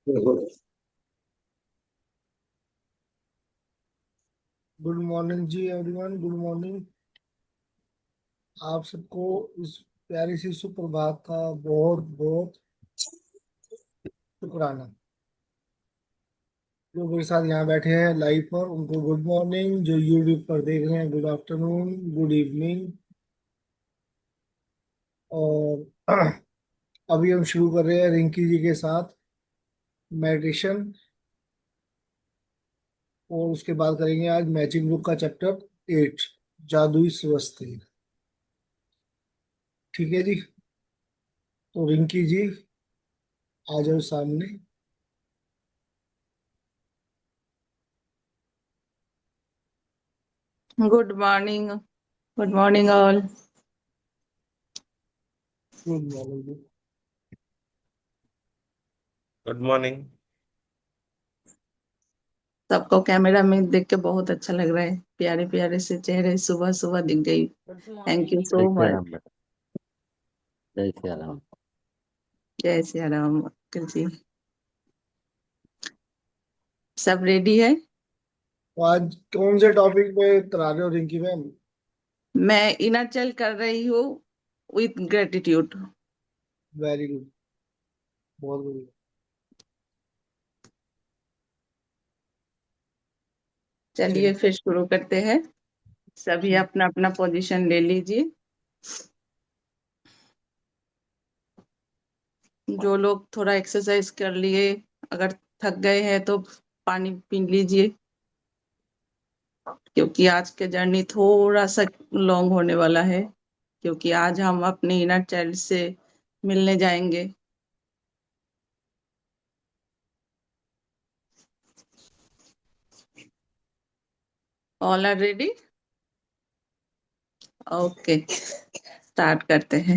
Good morning जी everyone, good morning. आप सबको इस प्यारी सी सुप्रभात का बहुत बहुत शुक्राना। जो मेरे साथ यहाँ बैठे हैं लाइव पर उनको गुड मॉर्निंग, जो यूट्यूब पर देख रहे हैं गुड आफ्टरनून, गुड इवनिंग। और अभी हम शुरू कर रहे हैं रिंकी जी के साथ मेडिटेशन। और उसके बाद करेंगे आज मैजिक बुक का चैप्टर 8, जादुई स्वस्ति। ठीक है जी। तो रिंकी जी आ जाओ सामने। Good morning. Good morning, all. Good morning जी। Good morning. सबको कैमरा में देख के बहुत अच्छा लग रहा है। प्यारे प्यारे से चेहरे सुबह सुबह दिख गई। थैंक यू सो जय सिया मच। राम बेटा, जय सिया राम। जय सिया राम अंकल जी। सब रेडी है? तो आज कौन से टॉपिक पे करा रहे हो रिंकी मैम? मैं इनर चल कर रही हूँ विथ ग्रेटिट्यूड। वेरी गुड, बहुत बढ़िया। चलिए फिर शुरू करते हैं। सभी अपना अपना पोजीशन ले लीजिए। जो लोग थोड़ा एक्सरसाइज कर लिए, अगर थक गए हैं तो पानी पी लीजिए, क्योंकि आज के जर्नी थोड़ा सा लॉन्ग होने वाला है। क्योंकि आज हम अपने इनर चाइल्ड से मिलने जाएंगे। All are ready? Okay, start करते हैं।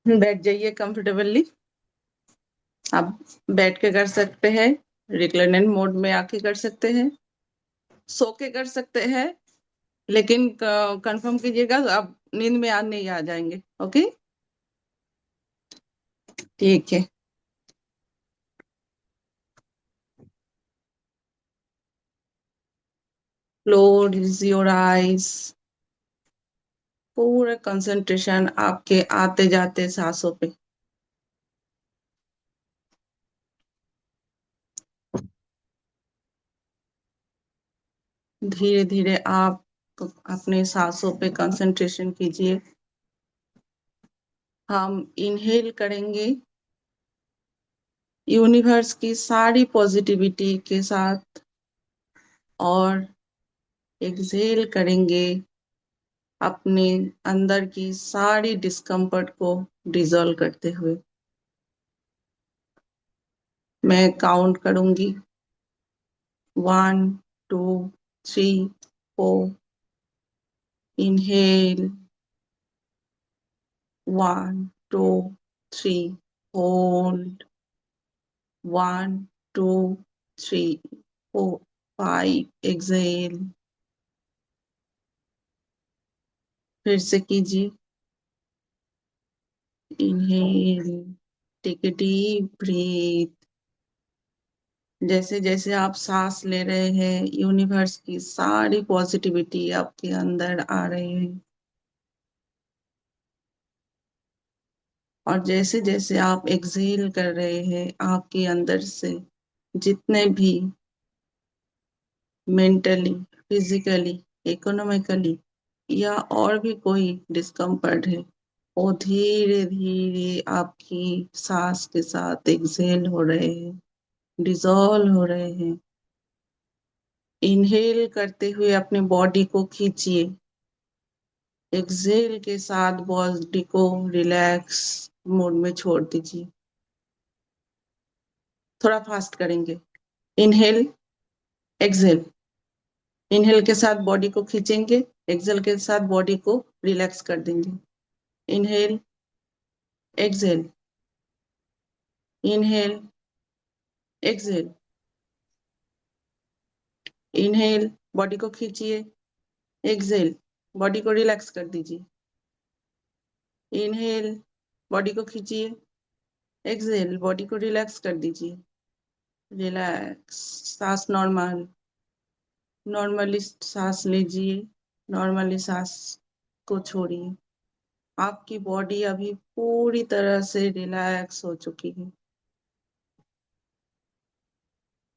बैठ जाइए कंफर्टेबली। आप बैठ के कर सकते हैं, रिक्लाइनिंग मोड में आके कर सकते हैं, सो के कर सकते हैं, लेकिन कंफर्म कीजिएगा आप नींद में आज नहीं आ जाएंगे। ओके, ठीक है। Close your eyes. पूरा कंसंट्रेशन आपके आते जाते सांसों पे। धीरे धीरे आप अपने सांसों पे कंसंट्रेशन कीजिए। हम इनहेल करेंगे यूनिवर्स की सारी पॉजिटिविटी के साथ, और एक्सहेल करेंगे अपने अंदर की सारी डिस्कम्फर्ट को डिसॉल्व करते हुए। मैं काउंट करूंगी 1 2 3 4। इनहेल 1 2 3। होल्ड 1 2 3 4 5। एक्सहेल। फिर से कीजिए। Inhale, take a deep breath. जैसे जैसे आप सांस ले रहे हैं, यूनिवर्स की सारी पॉजिटिविटी आपके अंदर आ रही है। और जैसे जैसे आप एक्सहेल कर रहे हैं, आपके अंदर से जितने भी मेंटली, फिजिकली, इकोनॉमिकली या और भी कोई डिस्कम्फर्ट है, वो धीरे धीरे आपकी सांस के साथ एक्सहेल हो रहे हैं, डिसॉल्व हो रहे हैं। इनहेल करते हुए अपने बॉडी को खींचिए। एक्सहेल के साथ बॉडी को रिलैक्स मोड में छोड़ दीजिए। थोड़ा फास्ट करेंगे। Inhale, exhale. इनहेल के साथ बॉडी को खींचेंगे, एक्सहेल के साथ बॉडी को रिलैक्स कर देंगे। Inhale, exhale, inhale, exhale. Inhale, body को खींचिए, एक्सहेल, बॉडी को रिलैक्स कर दीजिए। इनहेल, बॉडी को खींचिए, एक्सेल, बॉडी को रिलैक्स कर दीजिए। रिलैक्स, सांस नॉर्मल, नॉर्मली सांस लीजिए, नॉर्मली सांस को छोड़िए। आपकी बॉडी अभी पूरी तरह से रिलैक्स हो चुकी है।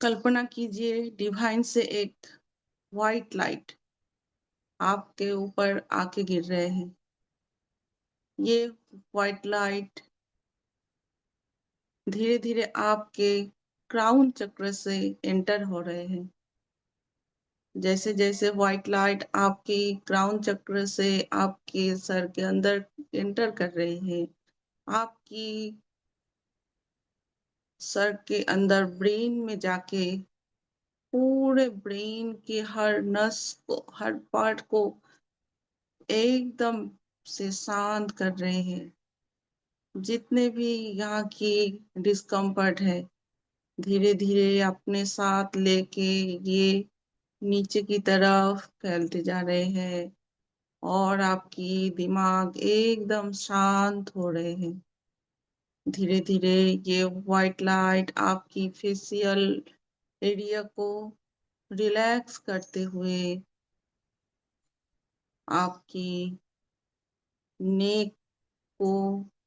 कल्पना कीजिए डिवाइन से एक व्हाइट लाइट आपके ऊपर आके गिर रहे हैं। ये व्हाइट लाइट धीरे धीरे आपके क्राउन चक्र से एंटर हो रहे हैं। जैसे जैसे व्हाइट लाइट आपकी क्राउन चक्र से आपके सर के अंदर एंटर कर रहे हैं, आपकी सर के अंदर ब्रेन में जाके पूरे ब्रेन के हर नस को, हर पार्ट को एकदम से शांत कर रहे हैं। जितने भी यहाँ की डिस्कम्फर्ट है धीरे धीरे अपने साथ लेके ये नीचे की तरफ फैलते जा रहे हैं और आपकी दिमाग एकदम शांत हो रहे हैं। धीरे धीरे ये व्हाइट लाइट आपकी फेशियल एरिया को रिलैक्स करते हुए आपकी नेक को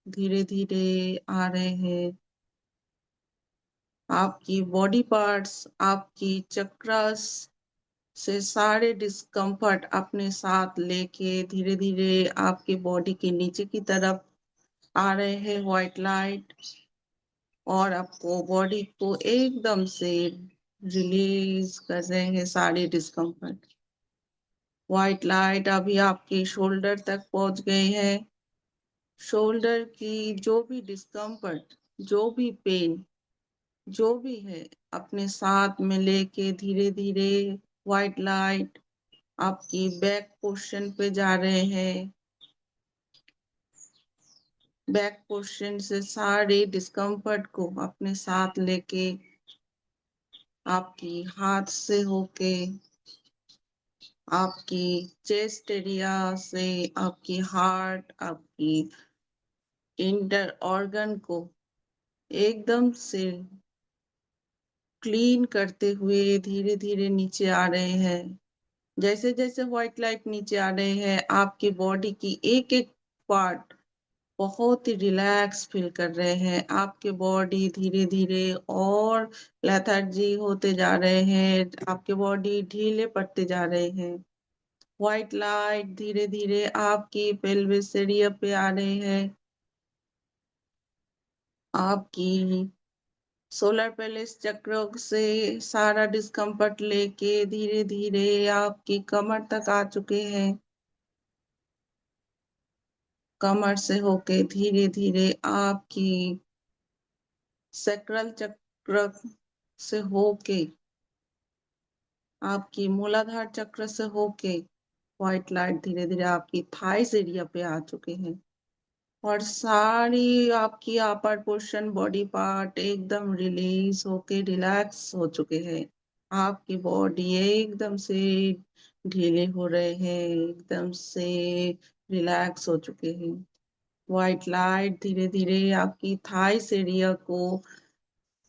धीरे धीरे आ रहे हैं। आपकी बॉडी पार्ट्स, आपकी चक्रास से सारे डिस्कम्फर्ट अपने साथ लेके धीरे धीरे आपकी बॉडी के नीचे की तरफ आ रहे हैं व्हाइट लाइट, और आपको बॉडी को एकदम से रिलीज कर रहे हैं सारे डिस्कम्फर्ट। व्हाइट लाइट अभी आपके शोल्डर तक पहुंच गए हैं। शोल्डर की जो भी डिस्कम्फर्ट, जो भी पेन, जो भी है अपने साथ में लेके धीरे धीरे व्हाइट लाइट आपकी बैक पोर्शन पे जा रहे हैं। बैक पोर्शन से सारे डिस्कम्फर्ट को अपने साथ लेके आपकी हाथ से होके आपकी चेस्ट एरिया से आपकी हार्ट, आपकी इंटर ऑर्गन को एकदम से क्लीन करते हुए धीरे धीरे नीचे आ रहे हैं। जैसे जैसे व्हाइट लाइट नीचे आ रहे हैं आपकी बॉडी की एक एक पार्ट बहुत ही रिलैक्स फील कर रहे हैं। आपके बॉडी धीरे धीरे और लेथर्जी होते जा रहे हैं, आपके बॉडी ढीले पड़ते जा रहे हैं। व्हाइट लाइट धीरे धीरे आपकी पेल्विस एरिया पे आ रहे हैं। आपकी सोलर प्लेक्स चक्र से सारा डिस्कम्फर्ट लेके धीरे धीरे आपकी कमर तक आ चुके हैं। कमर से होके धीरे धीरे आपकी सैक्रल चक्र से होके आपकी मूलाधार चक्र से होके व्हाइट लाइट धीरे धीरे आपकी थाइस एरिया पे आ चुके हैं और सारी आपकी अपर पोर्शन बॉडी पार्ट एकदम रिलीज होके रिलैक्स हो चुके हैं। आपकी बॉडी एकदम से ढीले हो रहे हैं, एकदम से रिलैक्स हो चुके हैं। व्हाइट लाइट धीरे धीरे आपकी थाइस एरिया को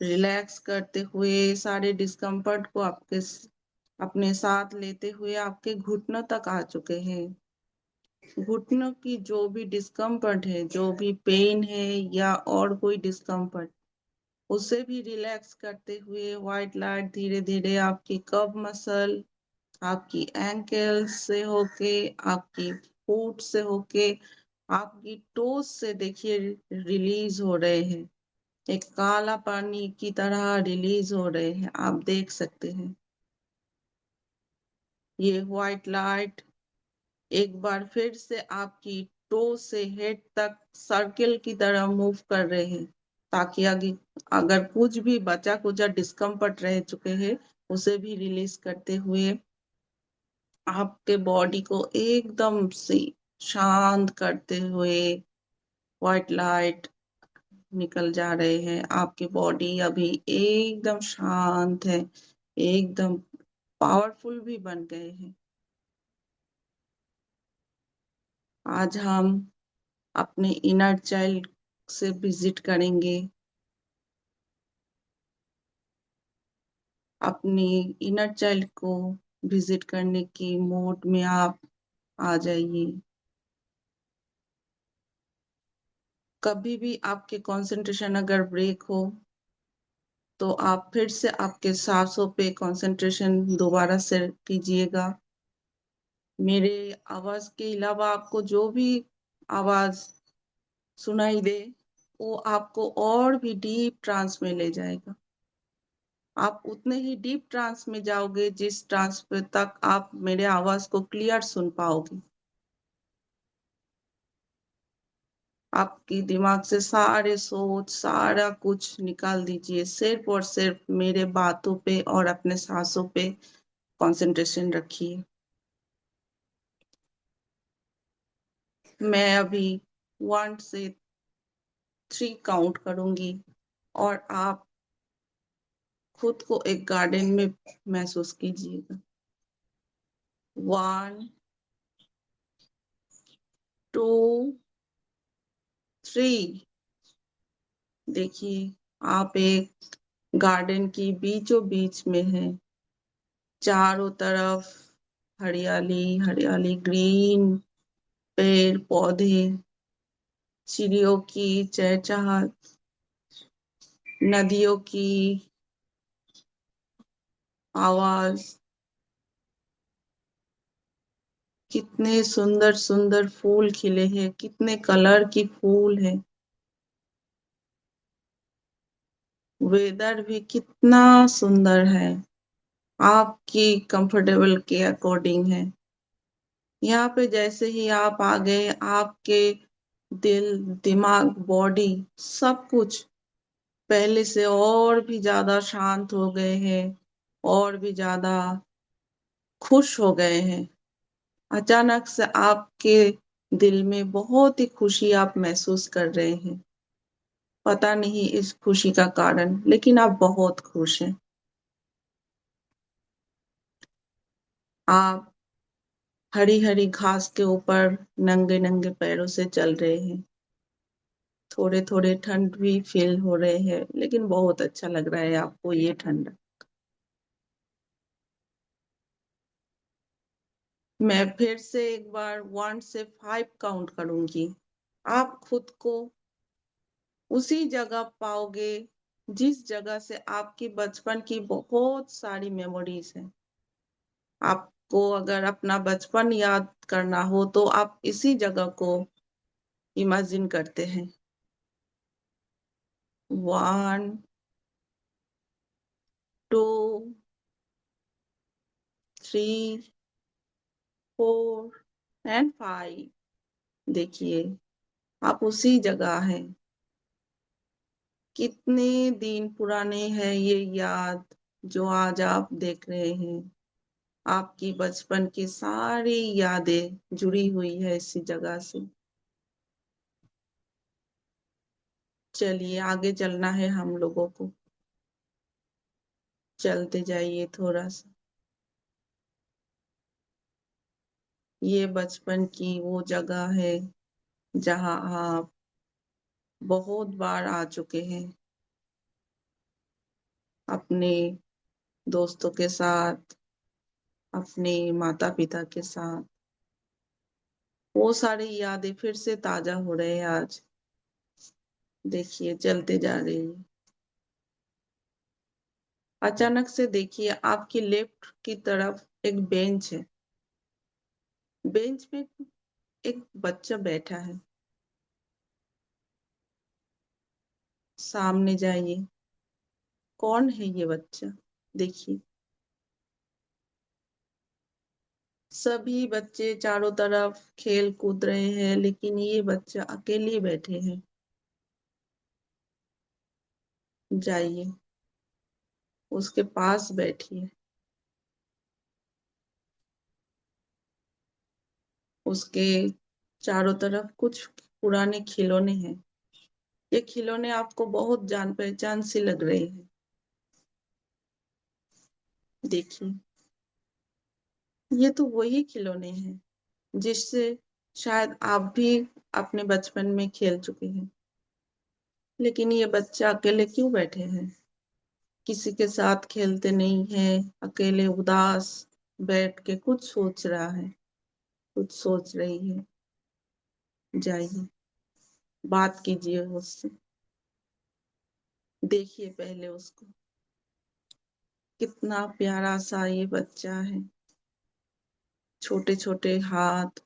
रिलैक्स करते हुए सारे डिस्कम्फर्ट को अपने साथ लेते हुए आपके घुटनों तक आ चुके हैं। घुटनों की जो भी डिस्कम्फर्ट है, जो भी पेन है या और कोई डिस्कम्फर्ट, उसे भी रिलैक्स करते हुए व्हाइट लाइट धीरे धीरे आपकी कफ मसल, आपकी एंकल से होके, आपकी फुट से होके, आपकी टोज से देखिए रिलीज हो रहे हैं। एक काला पानी की तरह रिलीज हो रहे हैं, आप देख सकते हैं। ये व्हाइट लाइट एक बार फिर से आपकी टो से हेड तक सर्किल की तरह मूव कर रहे हैं, ताकि आगे अगर कुछ भी बचा कुचा डिस्कम्फर्ट रह चुके हैं उसे भी रिलीज करते हुए आपके बॉडी को एकदम से शांत करते हुए व्हाइट लाइट निकल जा रहे हैं। आपकी बॉडी अभी एकदम शांत है, एकदम पावरफुल भी बन गए हैं। आज हम अपने इनर चाइल्ड से विजिट करेंगे। अपनी इनर चाइल्ड को विजिट करने की मोड में आप आ जाइए। कभी भी आपके कंसंट्रेशन अगर ब्रेक हो तो आप फिर से आपके सांसों पे कंसंट्रेशन दोबारा से कीजिएगा। मेरे आवाज के अलावा आपको जो भी आवाज सुनाई दे वो आपको और भी डीप ट्रांस में ले जाएगा। आप उतने ही डीप ट्रांस में जाओगे जिस ट्रांस पे तक आप मेरे आवाज को क्लियर सुन पाओगे। आपकी दिमाग से सारे सोच सारा कुछ निकाल दीजिए, सिर्फ और सिर्फ मेरे बातों पे और अपने सांसों पे कंसंट्रेशन रखिए। मैं अभी 1 से 3 काउंट करूंगी और आप खुद को एक गार्डन में महसूस कीजिएगा। 1 2 3। देखिए आप एक गार्डन की बीचों बीच में हैं। चारों तरफ हरियाली हरियाली, ग्रीन पेड़ पौधे, चिड़ियों की चहचहाट, नदियों की आवाज। कितने सुंदर सुंदर फूल खिले हैं, कितने कलर की फूल है। वेदर भी कितना सुंदर है, आपकी कंफर्टेबल के अकॉर्डिंग है। यहाँ पे जैसे ही आप आ गए आपके दिल दिमाग बॉडी सब कुछ पहले से और भी ज्यादा शांत हो गए हैं और भी ज्यादा खुश हो गए हैं। अचानक से आपके दिल में बहुत ही खुशी आप महसूस कर रहे हैं। पता नहीं इस खुशी का कारण, लेकिन आप बहुत खुश हैं। आप हरी हरी घास के ऊपर नंगे नंगे पैरों से चल रहे हैं। थोड़े थोड़े ठंड भी फील हो रहे हैं, लेकिन बहुत अच्छा लग रहा है आपको ये ठंड। मैं फिर से एक बार 1 से 5 काउंट करूंगी। आप खुद को उसी जगह पाओगे जिस जगह से आपकी बचपन की बहुत सारी मेमोरीज हैं। आपको अगर अपना बचपन याद करना हो तो आप इसी जगह को इमेजिन करते हैं। 1 2 3 4 एंड 5। देखिए आप उसी जगह हैं। कितने दिन पुराने हैं ये याद जो आज आप देख रहे हैं। आपकी बचपन की सारी यादें जुड़ी हुई है इसी जगह से। चलिए आगे चलना है हम लोगों को। चलते जाइए थोड़ा सा। ये बचपन की वो जगह है जहां आप बहुत बार आ चुके हैं अपने दोस्तों के साथ, अपने माता पिता के साथ। वो सारी यादें फिर से ताजा हो रहे हैं आज। देखिए चलते जा रही है। अचानक से देखिए आपकी लेफ्ट की तरफ एक बेंच है। बेंच पे एक बच्चा बैठा है। सामने जाइए, कौन है ये बच्चा? देखिए सभी बच्चे चारों तरफ खेल कूद रहे हैं, लेकिन ये बच्चा अकेले बैठे हैं। जाइए उसके पास बैठिए। उसके चारों तरफ कुछ पुराने खिलौने हैं। ये खिलौने आपको बहुत जान पहचान सी लग रहे हैं। देखिए ये तो वही खिलौने हैं जिससे शायद आप भी अपने बचपन में खेल चुके हैं। लेकिन ये बच्चा अकेले क्यों बैठे हैं? किसी के साथ खेलते नहीं है, अकेले उदास बैठ के कुछ सोच रहा है, कुछ सोच रही है। जाइए, बात कीजिए उससे, देखिए पहले उसको, कितना प्यारा सा ये बच्चा है। छोटे छोटे हाथ,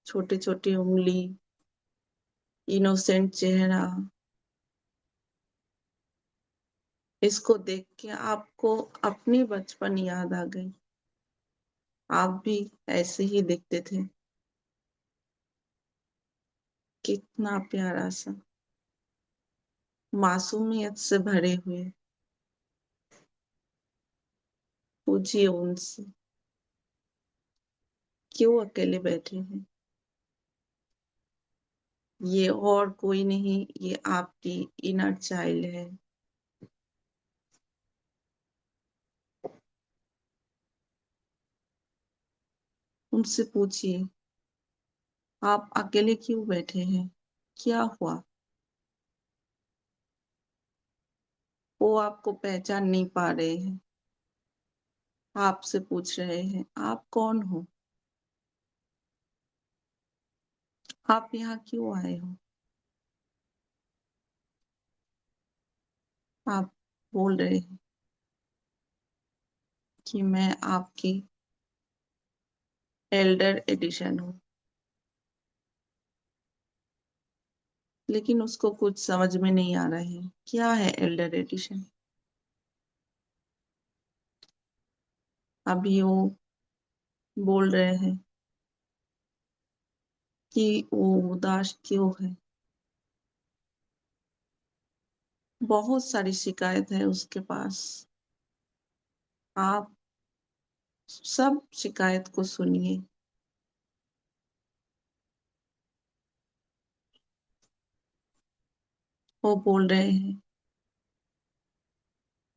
छोटी छोटी उंगली, इनोसेंट चेहरा। इसको देख के आपको अपनी बचपन याद आ गई। आप भी ऐसे ही दिखते थे। कितना प्यारा सा, मासूमियत से भरे हुए। पूछिए उनसे, क्यों अकेले बैठे हैं? ये और कोई नहीं, ये आपकी इनर चाइल्ड है। उनसे पूछिए, आप अकेले क्यों बैठे हैं? क्या हुआ? वो आपको पहचान नहीं पा रहे हैं। आपसे पूछ रहे हैं, आप कौन हो? आप यहाँ क्यों आए हो? आप बोल रहे हैं कि मैं आपकी एल्डर एडिशन हूँ, लेकिन उसको कुछ समझ में नहीं आ रहा है। क्या है एल्डर एडिशन? अभी वो बोल रहे हैं कि वो उदास क्यों है। बहुत सारी शिकायत है उसके पास। आप सब शिकायत को सुनिए। वो बोल रहे हैं,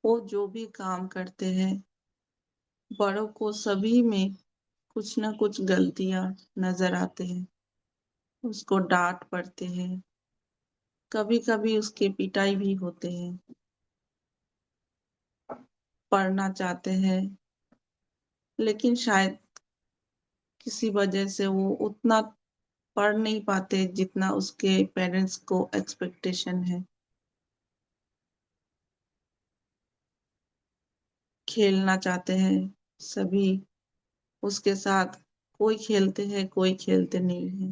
वो जो भी काम करते हैं, बड़ों को सभी में कुछ ना कुछ गलतियां नजर आते हैं। उसको डांट पड़ते हैं, कभी कभी उसके पिटाई भी होते हैं। पढ़ना चाहते हैं, लेकिन शायद किसी वजह से वो उतना पढ़ नहीं पाते जितना उसके पेरेंट्स को एक्सपेक्टेशन है। खेलना चाहते हैं सभी उसके साथ, कोई खेलते हैं कोई खेलते नहीं है।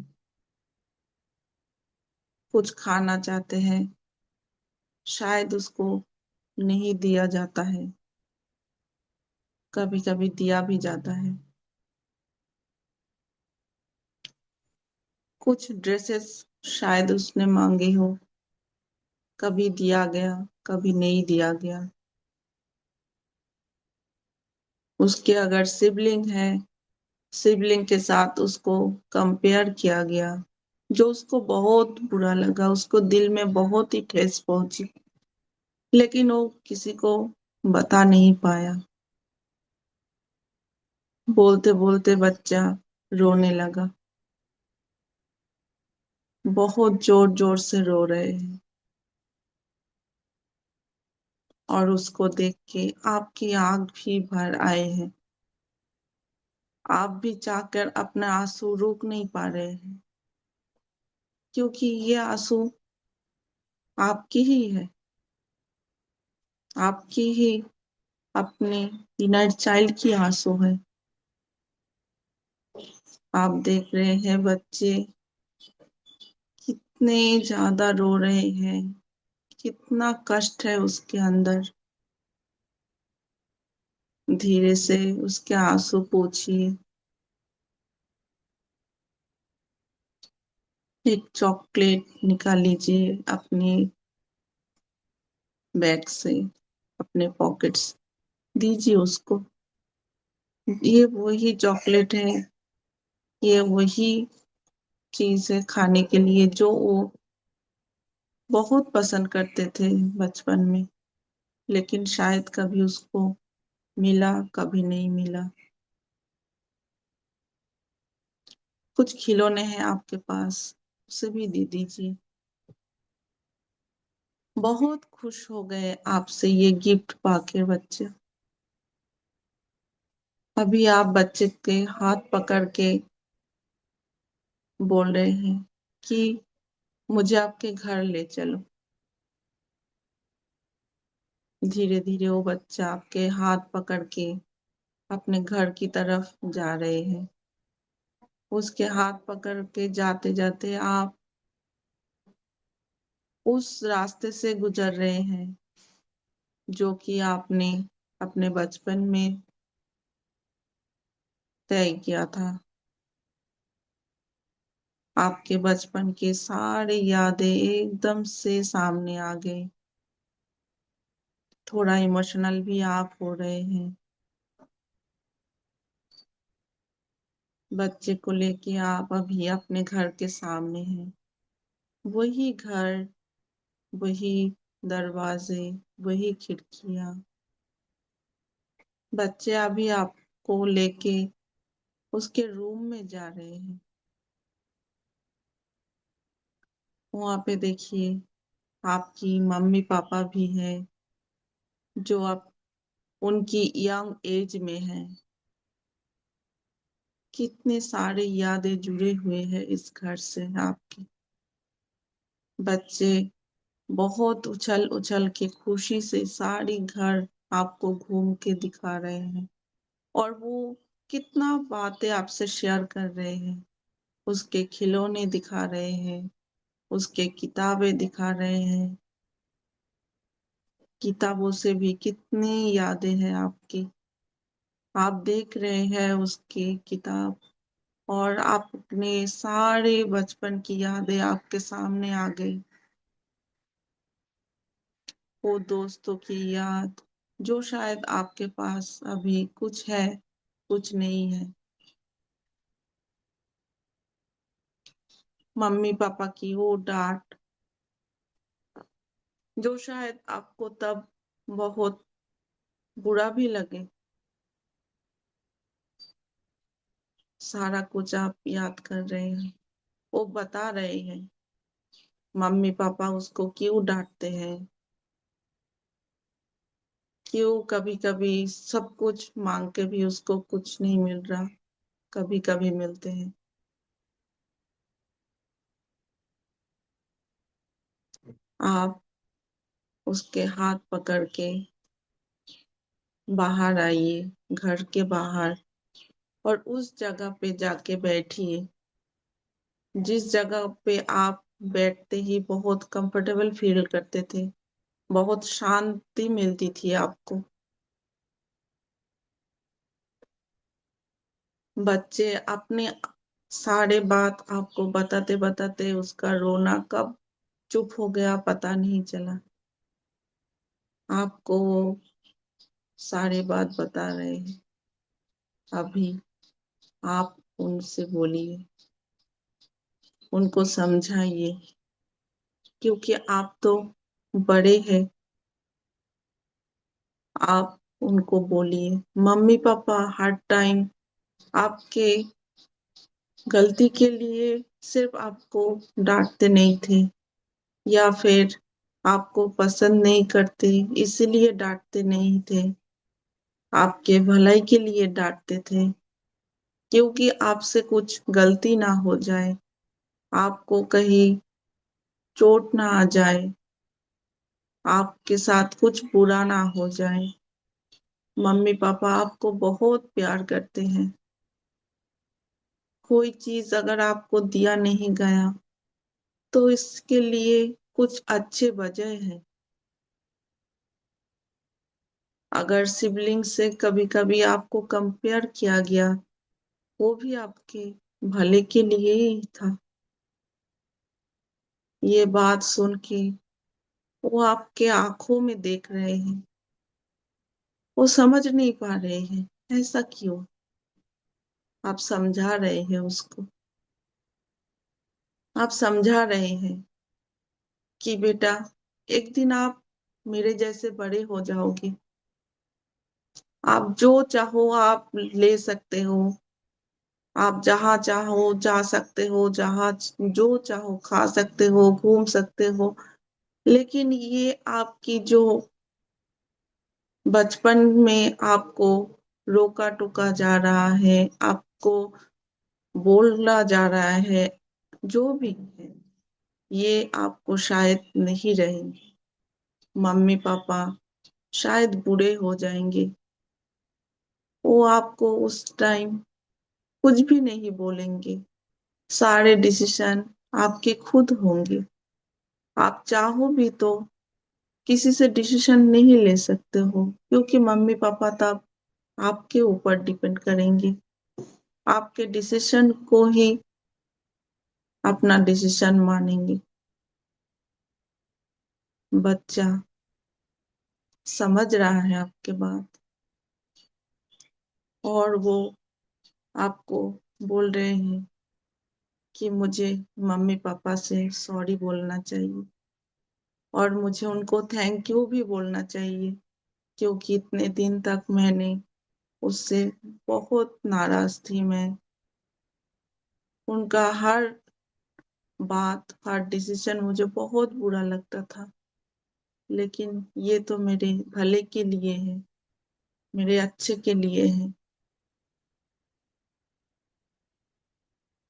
कुछ खाना चाहते हैं, शायद उसको नहीं दिया जाता है, कभी कभी दिया भी जाता है। कुछ ड्रेसेस शायद उसने मांगी हो, कभी दिया गया कभी नहीं दिया गया। उसके अगर सिबलिंग है, सिबलिंग के साथ उसको कंपेयर किया गया, जो उसको बहुत बुरा लगा, उसको दिल में बहुत ही ठेस पहुंची, लेकिन वो किसी को बता नहीं पाया। बोलते बोलते बच्चा रोने लगा, बहुत जोर जोर से रो रहे हैं। और उसको देख के आपकी आंख भी भर आए हैं। आप भी चाहकर अपना आंसू रोक नहीं पा रहे हैं, क्योंकि ये आंसू आपकी ही है, आपकी ही अपने इनर चाइल्ड की आंसू है। आप देख रहे हैं बच्चे कितने ज्यादा रो रहे हैं, कितना कष्ट है उसके अंदर। धीरे से उसके आंसू पोंछिए। एक चॉकलेट निकाल लीजिए अपने बैग से, अपने पॉकेट्स, दीजिए उसको। ये वही चॉकलेट है, ये वही चीज है खाने के लिए जो वो बहुत पसंद करते थे बचपन में, लेकिन शायद कभी उसको मिला कभी नहीं मिला। कुछ खिलौने हैं आपके पास, उसे भी दे दीजिए। बहुत खुश हो गए आपसे ये गिफ्ट पाके बच्चे। अभी आप बच्चे के हाथ पकड़ के बोल रहे हैं कि मुझे आपके घर ले चलो। धीरे धीरे वो बच्चा आपके हाथ पकड़ के अपने घर की तरफ जा रहे हैं। उसके हाथ पकड़ के जाते जाते आप उस रास्ते से गुजर रहे हैं जो कि आपने अपने बचपन में तय किया था। आपके बचपन के सारे यादें एकदम से सामने आ गए। थोड़ा इमोशनल भी आप हो रहे हैं। बच्चे को लेके आप अभी अपने घर के सामने हैं। वही घर, वही दरवाजे, वही खिड़कियां। बच्चे अभी आपको लेके उसके रूम में जा रहे हैं। वहां पे देखिए आपकी मम्मी पापा भी हैं जो आप उनकी यंग एज में हैं। कितने सारे यादें जुड़े हुए हैं इस घर से आपके। बच्चे बहुत उछल उछल के खुशी से सारी घर आपको घूम के दिखा रहे हैं और वो कितना बातें आपसे शेयर कर रहे हैं। उसके खिलौने दिखा रहे हैं, उसके किताबें दिखा रहे हैं। किताबों से भी कितनी यादें हैं आपकी। आप देख रहे हैं उसकी किताब और आप अपने सारे बचपन की यादें आपके सामने आ गई। वो दोस्तों की याद जो शायद आपके पास अभी कुछ है, कुछ नहीं है। मम्मी पापा की वो डांट जो शायद आपको तब बहुत बुरा भी लगे। सारा कुछ आप याद कर रहे हैं। वो बता रहे हैं मम्मी पापा उसको क्यों डांटते हैं, क्यों कभी कभी सब कुछ मांग के भी उसको कुछ नहीं मिल रहा, कभी कभी मिलते हैं। आप उसके हाथ पकड़ के बाहर आइए, घर के बाहर, और उस जगह पे जाके बैठिए जिस जगह पे आप बैठते ही बहुत कंफर्टेबल फील करते थे, बहुत शांति मिलती थी आपको। बच्चे अपने सारे बात आपको बताते बताते उसका रोना कब चुप हो गया पता नहीं चला। आपको वो सारी बात बता रहे हैं। अभी आप उनसे बोलिए, उनको समझाइए, क्योंकि आप तो बड़े हैं। आप उनको बोलिए मम्मी पापा हर टाइम आपके गलती के लिए सिर्फ आपको डांटते नहीं थे या फिर आपको पसंद नहीं करते इसलिए डांटते नहीं थे। आपके भलाई के लिए डांटते थे क्योंकि आपसे कुछ गलती ना हो जाए, आपको कहीं चोट ना आ जाए, आपके साथ कुछ बुरा ना हो जाए। मम्मी पापा आपको बहुत प्यार करते हैं। कोई चीज अगर आपको दिया नहीं गया तो इसके लिए कुछ अच्छे वजह है। अगर सिबलिंग से कभी कभी आपको कंपेयर किया गया, वो भी आपके भले के लिए ही था। ये बात सुन के वो आपके आंखों में देख रहे हैं, वो समझ नहीं पा रहे हैं ऐसा क्यों। आप समझा रहे हैं उसको, आप समझा रहे हैं कि बेटा एक दिन आप मेरे जैसे बड़े हो जाओगे, आप जो चाहो आप ले सकते हो, आप जहाँ चाहो जा सकते हो, जहाँ जो चाहो खा सकते हो, घूम सकते हो, लेकिन ये आपकी जो बचपन में आपको रोका टोका जा रहा है, आपको बोला जा रहा है, जो भी है, ये आपको शायद नहीं रहेंगे। मम्मी पापा शायद बूढ़े हो जाएंगे, वो आपको उस टाइम कुछ भी नहीं बोलेंगे। सारे डिसीजन आपके खुद होंगे। आप चाहो भी तो किसी से डिसीजन नहीं ले सकते हो, क्योंकि मम्मी पापा तब आपके ऊपर डिपेंड करेंगे। आपके डिसीजन को ही अपना डिसीजन मानेंगे। बच्चा समझ रहा है आपके बात, और वो आपको बोल रहे हैं कि मुझे मम्मी पापा से सॉरी बोलना चाहिए, और मुझे उनको थैंक यू भी बोलना चाहिए, क्योंकि इतने दिन तक मैंने उससे बहुत नाराज थी। मैं उनका हर बात, हर डिसीजन मुझे बहुत बुरा लगता था, लेकिन ये तो मेरे भले के लिए है, मेरे अच्छे के लिए है।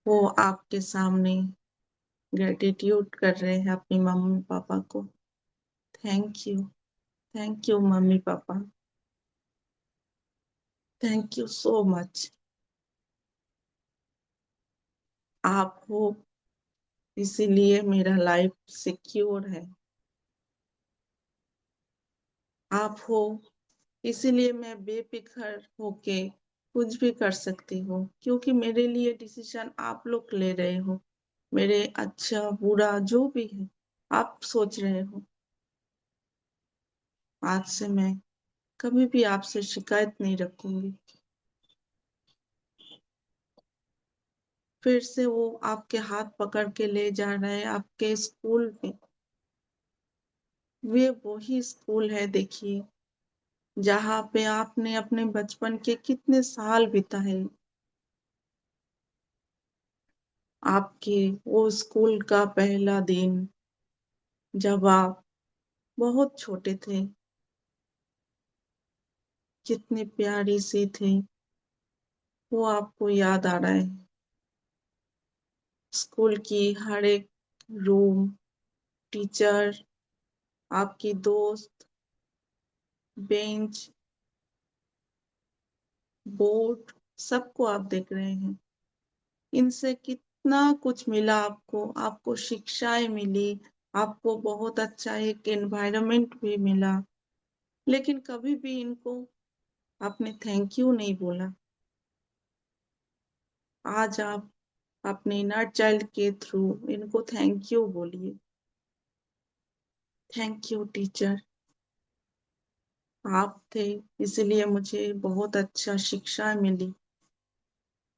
वो आपके सामने ग्रेटिट्यूड कर रहे हैं अपनी मम्मी पापा को। Thank you mummy papa, thank you so much. आप हो इसीलिए मेरा लाइफ सिक्योर है। आप हो इसीलिए मैं बेफिक्र होके कुछ भी कर सकती हूँ, क्योंकि मेरे लिए डिसीजन आप लोग ले रहे हो। मेरे अच्छा बुरा जो भी है आप सोच रहे हो। आज से मैं कभी भी आपसे शिकायत नहीं रखूंगी। फिर से वो आपके हाथ पकड़ के ले जा रहे हैं आपके स्कूल में। वे वही स्कूल है, देखिए, जहाँ पे आपने अपने बचपन के कितने साल बिताए। आपके वो स्कूल का पहला दिन, जब आप बहुत छोटे थे, कितनी प्यारी सी थी, वो आपको याद आ रहा है। स्कूल की हर एक रूम, टीचर, आपकी दोस्त, बेंच, बोर्ड, सबको आप देख रहे हैं। इनसे कितना कुछ मिला आपको। आपको शिक्षाएं मिली, आपको बहुत अच्छा एक एनवायरनमेंट भी मिला, लेकिन कभी भी इनको आपने थैंक यू नहीं बोला। आज आप अपने इनर चाइल्ड के थ्रू इनको थैंक यू बोलिए। थैंक यू टीचर, आप थे इसलिए मुझे बहुत अच्छा शिक्षा मिली,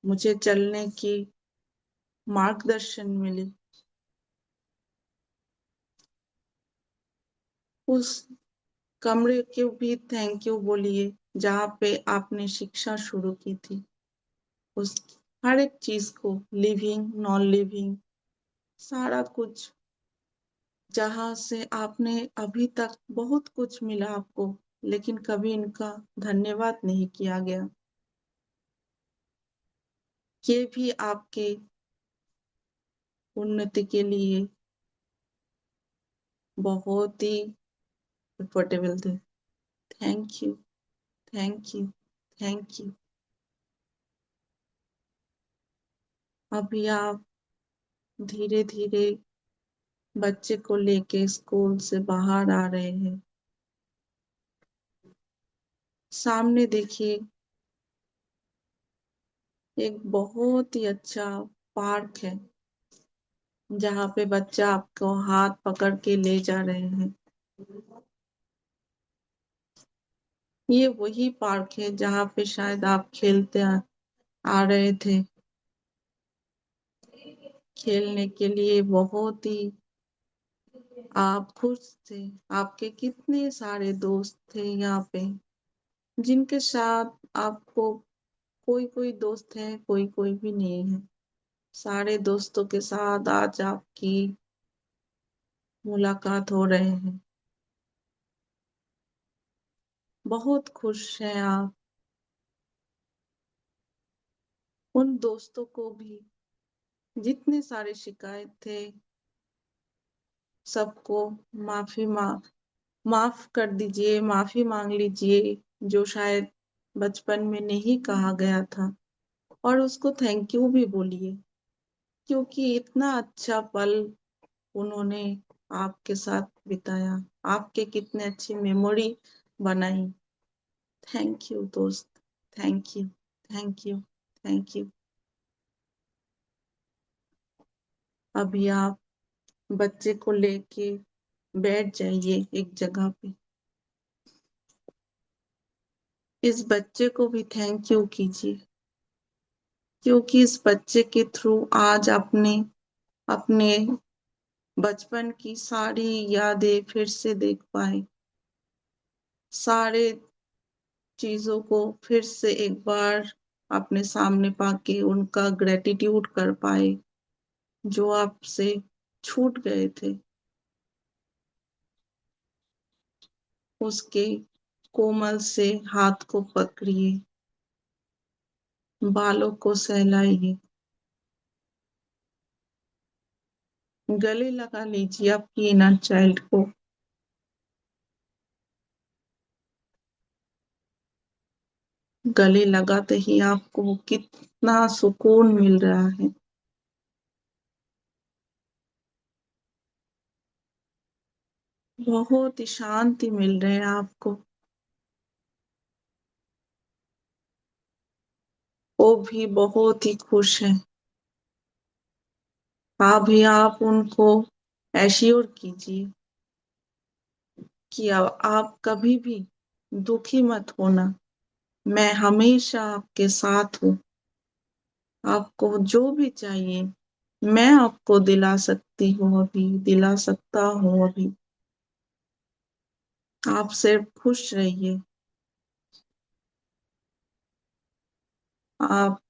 मुझे चलने की मार्गदर्शन मिली। उस कमरे को भी थैंक यू बोलिए जहाँ पे आपने शिक्षा शुरू की थी। उस हर एक चीज को, लिविंग नॉन लिविंग, सारा कुछ, जहाँ से आपने अभी तक बहुत कुछ मिला आपको, लेकिन कभी इनका धन्यवाद नहीं किया गया। ये भी आपके उन्नति के लिए बहुत ही इम्पोर्टेबल थे। Thank you, thank you, thank you. अभी आप धीरे धीरे बच्चे को लेके स्कूल से बाहर आ रहे हैं। सामने देखिए, एक बहुत ही अच्छा पार्क है, जहाँ पे बच्चा आपको हाथ पकड़ के ले जा रहे हैं। ये वही पार्क है जहाँ पे शायद आप खेलते आ रहे थे। खेलने के लिए बहुत ही आप खुश थे। आपके कितने सारे दोस्त थे यहाँ पे, जिनके साथ आपको कोई कोई दोस्त है, कोई कोई भी नहीं है। सारे दोस्तों के साथ आज आपकी मुलाकात हो रहे हैं। बहुत खुश हैं आप। उन दोस्तों को भी जितने सारे शिकायत थे सबको माफ कर दीजिए, माफी मांग लीजिए, जो शायद बचपन में नहीं कहा गया था। और उसको थैंक यू भी बोलिए, क्योंकि इतना अच्छा पल उन्होंने आपके साथ बिताया, आपके कितने अच्छी मेमोरी बनाई। थैंक यू दोस्त, thank you, thank you, thank you. अभी आप बच्चे को लेके बैठ जाइए एक जगह पे। इस बच्चे को भी थैंक यू कीजिए, क्योंकि इस बच्चे के थ्रू आज आपने अपने बचपन की सारी यादें फिर से देख पाए, सारे चीजों को फिर से एक बार अपने सामने पाके उनका ग्रेटिट्यूड कर पाए जो आपसे छूट गए थे। उसके कोमल से हाथ को पकड़िए, बालों को सहलाइए, गले लगा लीजिए आपकी इनर चाइल्ड को। गले लगाते ही आपको कितना सुकून मिल रहा है। बहुत ही शांति मिल रही है आपको। वो भी बहुत ही खुश है। अभी आप उनको एश्योर कीजिए कि आप कभी भी दुखी मत होना, मैं हमेशा आपके साथ हूँ। आपको जो भी चाहिए मैं आपको दिला सकती हूँ, अभी दिला सकता हूँ। अभी आप सिर्फ खुश रहिए। आप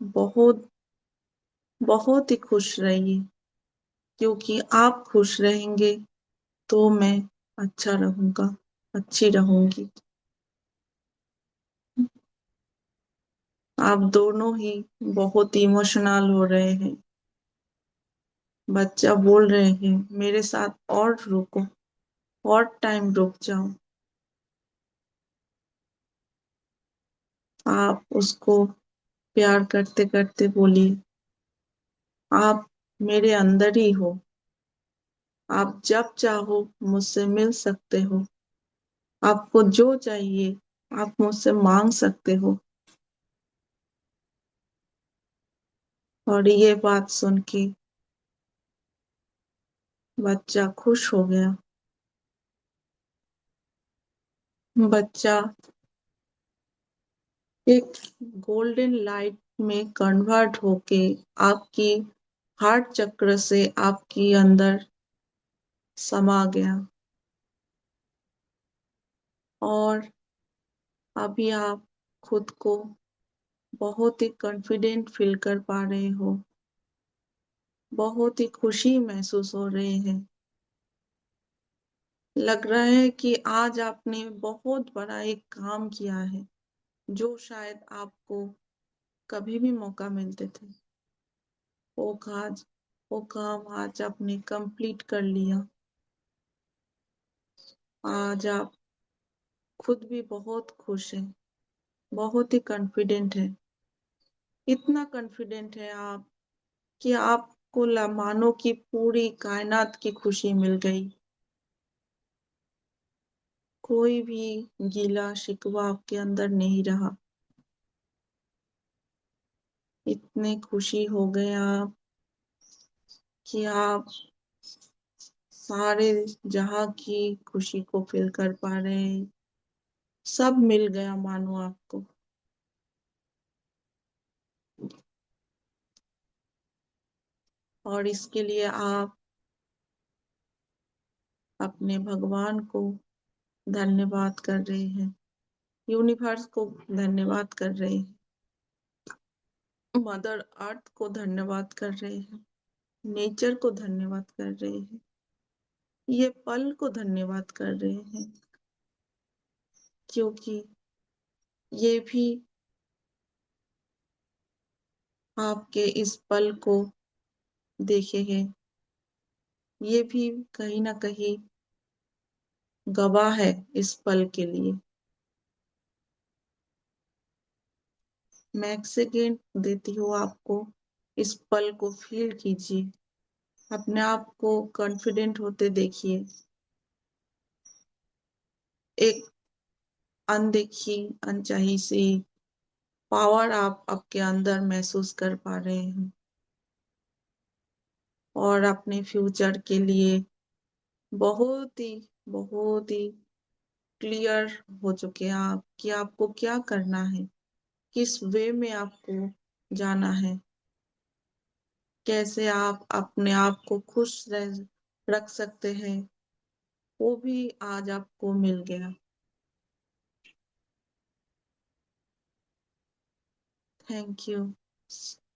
बहुत बहुत ही खुश रहिए, क्योंकि आप खुश रहेंगे तो मैं अच्छा रहूंगा, अच्छी रहूंगी। आप दोनों ही बहुत इमोशनल हो रहे हैं। बच्चा बोल रहे हैं मेरे साथ और रुको, और टाइम रुक जाओ। आप उसको प्यार करते करते बोलिए, आप मेरे अंदर ही हो, आप जब चाहो मुझसे मिल सकते हो, आपको जो चाहिए आप मुझसे मांग सकते हो। और ये बात सुन के बच्चा खुश हो गया। बच्चा एक गोल्डन लाइट में कन्वर्ट होके आपकी हार्ट चक्र से आपकी अंदर समा गया। और अभी आप खुद को बहुत ही कॉन्फिडेंट फील कर पा रहे हो, बहुत ही खुशी महसूस हो रहे हैं। लग रहा है कि आज आपने बहुत बड़ा एक काम किया है, जो शायद आपको कभी भी मौका मिलते थे। वो काम आज आपने कंप्लीट कर लिया। आज आप खुद भी बहुत खुश हैं, बहुत ही कॉन्फिडेंट है। इतना कॉन्फिडेंट है आप कि आपको मानो कि पूरी कायनात की खुशी मिल गई। कोई भी गीला शिकवा आपके अंदर नहीं रहा। इतने खुशी हो गए आप कि आप सारे जहां की खुशी को फील कर पा रहे हैं। सब मिल गया मानो आपको। और इसके लिए आप अपने भगवान को धन्यवाद कर रहे हैं, यूनिवर्स को धन्यवाद कर रहे हैं, मदर अर्थ को धन्यवाद कर रहे हैं, नेचर को धन्यवाद कर रहे हैं। ये पल को धन्यवाद कर रहे हैं, क्योंकि ये भी आपके इस पल को देखे हैं। ये भी कहीं ना कहीं गवाह है इस पल के लिए। मैं एक सेकेंड देती हूँ आपको, इस पल को फील कीजिए, अपने आप को कॉन्फिडेंट होते देखिए। एक अनदेखी अनचाही सी पावर आप आपके अंदर महसूस कर पा रहे हैं, और अपने फ्यूचर के लिए बहुत ही क्लियर हो चुके हैं आप कि आपको क्या करना है, किस वे में आपको जाना है, कैसे आप अपने आप को खुश रख सकते हैं, वो भी आज आपको मिल गया। Thank you,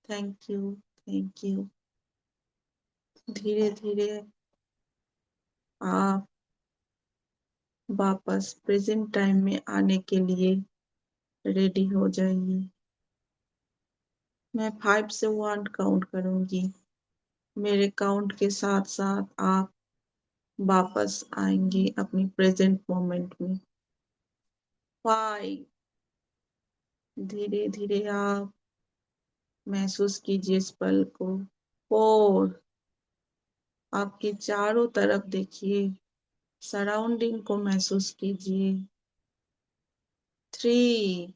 thank you, thank you. धीरे धीरे आप वापस प्रेजेंट टाइम में आने के लिए रेडी हो जाइए। मैं 5 से 1 काउंट करूंगी। मेरे काउंट के साथ साथ आप वापस आएंगे अपनी प्रेजेंट मोमेंट में। 5, धीरे धीरे आप महसूस कीजिए इस पल को। 4, आपके चारों तरफ देखिए, सराउंडिंग को महसूस कीजिए। 3,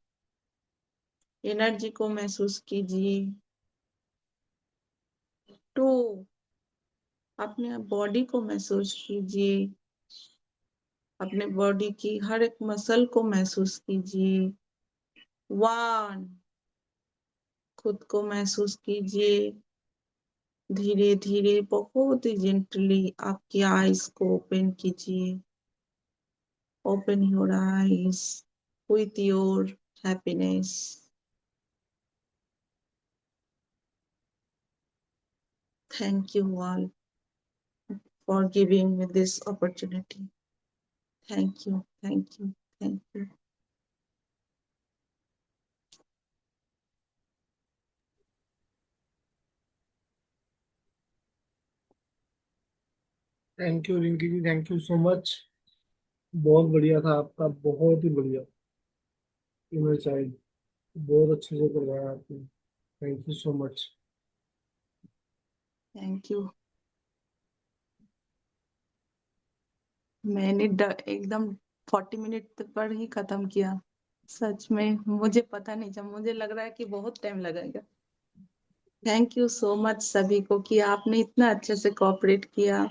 एनर्जी को महसूस कीजिए। 2, अपने बॉडी को महसूस कीजिए, अपने बॉडी की हर एक मसल को महसूस कीजिए। 1, खुद को महसूस कीजिए। धीरे धीरे बहुत ही जेंटली आपकी आईज को ओपन कीजिए। Open your eyes with your happiness. Thank you all for giving me this opportunity. Thank you, thank you, thank you. Thank you Rinki ji, thank you so much. बहुत बढ़िया था आपका, बहुत ही बढ़िया। इनर चाइल्ड बहुत अच्छे से करवाया आपने। Thank you so much. Thank you. मैंने एकदम 40 मिनट पर ही खत्म किया। सच में मुझे पता नहीं चला, मुझे लग रहा है कि बहुत टाइम लगेगा। थैंक यू सो मच सभी को कि आपने इतना अच्छे से कोऑपरेट किया,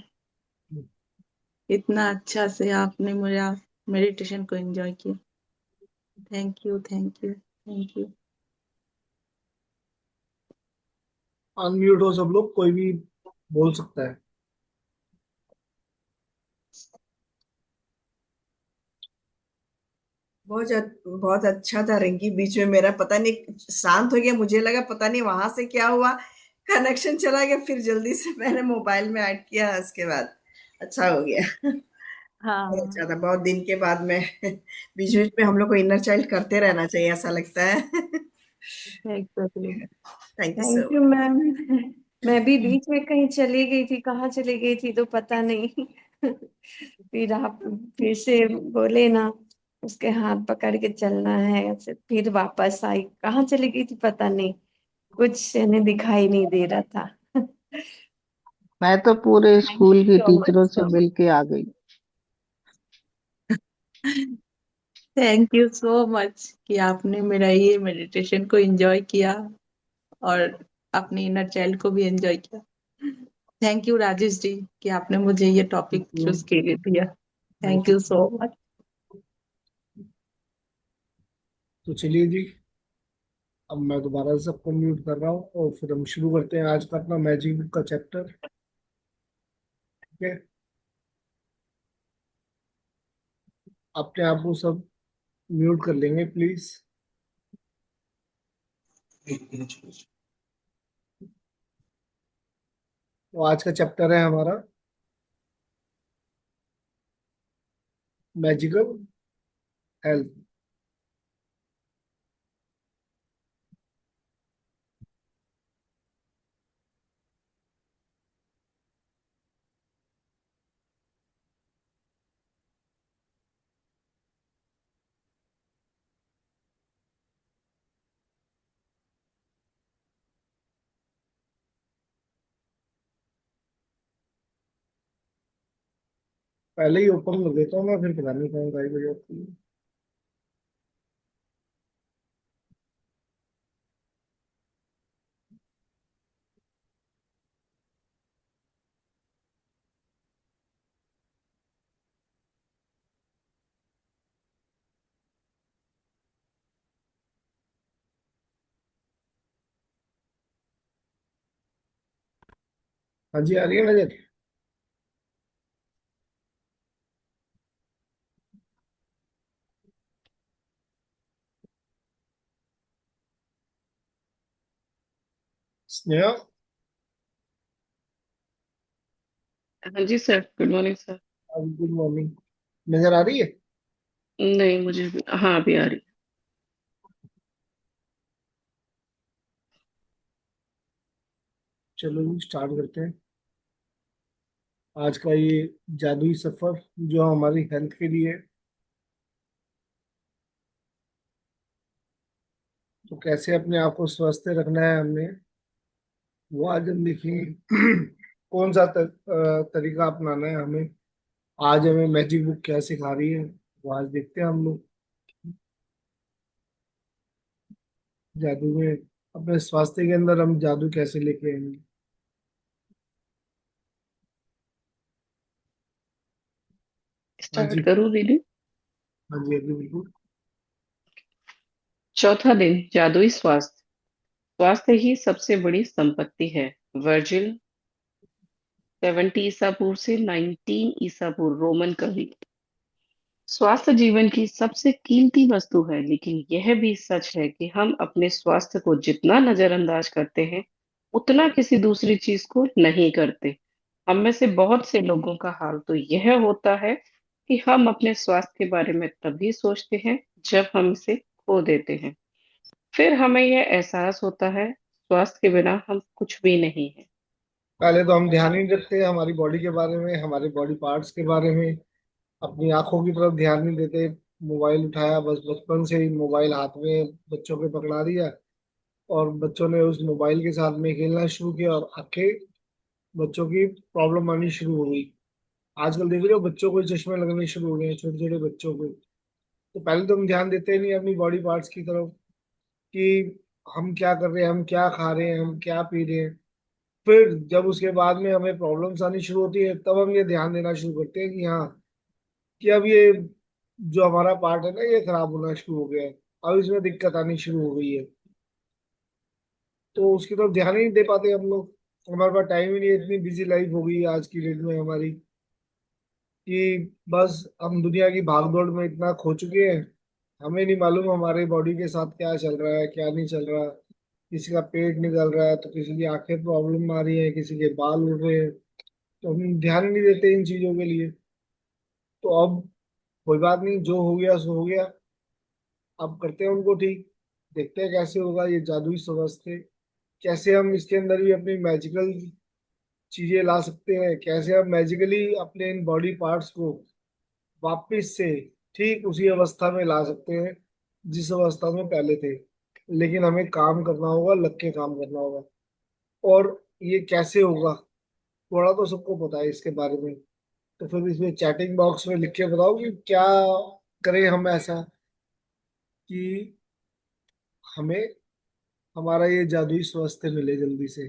इतना अच्छा से आपने मेरा मेडिटेशन को एंजॉय किया। Thank you, thank you, thank you. Unmute हो सब लोग, कोई भी बोल सकता है। बहुत अच्छा था रिंकी। बीच में मेरा पता नहीं शांत हो गया, मुझे लगा पता नहीं वहां से क्या हुआ, कनेक्शन चला गया, फिर जल्दी से मैंने मोबाइल में ऐड किया, उसके बाद अच्छा हो गया। बहुत हाँ, अच्छा था। बहुत दिन के बाद में बीच बीच में हम लोग को इनर चाइल्ड करते रहना चाहिए, ऐसा लगता है। Exactly. Thank you so thank you ma'am. मैं भी बीच में कहीं चली गई थी, कहाँ चली गई थी तो पता नहीं। फिर आप फिर से बोले ना, उसके हाथ पकड़ के चलना है ऐसे, फिर वापस आई, कहाँ चली गई थी पता नहीं, कुछ यानी दिखाई नहीं दे रहा था। मैं तो पूरे थैंक स्कूल यू की सो मच टीचरों से सो मिल मच। के आ गई। थैंक यू सो मच कि आपने मेरा ये मेडिटेशन को एंजॉय किया और अपने इनर चाइल्ड को भी एंजॉय किया। थैंक यू राजेश जी कि आपने मुझे ये टॉपिक चूज के लिए दिया। Thank thank you. You so much. तो चलिए जी, अब मैं दोबारा से सबको म्यूट कर रहा हूँ और फिर हम शुरू करते हैं आज का अपना मैजिक बुक का चैप्टर। ठीक है, अपने आप को सब म्यूट कर लेंगे प्लीज। तो आज का चैप्टर है हमारा मैजिकल हेल्थ। पहले ही ओपन कर देता हूँ मैं, फिर पता नहीं कौन गायब हो जाती है। हाँ जी, आ रही है नजर। स्नेहा। हाँ जी sir, good morning sir. Good morning. नजर आ रही है। नहीं, मुझे हाँ अभी आ रही। चलो स्टार्ट करते हैं आज का ये जादुई सफर जो हमारी हेल्थ के लिए है। तो कैसे अपने आप को स्वस्थ रखना है हमने, वो आज हम देखेंगे। कौन सा तरीका अपनाना है हमें। आज हमें मैजिक बुक क्या सिखा रही है, वो आज देखते हैं हम लोग। जादू में अपने स्वास्थ्य के अंदर हम जादू कैसे लेके आएंगे। हाँ स्टार्ट जी। करूँ दीदी? हाँ जी, अभी बिल्कुल। चौथा दिन, जादुई स्वास्थ्य। स्वास्थ्य ही सबसे बड़ी संपत्ति है। वर्जिल, 70 ईसा पूर्व से 19 ईसा पूर्व, रोमन कवि। स्वास्थ्य जीवन की सबसे कीमती वस्तु है, लेकिन यह भी सच है कि हम अपने स्वास्थ्य को जितना नजरअंदाज करते हैं, उतना किसी दूसरी चीज को नहीं करते। हम में से बहुत से लोगों का हाल तो यह होता है कि हम अपने स्वास्थ्य के बारे में तभी सोचते हैं जब हम इसे खो देते हैं। फिर हमें यह एहसास होता है, स्वास्थ्य के बिना हम कुछ भी नहीं है। पहले तो हम ध्यान ही नहीं देते हमारी बॉडी के बारे में, हमारे बॉडी पार्ट्स के बारे में। अपनी आंखों की तरफ ध्यान नहीं देते। मोबाइल उठाया, बस बचपन से ही मोबाइल हाथ में बच्चों के पकड़ा दिया, और बच्चों ने उस मोबाइल के साथ में खेलना शुरू किया, और आंखें बच्चों की प्रॉब्लम आनी शुरू हो गई। आजकल देख रहे हो बच्चों को ही चश्मे लगने शुरू हो गए हैं, छोटे छोटे बच्चों को। तो पहले तो हम ध्यान देते ही नहीं अपनी बॉडी पार्ट्स की तरफ कि हम क्या कर रहे हैं, हम क्या खा रहे हैं, हम क्या पी रहे हैं। फिर जब उसके बाद में हमें प्रॉब्लम्स आनी शुरू होती है, तब हम ये ध्यान देना शुरू करते हैं कि हाँ, कि अब ये जो हमारा पार्ट है ना, ये खराब होना शुरू हो गया है। अब इसमें दिक्कत आनी शुरू हो गई है। तो उसकी तरफ ध्यान ही नहीं दे पाते हम लोग। हमारे पास टाइम ही नहीं है, इतनी बिजी लाइफ हो गई है आज की डेट में हमारी, कि बस हम दुनिया की भाग दौड़ में इतना खो चुके हैं, हमें नहीं मालूम हमारे बॉडी के साथ क्या चल रहा है, क्या नहीं चल रहा। किसी का पेट निकल रहा है, तो किसी की आंखें प्रॉब्लम आ रही है, किसी के बाल उड़ रहे हैं। तो हम ध्यान ही नहीं देते इन चीजों के लिए। तो अब कोई बात नहीं, जो हो गया सो हो गया। अब करते हैं उनको ठीक, देखते हैं कैसे होगा ये जादुई स्वास्थ्य। कैसे हम इसके अंदर भी अपनी मैजिकल चीजें ला सकते हैं, कैसे हम मैजिकली अपने इन बॉडी पार्ट्स को वापस से ठीक उसी अवस्था में ला सकते हैं जिस अवस्था में पहले थे। लेकिन हमें काम करना होगा, लग के काम करना होगा। और ये कैसे होगा, थोड़ा तो सबको पता है इसके बारे में। तो फिर इसमें चैटिंग बॉक्स में लिख के बताओ कि क्या करें हम ऐसा कि हमें हमारा ये जादुई स्वास्थ्य मिले जल्दी से।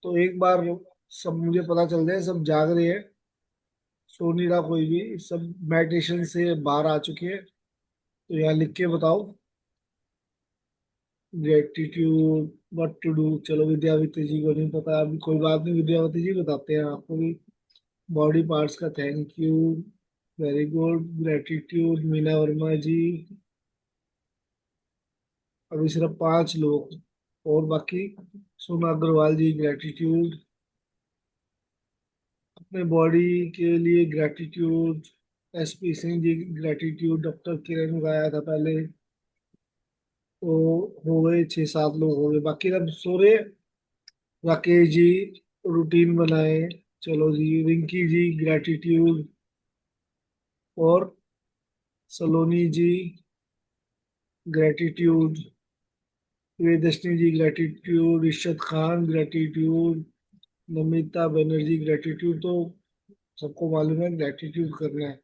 तो एक बार सब मुझे पता चल जाए सब जाग रहे हैं, सो नहीं रहा कोई भी, सब मेडिटेशन से बाहर आ चुके हैं। तो यहाँ लिख के बताओ, ग्रेटिट्यूड, व्हाट टू डू। चलो विद्यावती जी को नहीं पता अभी, कोई बात नहीं, विद्यावती जी बताते हैं आपको भी। बॉडी पार्ट्स का thank you, very good, gratitude Meena Verma ji. अभी सिर्फ 5 लोग, और बाकी सोना अग्रवाल जी ग्रेटिट्यूड, अपने बॉडी के लिए gratitude, SP Singh ji gratitude, doctor Kiran गाया था पहले, तो हो गए 6-7 लोग हो गए, बाकी सब सो रहे। राकेश जी रूटीन बनाए, चलो जी। रिंकी जी ग्रेटिट्यूड, और Saloni ji gratitude, Vedashree ji gratitude, Ishrat Khan gratitude, Namita Banerjee gratitude. तो सबको मालूम है ग्रेटिट्यूड करना है,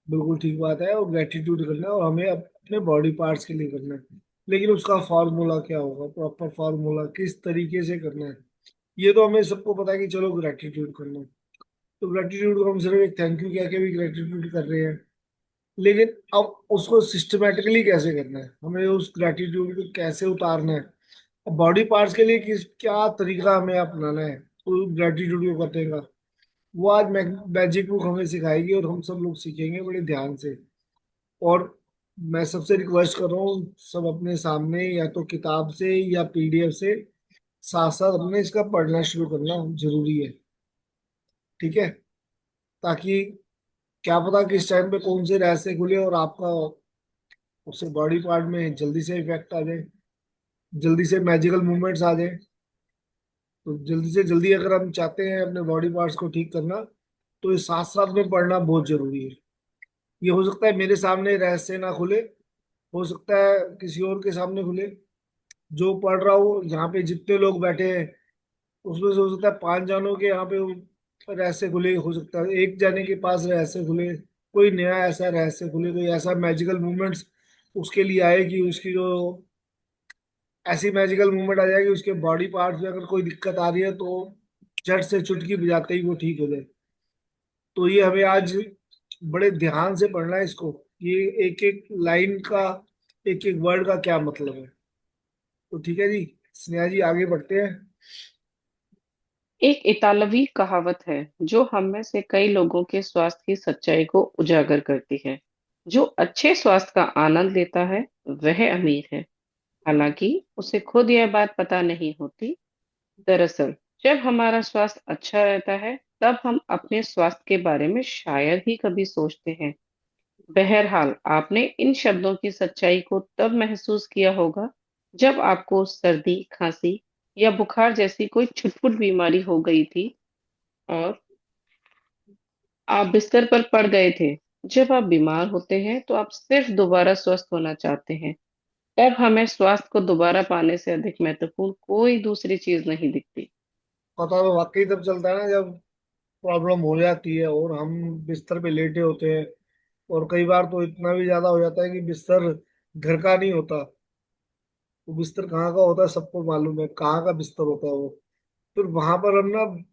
बिल्कुल ठीक बात है, और ग्रेटिट्यूड करना है, और हमें अपने बॉडी पार्ट्स के लिए करना है। लेकिन उसका फॉर्मूला क्या होगा, प्रॉपर फॉर्मूला किस तरीके से करना है, ये तो हमें सबको पता है कि चलो ग्रेटिट्यूड करना है। तो ग्रेटिट्यूड को हम सिर्फ एक थैंक यू कह के भी ग्रेटिट्यूड कर रहे हैं, लेकिन अब उसको सिस्टमेटिकली कैसे करना है, हमें उस ग्रेटिट्यूड को कैसे उतारना है, बॉडी पार्ट्स के लिए किस क्या तरीका हमें अपनाना है तो ग्रेटिट्यूड को करने का, वो आज मैजिक बुक हमें सिखाएगी, और हम सब लोग सीखेंगे बड़े ध्यान से। और मैं सबसे रिक्वेस्ट कर रहा हूँ, सब अपने सामने या तो किताब से या PDF से साथ साथ अपने इसका पढ़ना शुरू करना जरूरी है, ठीक है? ताकि क्या पता किस टाइम पे कौन से रहस्य खुले और आपका उससे बॉडी पार्ट में जल्दी से इफेक्ट आ जाए, जल्दी से मैजिकल मूवमेंट्स आ जाए। तो जल्दी से जल्दी अगर हम चाहते हैं अपने बॉडी पार्ट्स को ठीक करना, तो ये साथ साथ में पढ़ना बहुत जरूरी है। ये हो सकता है मेरे सामने रहस्य ना खुले, हो सकता है किसी और के सामने खुले, जो पढ़ रहा हो यहाँ पे जितने लोग बैठे हैं उसमें से हो सकता है 5 जानों के यहाँ पे रहस्य खुले, हो सकता है एक जाने के पास रहस्य खुले, कोई नया ऐसा रहस्य खुले, कोई ऐसा मैजिकल मूवमेंट्स उसके लिए आए कि उसकी जो ऐसी मैजिकल मूवमेंट आ जाए कि उसके बॉडी पार्ट्स में अगर कोई दिक्कत आ रही है तो झट से चुटकी बजाते ही वो ठीक हो जाए। तो ये हमें आज बड़े ध्यान से पढ़ना है इसको, ये एक एक लाइन का, एक एक वर्ड का क्या मतलब है। तो ठीक है जी, स्नेहा जी आगे बढ़ते हैं। एक इतालवी कहावत है जो हम में से कई लोगों के स्वास्थ्य की सच्चाई को उजागर करती है। जो अच्छे स्वास्थ्य का आनंद लेता है वह अमीर है। हालांकि उसे खुद यह बात पता नहीं होती। दरअसल जब हमारा स्वास्थ्य अच्छा रहता है तब हम अपने स्वास्थ्य के बारे में शायद ही कभी सोचते हैं। बहरहाल आपने इन शब्दों की सच्चाई को तब महसूस किया होगा जब आपको सर्दी, खांसी या बुखार जैसी कोई छुटपुट बीमारी हो गई थी और आप बिस्तर पर पड़ गए थे। जब आप बीमार होते हैं तो आप सिर्फ दोबारा स्वस्थ होना चाहते हैं। तब हमें स्वास्थ्य को दोबारा पाने से अधिक महत्वपूर्ण कोई दूसरी चीज नहीं दिखती। पता तो वाकई तब चलता है ना जब प्रॉब्लम हो जाती है और हम बिस्तर पे लेटे होते हैं, और कई बार तो इतना भी ज्यादा हो जाता है कि बिस्तर घर का नहीं होता, वो बिस्तर कहाँ का होता है सबको मालूम है, कहाँ का बिस्तर होता है वो। फिर वहां पर हम ना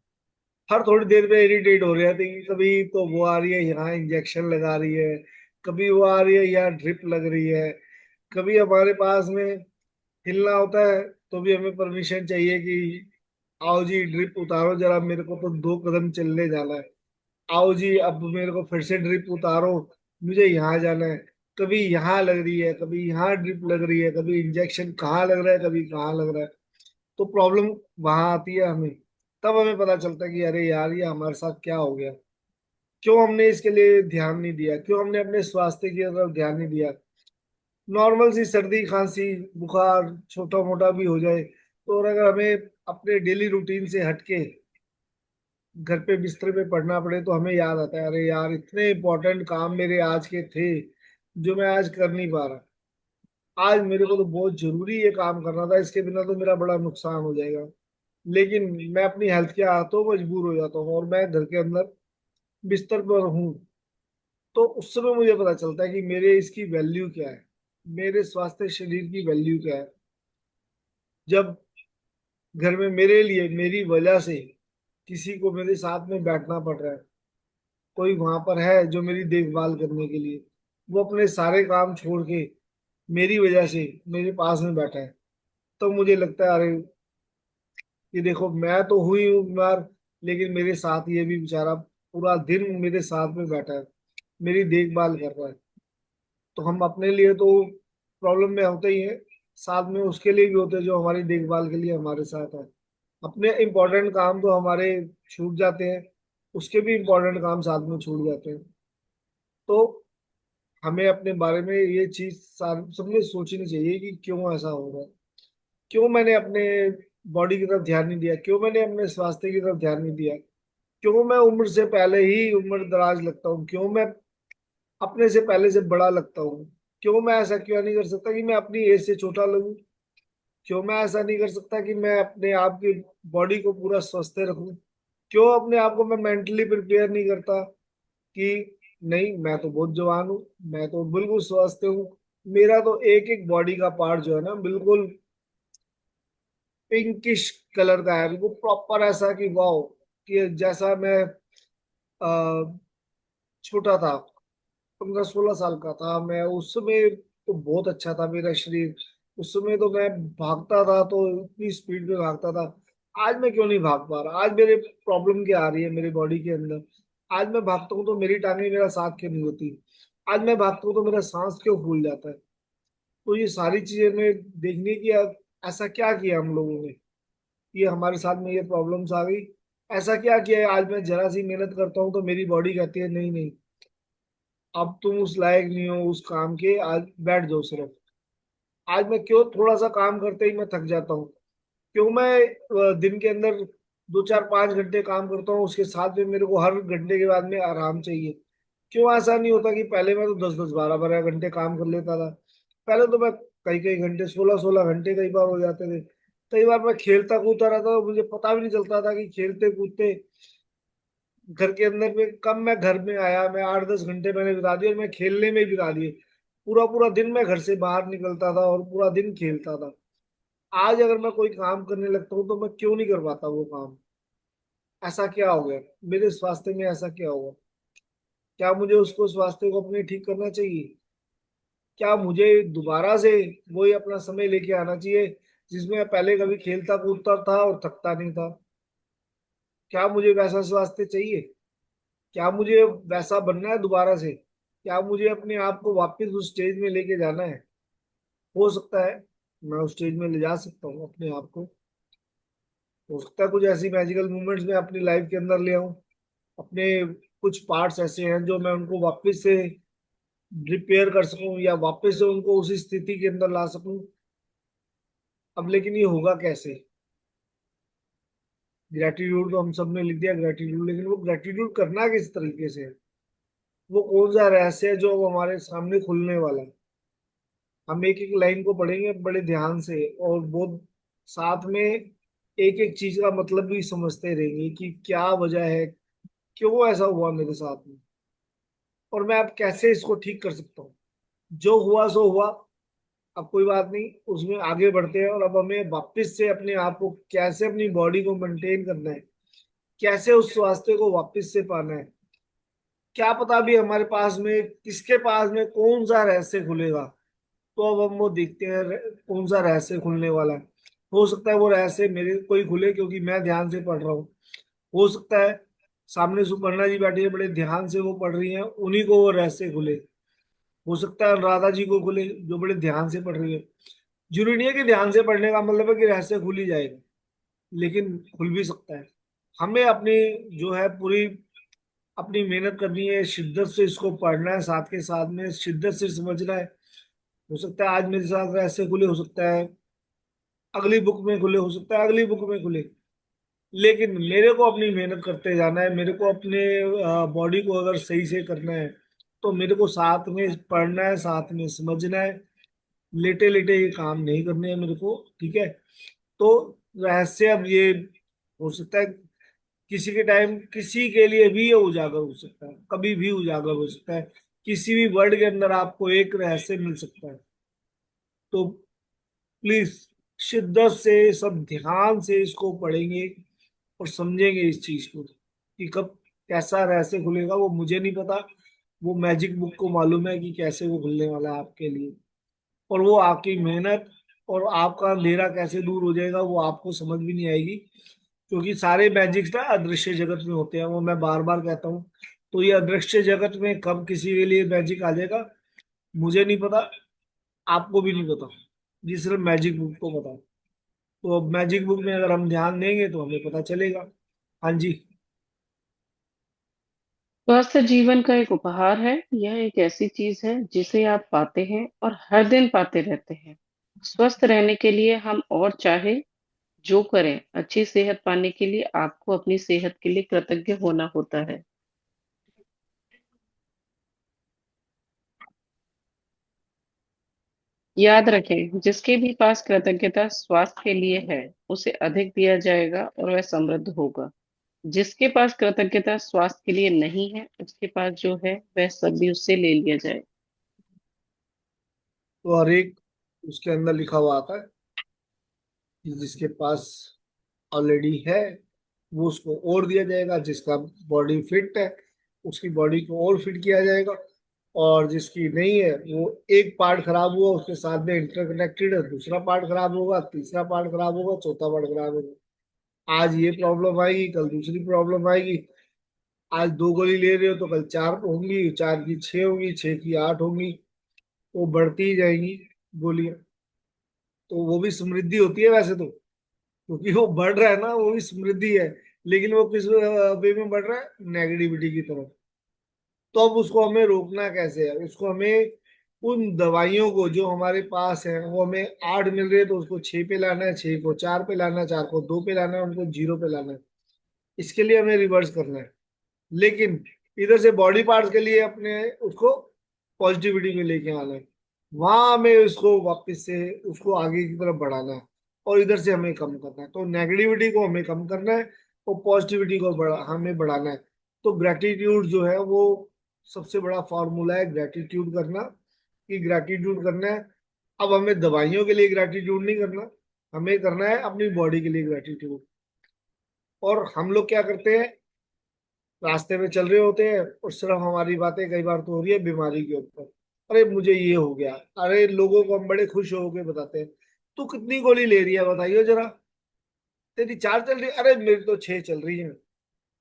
हर थोड़ी देर में इरिटेट हो रहे थे कि कभी तो वो आ रही है यहाँ इंजेक्शन लगा रही है, कभी वो आ रही है यहाँ ड्रिप लग रही है, कभी हमारे पास में हिलना होता है तो भी हमें परमिशन चाहिए कि आओ जी ड्रिप उतारो जरा, मेरे को तो 2 कदम चलने जाना है, आओ जी अब मेरे को फिर से ड्रिप उतारो, मुझे यहाँ जाना है। कभी यहाँ लग रही है, कभी यहाँ ड्रिप लग रही है, कभी इंजेक्शन कहाँ लग रहा है, कभी कहाँ लग रहा है। तो प्रॉब्लम वहां आती है हमें, तब हमें पता चलता है कि अरे यार ये हमारे साथ क्या हो गया, क्यों हमने इसके लिए ध्यान नहीं दिया, क्यों हमने अपने स्वास्थ्य की तरफ ध्यान नहीं दिया। नॉर्मल सी सर्दी खांसी बुखार छोटा मोटा भी हो जाए, तो और अगर हमें अपने डेली रूटीन से हटके घर पे बिस्तर पे पड़ना पड़े तो हमें याद आता है अरे यार इतने इंपॉर्टेंट काम मेरे आज के थे जो मैं आज कर नहीं पा रहा, आज मेरे को तो बहुत जरूरी ये काम करना था, इसके बिना तो मेरा बड़ा नुकसान हो जाएगा। लेकिन मैं अपनी हेल्थ के हाथों मजबूर हो जाता हूँ और मैं घर के अंदर बिस्तर पर हूँ। तो उस समय मुझे पता चलता है कि मेरे इसकी वैल्यू क्या है, मेरे स्वास्थ्य शरीर की वैल्यू क्या है। जब घर में मेरे लिए मेरी वजह से किसी को मेरे साथ में बैठना पड़ रहा है, कोई वहां पर है जो मेरी देखभाल करने के लिए, वो अपने सारे काम छोड़ के मेरी वजह से मेरे पास में बैठा है, तो मुझे लगता है अरे ये देखो मैं तो हुई हूँ बीमार, लेकिन मेरे साथ ये भी बेचारा पूरा दिन मेरे साथ में बैठा है, मेरी देखभाल कर रहा है। तो हम अपने लिए तो प्रॉब्लम में होते ही हैं, साथ में उसके लिए भी होते हैं जो हमारी देखभाल के लिए हमारे साथ है। अपने इम्पोर्टेंट काम तो हमारे छूट जाते हैं, उसके भी इम्पोर्टेंट काम साथ में छूट जाते हैं। तो हमें अपने बारे में ये चीज सबने सोचनी चाहिए कि क्यों ऐसा हो रहा है, क्यों मैंने अपने बॉडी की तरफ ध्यान नहीं दिया, क्यों मैंने अपने स्वास्थ्य की तरफ ध्यान नहीं दिया, क्यों मैं उम्र से पहले ही उम्र दराज लगता हूँ, क्यों मैं अपने से पहले से बड़ा लगता हूँ, क्यों मैं ऐसा क्यों नहीं कर सकता कि मैं अपनी एज से छोटा लगूं, क्यों मैं ऐसा नहीं कर सकता कि मैं अपने आप की बॉडी को पूरा स्वस्थ रखूं, क्यों अपने आप को मैं मेंटली प्रिपेयर नहीं करता कि नहीं मैं तो बहुत जवान हूँ, मैं तो बिल्कुल स्वस्थ हूँ, मेरा तो एक एक बॉडी का पार्ट जो है ना बिल्कुल पिंकिश कलर का है, बिल्कुल प्रॉपर ऐसा कि वाओ, कि जैसा मैं छोटा था, 15-16 साल का था मैं उस समय, तो बहुत अच्छा था मेरा शरीर। उस समय तो मैं भागता था तो इतनी स्पीड में भागता था। आज मैं क्यों नहीं भाग पा रहा? आज मेरे प्रॉब्लम क्या आ रही है मेरी बॉडी के अंदर? आज मैं भागता हूँ तो मेरी टांगे मेरा साथ क्यों नहीं होती? आज मैं भागता हूँ तो मेरा सांस क्यों फूल जाता है? तो ये सारी चीजें में देखने की ऐसा क्या किया हम लोगों ने, ये हमारे साथ में ये प्रॉब्लम्स आ गई। ऐसा क्या किया है आज मैं जरा सी मेहनत करता हूँ तो मेरी बॉडी कहती है नहीं नहीं, अब तुम उस लायक नहीं हो उस काम के, आज बैठ जाओ सिर्फ। आज मैं क्यों थोड़ा सा काम करते ही मैं थक जाता हूँ? क्यों मैं दिन के अंदर 2-4-5 घंटे काम करता हूँ, उसके साथ में मेरे को हर घंटे के बाद में आराम चाहिए? क्यों ऐसा नहीं होता कि पहले मैं तो 10-10 12-12 घंटे काम कर लेता था? पहले तो मैं कई कई घंटे 16-16 घंटे कई बार हो जाते थे। कई बार मैं खेलता कूदता रहता था, मुझे पता भी नहीं चलता था कि खेलते कूदते घर के अंदर में कब मैं घर में आया, मैं 8-10 घंटे मैंने बिता दिए और मैं खेलने में ही बिता दिए। पूरा पूरा दिन मैं घर से बाहर निकलता था और पूरा दिन खेलता था। आज अगर मैं कोई काम करने लगता हूँ तो मैं क्यों नहीं कर पाता वो काम? ऐसा क्या हो गया मेरे स्वास्थ्य में? ऐसा क्या हुआ? क्या मुझे उसको स्वास्थ्य को अपने ठीक करना चाहिए? क्या मुझे दोबारा से वही अपना समय लेके आना चाहिए जिसमें मैं पहले कभी खेलता कूदता था और थकता नहीं था? क्या मुझे वैसा स्वास्थ्य चाहिए? क्या मुझे वैसा बनना है दोबारा से? क्या मुझे अपने आप को वापस उस स्टेज में लेके जाना है? हो सकता है मैं उस स्टेज में ले जा सकता हूँ अपने आप को। हो सकता है कुछ ऐसी मैजिकल मूवमेंट्स में अपनी लाइफ के अंदर ले आऊं। अपने कुछ पार्ट्स ऐसे हैं जो मैं उनको वापस से रिपेयर कर सकूं या वापस से उनको उसी स्थिति के अंदर ला सकूं। अब लेकिन ये होगा कैसे? ग्रेटिट्यूड तो हम सब ने लिख दिया ग्रेटिट्यूड, लेकिन वो ग्रेटिट्यूड करना किस तरीके से है? वो कौन सा रहस्य है जो अब हमारे सामने खुलने वाला है? हम एक एक लाइन को पढ़ेंगे बड़े ध्यान से और बहुत साथ में एक एक चीज का मतलब भी समझते रहेंगे कि क्या वजह है, क्यों ऐसा हुआ मेरे साथ में, और मैं अब कैसे इसको ठीक कर सकता हूँ। जो हुआ सो हुआ, अब कोई बात नहीं, उसमें आगे बढ़ते हैं। और अब हमें वापस से अपने आप को कैसे, अपनी बॉडी को मेंटेन करना है, कैसे उस स्वास्थ्य को वापस से पाना है। क्या पता भी हमारे पास में किसके पास में कौन सा रहस्य खुलेगा। तो अब हम वो देखते हैं कौन सा रहस्य खुलने वाला है। हो सकता है वो रहस्य मेरे कोई खुले क्योंकि मैं ध्यान से पढ़ रहा हूँ। हो सकता है सामने सुपर्णा जी बैठी है, बड़े ध्यान से वो पढ़ रही हैं, उन्हीं को वो रहस्य खुले। हो सकता है राधा जी को खुले जो बड़े ध्यान से पढ़ रही है। जरूरी नहीं है कि ध्यान से पढ़ने का मतलब है कि रहस्य खुल ही जाएगा, लेकिन खुल भी सकता है। हमें अपनी जो है पूरी अपनी मेहनत करनी है, शिद्दत से इसको पढ़ना है, साथ के साथ में शिद्दत से समझना है। हो सकता है आज मेरे साथ रहस्य खुले, हो सकता है अगली बुक में खुले, हो सकता है अगली बुक में खुले। लेकिन मेरे को अपनी मेहनत करते जाना है, मेरे को अपने बॉडी को अगर सही से करना है तो मेरे को साथ में पढ़ना है, साथ में समझना है। लेटे लेटे ये काम नहीं करने हैं मेरे को, ठीक है? तो रहस्य अब ये हो सकता है किसी के टाइम किसी के लिए भी ये उजागर हो सकता है, कभी भी उजागर हो सकता है। किसी भी वर्ड के अंदर आपको एक रहस्य मिल सकता है। तो प्लीज शिद्दत से सब ध्यान से इसको पढ़ेंगे और समझेंगे इस चीज को कि कब कैसा रहस्य खुलेगा वो मुझे नहीं पता। वो मैजिक बुक को मालूम है कि कैसे वो खुलने वाला है आपके लिए। और वो आपकी मेहनत और आपका अंधेरा कैसे दूर हो जाएगा वो आपको समझ भी नहीं आएगी, क्योंकि सारे मैजिक्स ना अदृश्य जगत में होते हैं, वो मैं बार बार कहता हूँ। तो ये अदृश्य जगत में कब किसी के लिए मैजिक आ जाएगा मुझे नहीं पता, आपको भी नहीं पता, ये सिर्फ मैजिक बुक को पता है। तो अब मैजिक बुक में अगर हम ध्यान देंगे तो हमें पता चलेगा। हाँ जी। स्वस्थ जीवन का एक उपहार है। यह एक ऐसी चीज है जिसे आप पाते हैं और हर दिन पाते रहते हैं। स्वस्थ रहने के लिए हम और चाहे जो करें, अच्छी सेहत पाने के लिए आपको अपनी सेहत के लिए कृतज्ञ होना होता है। याद रखें, जिसके भी पास कृतज्ञता स्वास्थ्य के लिए है, उसे अधिक दिया जाएगा और वह समृद्ध होगा। जिसके पास कृतज्ञता स्वास्थ्य के लिए नहीं है, उसके पास जो है वह सब भी उससे ले लिया जाए। तो हर एक उसके अंदर लिखा हुआ आता है कि जिसके पास ऑलरेडी है वो उसको और दिया जाएगा, जिसका बॉडी फिट है उसकी बॉडी को और फिट किया जाएगा, और जिसकी नहीं है वो एक पार्ट खराब हुआ उसके साथ में इंटरकनेक्टेड है, दूसरा पार्ट खराब होगा, तीसरा पार्ट खराब होगा, चौथा पार्ट खराब होगा। आज ये प्रॉब्लम आएगी, कल दूसरी प्रॉब्लम आएगी। आज 2 गोली ले रहे हो तो कल 4 होंगी, 4 की 6 होंगी, 6 की 8 होंगी। वो बढ़ती ही जाएंगी गोलियां। तो वो भी समृद्धि होती है वैसे तो, क्योंकि वो बढ़ रहा है ना, वो भी समृद्धि है। लेकिन वो किस वे में बढ़ रहा है? नेगेटिविटी की तरफ। तो अब उसको हमें रोकना कैसे है? उसको हमें उन दवाइयों को जो हमारे पास है, वो हमें 8 मिल रही है तो उसको 6 पे लाना है, 6 को 4 पे लाना है, 4 को 2 पे लाना है, उनको 0 पे लाना है। इसके लिए हमें रिवर्स करना है। लेकिन इधर से बॉडी पार्ट्स के लिए अपने उसको पॉजिटिविटी में लेके आना है। वहां हमें उसको वापस से उसको आगे की तरफ बढ़ाना है, और इधर से हमें कम करना है। तो नेगेटिविटी को हमें कम करना है और पॉजिटिविटी को हमें बढ़ाना है। तो ग्रेटिट्यूड जो है वो सबसे बड़ा फॉर्मूला है, ग्रेटिट्यूड करना, कि ग्रेटिट्यूड करना है। अब हमें दवाइयों के लिए ग्रेटिट्यूड नहीं करना, हमें करना है अपनी बॉडी के लिए ग्रेटिट्यूड। और हम लोग क्या करते हैं? रास्ते में चल रहे होते हैं और सिर्फ हमारी बातें कई बार तो हो रही है बीमारी के ऊपर। अरे मुझे ये हो गया, अरे लोगों को हम बड़े खुश होके बताते हैं, तू कितनी गोली ले रही है बताइए जरा, तेरी 4 चल रही है? अरे मेरी तो 6 चल रही है।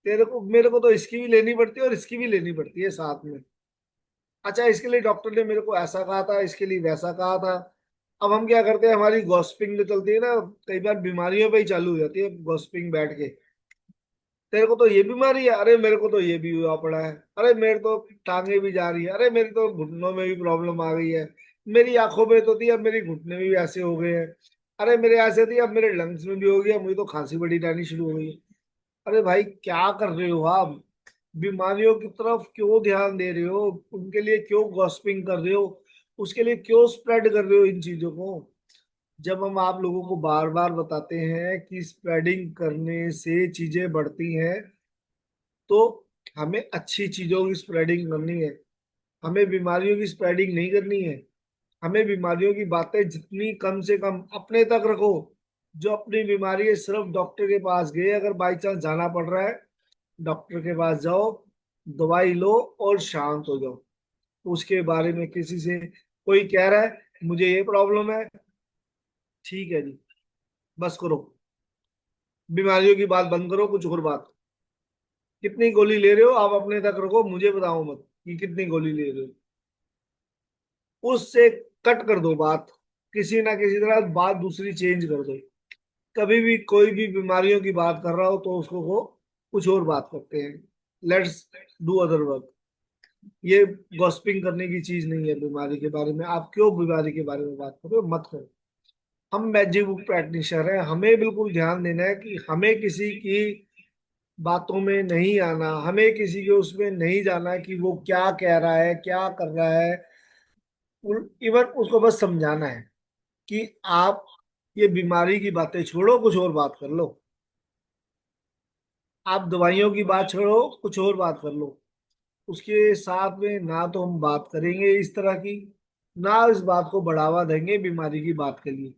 तेरे को मेरे को तो इसकी भी लेनी पड़ती है और इसकी भी लेनी पड़ती है साथ में। अच्छा, इसके लिए डॉक्टर ने मेरे को ऐसा कहा था, इसके लिए वैसा कहा था। अब हम क्या करते हैं? हमारी गॉसिपिंग जो चलती है ना, कई बार बीमारियों पे ही चालू हो जाती है गॉसिपिंग बैठ के। तेरे को तो ये बीमारी है, अरे मेरे को तो ये भी हुआ पड़ा है, अरे मेरे तो टांगे भी जा रही है, अरे मेरी तो घुटनों में भी प्रॉब्लम आ गई है, मेरी आंखों में तो थी अब मेरी घुटने में भी ऐसे हो गए हैं, अरे मेरे ऐसे थी अब मेरे लंग्स में भी हो गया, मुझे तो खांसी बड़ी आनी शुरू हो गई है। अरे भाई क्या कर रहे हो आप? बीमारियों की तरफ क्यों ध्यान दे रहे हो? उनके लिए क्यों गॉसिपिंग कर रहे हो? उसके लिए क्यों स्प्रेड कर रहे हो इन चीजों को? जब हम आप लोगों को बार बार बताते हैं कि स्प्रेडिंग करने से चीजें बढ़ती हैं, तो हमें अच्छी चीजों की स्प्रेडिंग करनी है, हमें बीमारियों की स्प्रेडिंग नहीं करनी है। हमें बीमारियों की बातें जितनी कम से कम अपने तक रखो। जो अपनी बीमारी है सिर्फ डॉक्टर के पास गए, अगर बाई चांस जाना पड़ रहा है, डॉक्टर के पास जाओ, दवाई लो और शांत हो जाओ। उसके बारे में किसी से कोई कह रहा है मुझे ये प्रॉब्लम है, ठीक है जी, बस करो, बीमारियों की बात बंद करो, कुछ और बात। कितनी गोली ले रहे हो आप अपने तक रखो, मुझे बताओ मत कि कितनी गोली ले रहे हो। उससे कट कर दो बात, किसी ना किसी तरह बात दूसरी चेंज कर दो। कभी भी कोई भी बीमारियों की बात कर रहा हो तो उसको को कुछ और बात करते हैं। Let's do other work. ये गॉसिपिंग करने की चीज नहीं है बीमारी के बारे में। आप क्यों बीमारी के बारे में बात कर रहे हो? मत करो। हम मैजिक बुक प्रैक्टिशनर हैं, हमें बिल्कुल ध्यान देना है कि हमें किसी की बातों में नहीं आना, हमें किसी के उसमें नहीं जाना कि वो क्या कह रहा है, क्या कर रहा है। इवन उसको बस समझाना है कि आप ये बीमारी की बातें छोड़ो, कुछ और बात कर लो। आप दवाइयों की बात छोड़ो, कुछ और बात कर लो। उसके साथ में ना तो हम बात करेंगे इस तरह की, ना इस बात को बढ़ावा देंगे बीमारी की बात के लिए।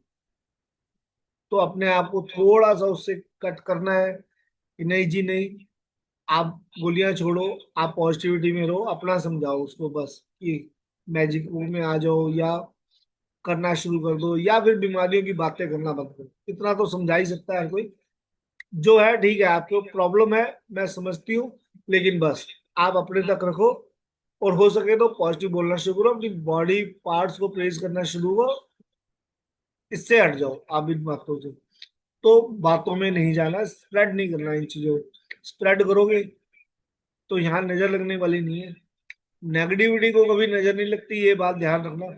तो अपने आप को थोड़ा सा उससे कट करना है कि नहीं जी नहीं, आप गोलियां छोड़ो, आप पॉजिटिविटी में रहो, अपना समझाओ उसको बस कि मैजिक रूम में आ जाओ, या करना शुरू कर दो, या फिर बीमारियों की बातें करना बंद करो। इतना तो समझा ही सकता है कोई। जो है ठीक है, आपको प्रॉब्लम है, मैं समझती हूँ, लेकिन बस आप अपने तक रखो, और हो सके तो पॉजिटिव बोलना शुरू करो, अपनी बॉडी पार्ट्स को प्रेस करना शुरू करो। इससे हट जाओ आप इन बातों से। तो बातों में नहीं जाना, स्प्रेड नहीं करना इन चीजों को। स्प्रेड करोगे तो यहाँ नजर लगने वाली नहीं है। नेगेटिविटी को कभी नजर नहीं लगती, ये बात ध्यान रखना।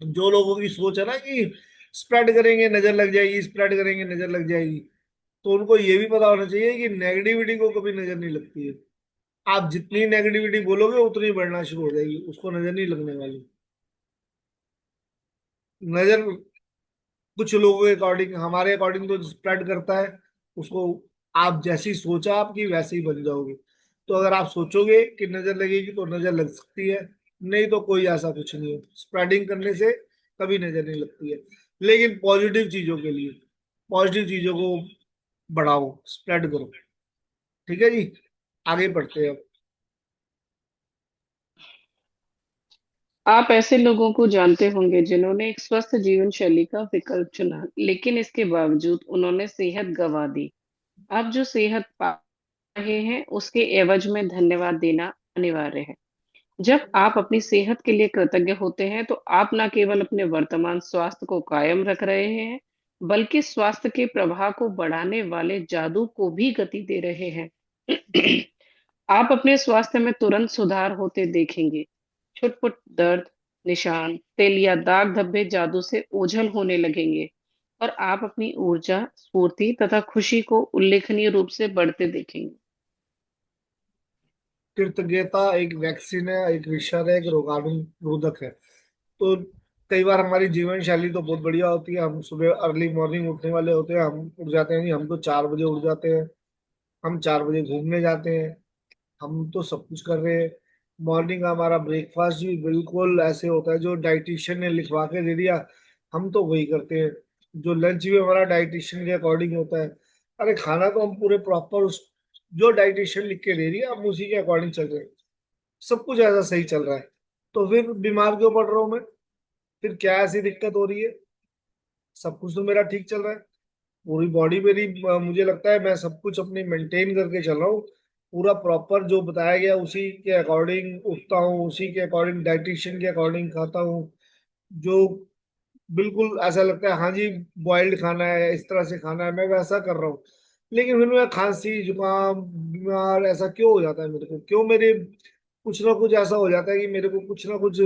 जो लोगों की सोच है ना कि स्प्रेड करेंगे नजर लग जाएगी, स्प्रेड करेंगे नजर लग जाएगी, तो उनको ये भी पता होना चाहिए कि नेगेटिविटी को कभी नजर नहीं लगती है। आप जितनी नेगेटिविटी बोलोगे उतनी बढ़ना शुरू हो जाएगी, उसको नजर नहीं लगने वाली। नजर कुछ लोगों के अकॉर्डिंग, हमारे अकॉर्डिंग तो स्प्रेड करता है उसको। आप जैसी सोचा आपकी वैसे ही बन जाओगे। तो अगर आप सोचोगे कि नजर लगेगी तो नजर लग सकती है, नहीं तो कोई ऐसा कुछ नहीं है। स्प्रेडिंग करने से कभी नजर नहीं लगती है। लेकिन पॉजिटिव चीजों के लिए, पॉजिटिव चीजों को बढ़ाओ, स्प्रेड करो। ठीक है जी, आगे बढ़ते हैं अब। आप ऐसे लोगों को जानते होंगे जिन्होंने एक स्वस्थ जीवन शैली का विकल्प चुना, लेकिन इसके बावजूद उन्होंने सेहत गंवा दी। आप जो सेहत पा रहे हैं उसके एवज में धन्यवाद देना अनिवार्य है। जब आप अपनी सेहत के लिए कृतज्ञ होते हैं तो आप न केवल अपने वर्तमान स्वास्थ्य को कायम रख रहे हैं, बल्कि स्वास्थ्य के प्रवाह को बढ़ाने वाले जादू को भी गति दे रहे हैं। आप अपने स्वास्थ्य में तुरंत सुधार होते देखेंगे। छुटपुट दर्द, निशान, तेल या दाग धब्बे जादू से ओझल होने लगेंगे और आप अपनी ऊर्जा, स्फूर्ति तथा खुशी को उल्लेखनीय रूप से बढ़ते देखेंगे। कृतज्ञता एक वैक्सीन है, एक विषर है, एक रोगाणु रोधक है। तो कई बार हमारी जीवन शैली तो बहुत बढ़िया होती है, हम सुबह अर्ली मॉर्निंग उठने वाले होते हैं, हम उठ जाते हैं। नहीं, हम तो 4 बजे उठ जाते हैं। हम 4 बजे घूमने जाते हैं। हम तो सब कुछ कर रहे हैं। मॉर्निंग का हमारा ब्रेकफास्ट भी बिल्कुल ऐसे होता है जो डाइटिशियन ने लिखवा के दे दिया, हम तो वही करते हैं। जो लंच भी हमारा डाइटिशियन के अकॉर्डिंग होता है। अरे खाना तो हम पूरे प्रॉपर उस जो डाइटिशियन लिख के दे रही है हम उसी के अकॉर्डिंग चल रहे हैं। सब कुछ ऐसा सही चल रहा है, तो फिर बीमार क्यों पड़ रहा हूँ मैं? फिर क्या ऐसी दिक्कत हो रही है? सब कुछ तो मेरा ठीक चल रहा है। पूरी बॉडी मेरी, मुझे लगता है मैं सब कुछ अपनी मेंटेन करके चल रहा हूँ। पूरा प्रॉपर जो बताया गया उसी के अकॉर्डिंग उठता हूँ, उसी के अकॉर्डिंग डाइटिशियन के अकॉर्डिंग खाता हूँ। जो बिल्कुल ऐसा लगता है हाँ जी बॉइल्ड खाना है, इस तरह से खाना है, मैं वैसा कर रहा हूँ। लेकिन फिर मैं खांसी जुकाम बीमार ऐसा क्यों हो जाता है मेरे को? क्यों मेरे कुछ ना कुछ ऐसा हो जाता है कि मेरे को कुछ ना कुछ,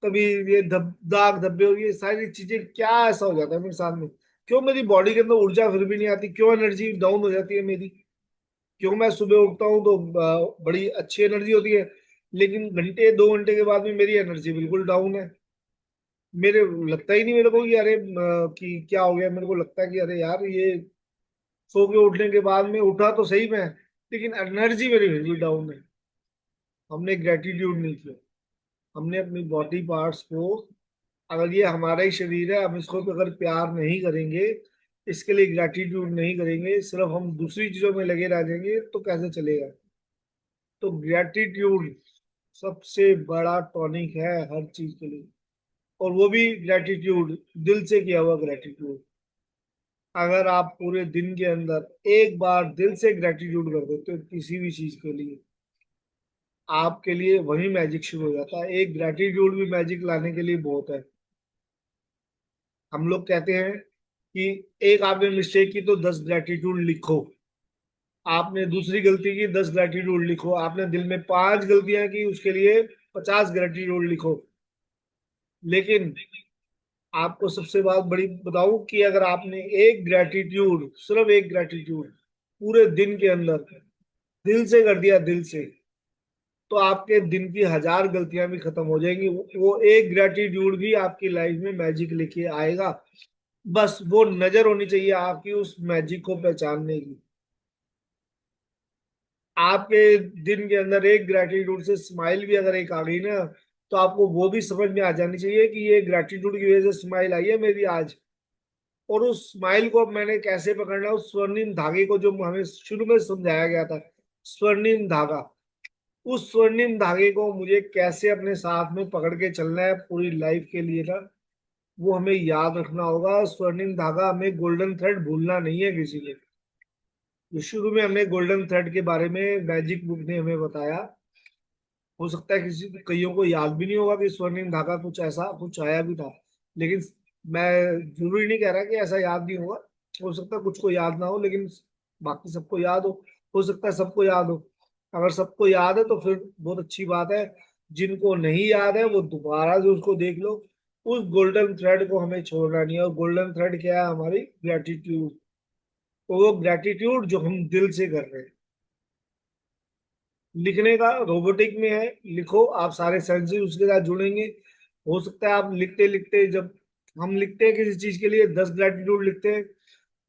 कभी ये दाग धब्बे और ये सारी चीजें, क्या ऐसा हो जाता है मेरे साथ में? क्यों मेरी बॉडी के अंदर ऊर्जा फिर भी नहीं आती? क्यों एनर्जी डाउन हो जाती है मेरी? क्यों मैं सुबह उठता हूँ तो बड़ी अच्छी एनर्जी होती है, लेकिन घंटे 2 घंटे के बाद में मेरी एनर्जी बिल्कुल डाउन है। मेरे लगता ही नहीं मेरे को कि अरे कि क्या हो गया। मेरे को लगता है कि अरे यार ये सो के उठने के बाद में उठा तो सही मैं, लेकिन एनर्जी मेरी फिर भी डाउन है। हमने ग्रेटिट्यूड नहीं किया। हमने अपनी बॉडी पार्ट्स को, अगर ये हमारा ही शरीर है, हम इसको अगर प्यार नहीं करेंगे, इसके लिए ग्रेटिट्यूड नहीं करेंगे, सिर्फ हम दूसरी चीजों में लगे रह जाएंगे, तो कैसे चलेगा? तो ग्रेटिट्यूड सबसे बड़ा टॉनिक है हर चीज के लिए। और वो भी ग्रेटिट्यूड दिल से किया हुआ ग्रेटिट्यूड। अगर आप पूरे दिन के अंदर एक बार दिल से ग्रेटिट्यूड कर देते हो किसी भी चीज के लिए, आपके लिए वही मैजिक शुरू हो जाता है। एक ग्रेटिट्यूड भी मैजिक लाने के लिए बहुत है। हम लोग कहते हैं कि एक आपने मिस्टेक की तो 10 ग्रेटिट्यूड लिखो। आपने दूसरी गलती की, 10 ग्रेटिट्यूड लिखो। आपने दिल में 5 गलतियां की, उसके लिए 50 ग्रेटिट्यूड लिखो। लेकिन आपको सबसे बात बड़ी बताऊं कि अगर आपने एक ग्रेटिट्यूड, सिर्फ एक ग्रेटिट्यूड पूरे दिन के अंदर दिल से कर दिया, दिल से, तो आपके दिन की 1000 गलतियां भी खत्म हो जाएंगी। वो एक ग्रेटिट्यूड भी आपकी लाइफ में मैजिक लेके आएगा। बस वो नजर होनी चाहिए आपकी उस मैजिक को पहचानने की। आपके दिन के अंदर एक ग्रेटिट्यूड से स्माइल भी अगर एक आ गई ना, तो आपको वो भी समझ में आ जानी चाहिए कि ये ग्रेटिट्यूड की वजह से स्माइल आई है मेरी आज। और उस स्माइल को अब मैंने कैसे पकड़ना है, उस स्वर्णिम धागे को जो हमें शुरू में समझाया गया था, स्वर्णिम धागा, उस स्वर्णिम धागे को मुझे कैसे अपने साथ में पकड़ के चलना है पूरी लाइफ के लिए ना, वो हमें याद रखना होगा। स्वर्णिम धागा, हमें गोल्डन थ्रेड भूलना नहीं है किसी ने। जो शुरू में हमने गोल्डन थ्रेड के बारे में मैजिक बुक ने हमें बताया, हो सकता है किसी कईयों को याद भी नहीं होगा कि स्वर्णिम धागा कुछ ऐसा कुछ आया भी था। लेकिन मैं जरूरी नहीं कह रहा कि ऐसा याद नहीं होगा। हो सकता है कुछ को याद ना हो, लेकिन बाकी सबको याद हो सकता है सबको याद हो। अगर सबको याद है तो फिर बहुत अच्छी बात है। जिनको नहीं याद है वो दोबारा से उसको देख लो। उस गोल्डन थ्रेड को हमें छोड़ना नहीं है, और गोल्डन थ्रेड क्या है? हमारी ग्रेटिट्यूड। तो वो ग्रेटिट्यूड जो हम दिल से कर रहे हैं। लिखने का रोबोटिक में है, लिखो, आप सारे सेंसेस उसके साथ जुड़ेंगे। हो सकता है आप लिखते लिखते, जब हम लिखते हैं किसी चीज के लिए 10 ग्रेटिट्यूड लिखते हैं,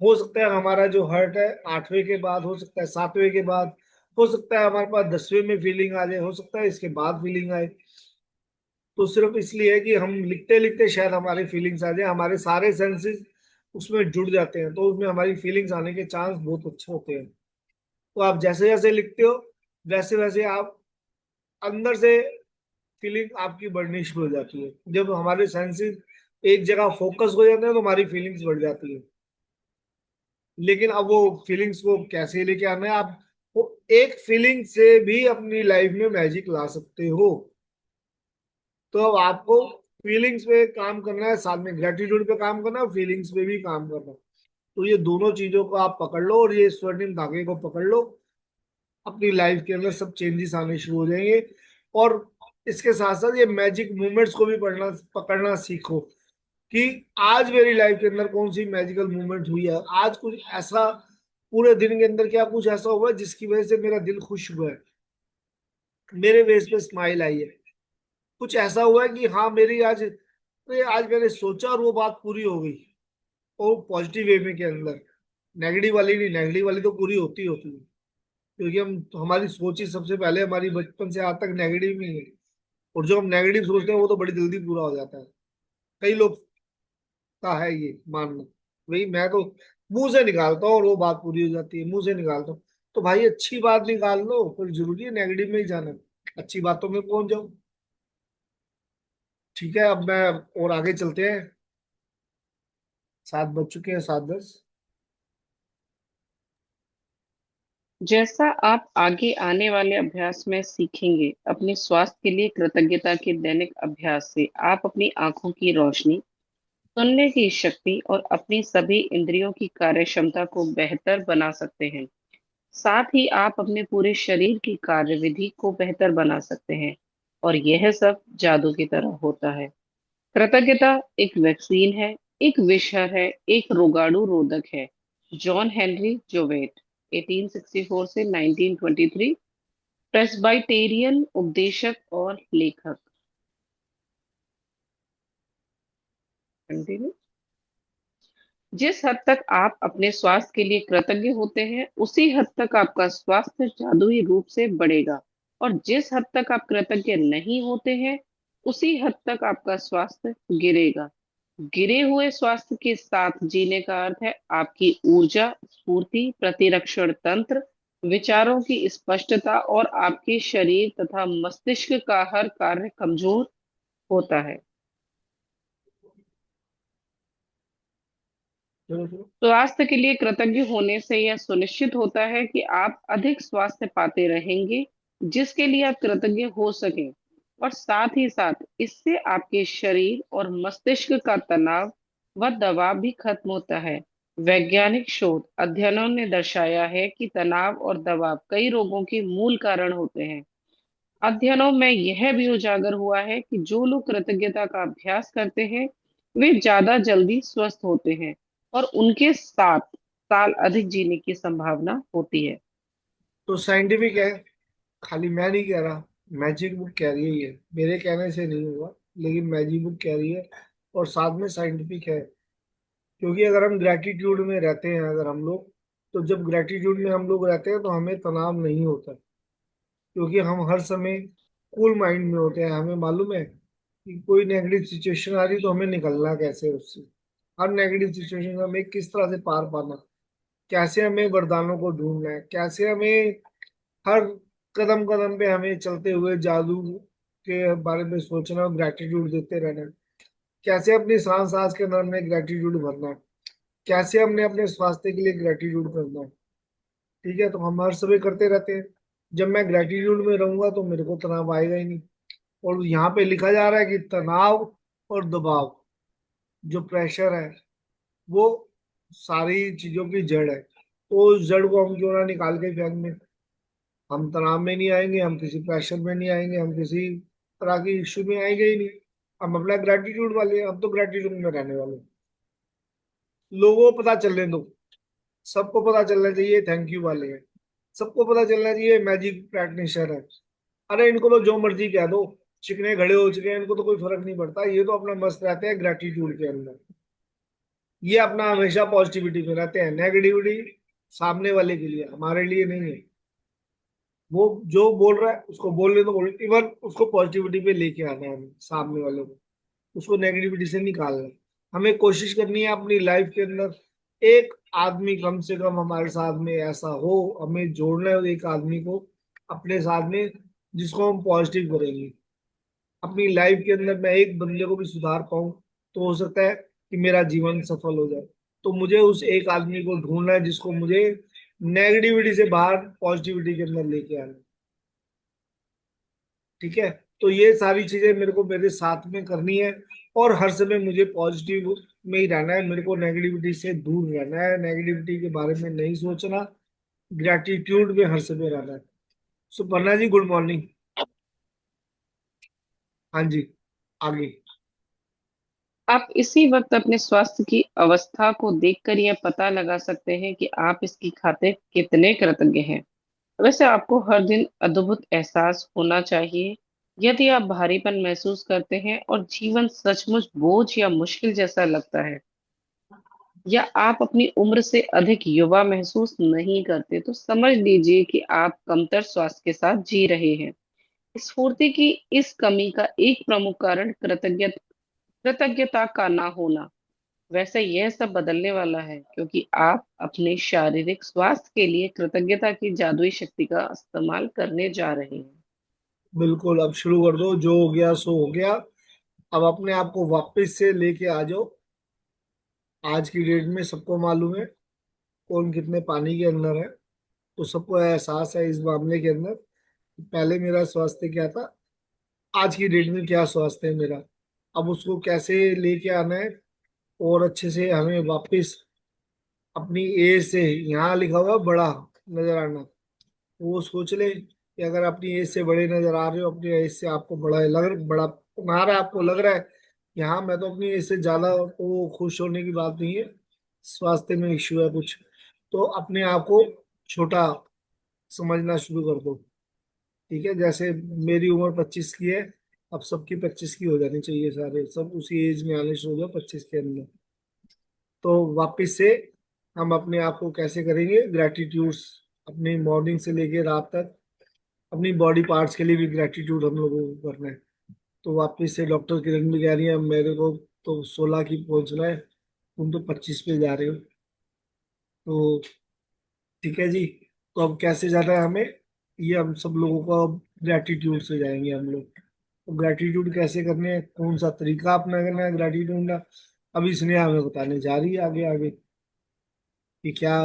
हो सकता है हमारा जो हर्ट है 8वें के बाद, हो सकता है 7वें के बाद, हो सकता है हमारे पास 10वें में फीलिंग आ जाए, हो सकता है इसके बाद फीलिंग आए। तो सिर्फ इसलिए है कि हम लिखते लिखते शायद हमारी फीलिंग्स आ जाए, हमारे सारे सेंसेस उसमें जुड़ जाते हैं, तो उसमें हमारी फीलिंग्स आने के चांस बहुत अच्छे होते हैं। तो आप जैसे जैसे लिखते हो वैसे वैसे आप अंदर से फीलिंग आपकी बढ़नी शुरू हो जाती है। जब हमारे सेंसेस एक जगह फोकस हो जाते हैं तो हमारी फीलिंग्स बढ़ जाती है। लेकिन अब वो फीलिंग्स को कैसे लेके आना है, आप वो एक फीलिंग से भी अपनी लाइफ में मैजिक ला सकते हो। तो अब आपको फीलिंग्स पे काम करना है, साथ में ग्रेटिट्यूड पे काम करना है, फीलिंग्स पे भी काम करना है। तो ये दोनों चीजों को आप पकड़ लो, और ये स्वर्णिम धागे को पकड़ लो, अपनी लाइफ के अंदर सब चेंजेस आने शुरू हो जाएंगे। और इसके साथ साथ ये मैजिक मूवमेंट्स को भी पकड़ना सीखो कि आज मेरी लाइफ के अंदर कौन सी मैजिकल मूवमेंट हुई है, आज कुछ ऐसा पूरे दिन के अंदर क्या कुछ ऐसा हुआ है जिसकी वजह से मेरा दिल खुश हुआ है, मेरे फेस पे स्माइल आई है। कुछ ऐसा हुआ है कि हाँ मेरी आज, अरे आज मैंने सोचा और वो बात पूरी हो गई, और पॉजिटिव वे में के अंदर। नेगेटिव वाली नहीं, नेगेटिव वाली तो पूरी होती है, क्योंकि हम हमारी सोच ही सबसे पहले हमारी बचपन से आज तक नेगेटिव ही है। और जो हम नेगेटिव सोचते हैं वो तो बड़ी जल्दी पूरा हो जाता है। कई लोग का है ये मानना, वही मैं तो मुंह से निकालता हूँ और वो बात पूरी हो जाती है, मुंह से निकालता हूँ। तो भाई अच्छी बात निकाल लो, फिर जरूरी है नेगेटिव में ही जाना? अच्छी बातों में पहुंच जाओ। ठीक है, अब मैं और आगे चलते हैं। 7 बज चुके हैं, 7:10। जैसा आप आगे आने वाले अभ्यास में सीखेंगे, अपने स्वास्थ्य के लिए कृतज्ञता के दैनिक अभ्यास से आप अपनी आंखों की रोशनी, सुनने की शक्ति और अपनी सभी इंद्रियों की कार्य क्षमता को बेहतर बना सकते हैं। साथ ही आप अपने पूरे शरीर की कार्यविधि को बेहतर बना सकते हैं, और यह सब जादू की तरह होता है। कृतज्ञता एक वैक्सीन है, एक विषहर है, एक रोगाणु रोधक है। जॉन हेनरी जोवेट, 1864 से 1923, प्रेस्बाइटेरियन उपदेशक और लेखक। Continue। जिस हद तक आप अपने स्वास्थ्य के लिए कृतज्ञ होते हैं, उसी हद तक आपका स्वास्थ्य जादुई रूप से बढ़ेगा, और जिस हद तक आप कृतज्ञ नहीं होते हैं, उसी हद तक आपका स्वास्थ्य गिरेगा। गिरे हुए स्वास्थ्य के साथ जीने का अर्थ है आपकी ऊर्जा, स्फूर्ति, प्रतिरक्षण तंत्र, विचारों की स्पष्टता और आपके शरीर तथा मस्तिष्क का हर कार्य कमजोर होता है। चलो चलो। स्वास्थ्य के लिए कृतज्ञ होने से यह सुनिश्चित होता है कि आप अधिक स्वास्थ्य पाते रहेंगे, जिसके लिए आप कृतज्ञ हो सकें, और साथ ही साथ इससे आपके शरीर और मस्तिष्क का तनाव व दबाव भी खत्म होता है। वैज्ञानिक शोध अध्ययनों ने दर्शाया है कि तनाव और दबाव कई रोगों के मूल कारण होते हैं। अध्ययनों में यह भी उजागर हुआ है कि जो लोग कृतज्ञता का अभ्यास करते हैं, वे ज्यादा जल्दी स्वस्थ होते हैं, और उनके 7 साल अधिक जीने की संभावना होती है। तो साइंटिफिक है, खाली मैं नहीं कह रहा, मैजिक बुक कह रही है, ये मेरे कहने से नहीं हुआ, लेकिन मैजिक बुक कह रही है। और साथ में साइंटिफिक है, क्योंकि अगर हम ग्रेटिट्यूड में रहते हैं, अगर हम लोग, तो जब ग्रेटिट्यूड में हम लोग रहते हैं तो हमें तनाव नहीं होता, क्योंकि हम हर समय कूल माइंड में होते हैं। हमें मालूम है कि कोई नेगेटिव सिचुएशन आ रही तो हमें निकलना कैसे है उससे, हर नेगेटिव सिचुएशन में हमें किस तरह से पार पाना, कैसे हमें वरदानों को ढूंढना है, कैसे हमें हर कदम कदम पे हमें चलते हुए जादू के बारे में सोचना और ग्रेटिट्यूड देते रहना है, कैसे अपनी सांस सांस के अंदर हमने ग्रेटिट्यूड भरना है, कैसे हमने अपने स्वास्थ्य के लिए ग्रेटिट्यूड करना है। ठीक है, तो हम हर समय करते रहते हैं। जब मैं ग्रेटिट्यूड में रहूंगा तो मेरे को तनाव आएगा ही नहीं। और यहाँ पे लिखा जा रहा है कि तनाव और दबाव, जो प्रेशर है, वो सारी चीजों की जड़ है। तो उस जड़ को हम क्यों ना निकाल के फेंक दें। हम तनाव में नहीं आएंगे, हम किसी प्रेशर में नहीं आएंगे, हम किसी तरह की इश्यू में आएंगे ही नहीं। हम अपना ग्रेटिट्यूड वाले हैं, हम तो ग्रेटिट्यूड में रहने वाले हैं। लोगों को पता चलने दो, सबको पता चलना चाहिए थैंक यू वाले हैं, सबको पता चलना चाहिए मैजिक प्रैक्टिशनर है। अरे इनको तो जो मर्जी कह दो, चिकने खड़े हो चुके हैं, इनको तो कोई फर्क नहीं पड़ता, ये तो अपना मस्त रहते हैं ग्रेटिट्यूड के अंदर। ये अपना हमेशा पॉजिटिविटी में रहते हैं। नेगेटिविटी सामने वाले के लिए, हमारे लिए नहीं है। वो जो बोल रहा है उसको बोलने दो, इवन उसको पॉजिटिविटी पे लेके आना है हमें, सामने वाले को उसको नेगेटिविटी से निकालना है। हमें कोशिश करनी है अपनी लाइफ के अंदर एक आदमी कम से कम हमारे साथ में ऐसा हो, हमें जोड़ना है एक आदमी को अपने साथ में जिसको हम पॉजिटिव करेंगे। अपनी लाइफ के अंदर मैं एक बंदे को भी सुधार पाऊं तो हो सकता है कि मेरा जीवन सफल हो जाए। तो मुझे उस एक आदमी को ढूंढना है जिसको मुझे नेगेटिविटी से बाहर पॉजिटिविटी के अंदर लेके आना है। ठीक है, तो ये सारी चीजें मेरे को मेरे साथ में करनी है। और हर समय मुझे पॉजिटिव में ही रहना है, मेरे को नेगेटिविटी से दूर रहना है, नेगेटिविटी के बारे में नहीं सोचना, ग्रेटिट्यूड में हर समय रहना है। सुपर्णा जी गुड मॉर्निंग। हाँ जी, आगे। आप इसी वक्त अपने स्वास्थ्य की अवस्था को देखकर यह पता लगा सकते हैं कि आप इसकी खातिर कितने कृतज्ञ हैं। वैसे आपको हर दिन अद्भुत एहसास होना चाहिए। यदि आप भारीपन महसूस करते हैं और जीवन सचमुच बोझ या मुश्किल जैसा लगता है, या आप अपनी उम्र से अधिक युवा महसूस नहीं करते, तो समझ लीजिए कि आप कमतर स्वास्थ्य के साथ जी रहे हैं। स्फूर्ति की इस कमी का एक प्रमुख कारण कृतज्ञता का ना होना। वैसे यह सब बदलने वाला है, क्योंकि आप अपने शारीरिक स्वास्थ्य के लिए कृतज्ञता की जादुई शक्ति का इस्तेमाल करने जा रहे हैं। बिल्कुल, अब शुरू कर दो, जो हो गया सो हो गया। अब अपने आप को वापस से लेके आ जाओ। आज की डेट में सबको मालूम है कौन कितने पानी के अंदर है, तो सबको एहसास है इस मामले के अंदर। पहले मेरा स्वास्थ्य क्या था, आज की डेट में क्या स्वास्थ्य है मेरा, अब उसको कैसे लेके आना है। और अच्छे से हमें वापस अपनी एज से, यहाँ लिखा हुआ है बड़ा नजर आना, वो सोच ले कि अगर अपनी एज से बड़े नजर आ रहे हो, अपनी एज से आपको बड़ा आ रहा है, आपको लग रहा है यहाँ मैं तो अपनी एज से ज्यादा, तो वो खुश होने की बात नहीं है, स्वास्थ्य में इश्यू है कुछ। तो अपने आप को छोटा समझना शुरू कर दो। ठीक है, जैसे मेरी उम्र 25 की है, अब सबकी 25 की हो जानी चाहिए, सारे सब उसी एज में आने शुरू हो जाओ 25 के अंदर। तो वापस से हम अपने आप को कैसे करेंगे ग्रेटिट्यूड्स, अपनी मॉर्निंग से लेके रात तक अपनी बॉडी पार्ट्स के लिए भी ग्रेटिट्यूड हम लोगों को करना है। तो वापस से डॉक्टर किरण भी कह रही है मेरे को तो 16 की पहुंचना है, तुम तो 25 पे जा रहे हो। तो ठीक है जी, तो अब कैसे जाना है हमें, ये हम सब लोगों को ग्रेटिट्यूड से जाएंगे हम लोग। तो ग्रेटिट्यूड कैसे करने हैं, कौन सा तरीका अपना करना है ग्रेटिट्यूड का, अभी इसने हमें बताने जा रही है आगे आगे कि क्या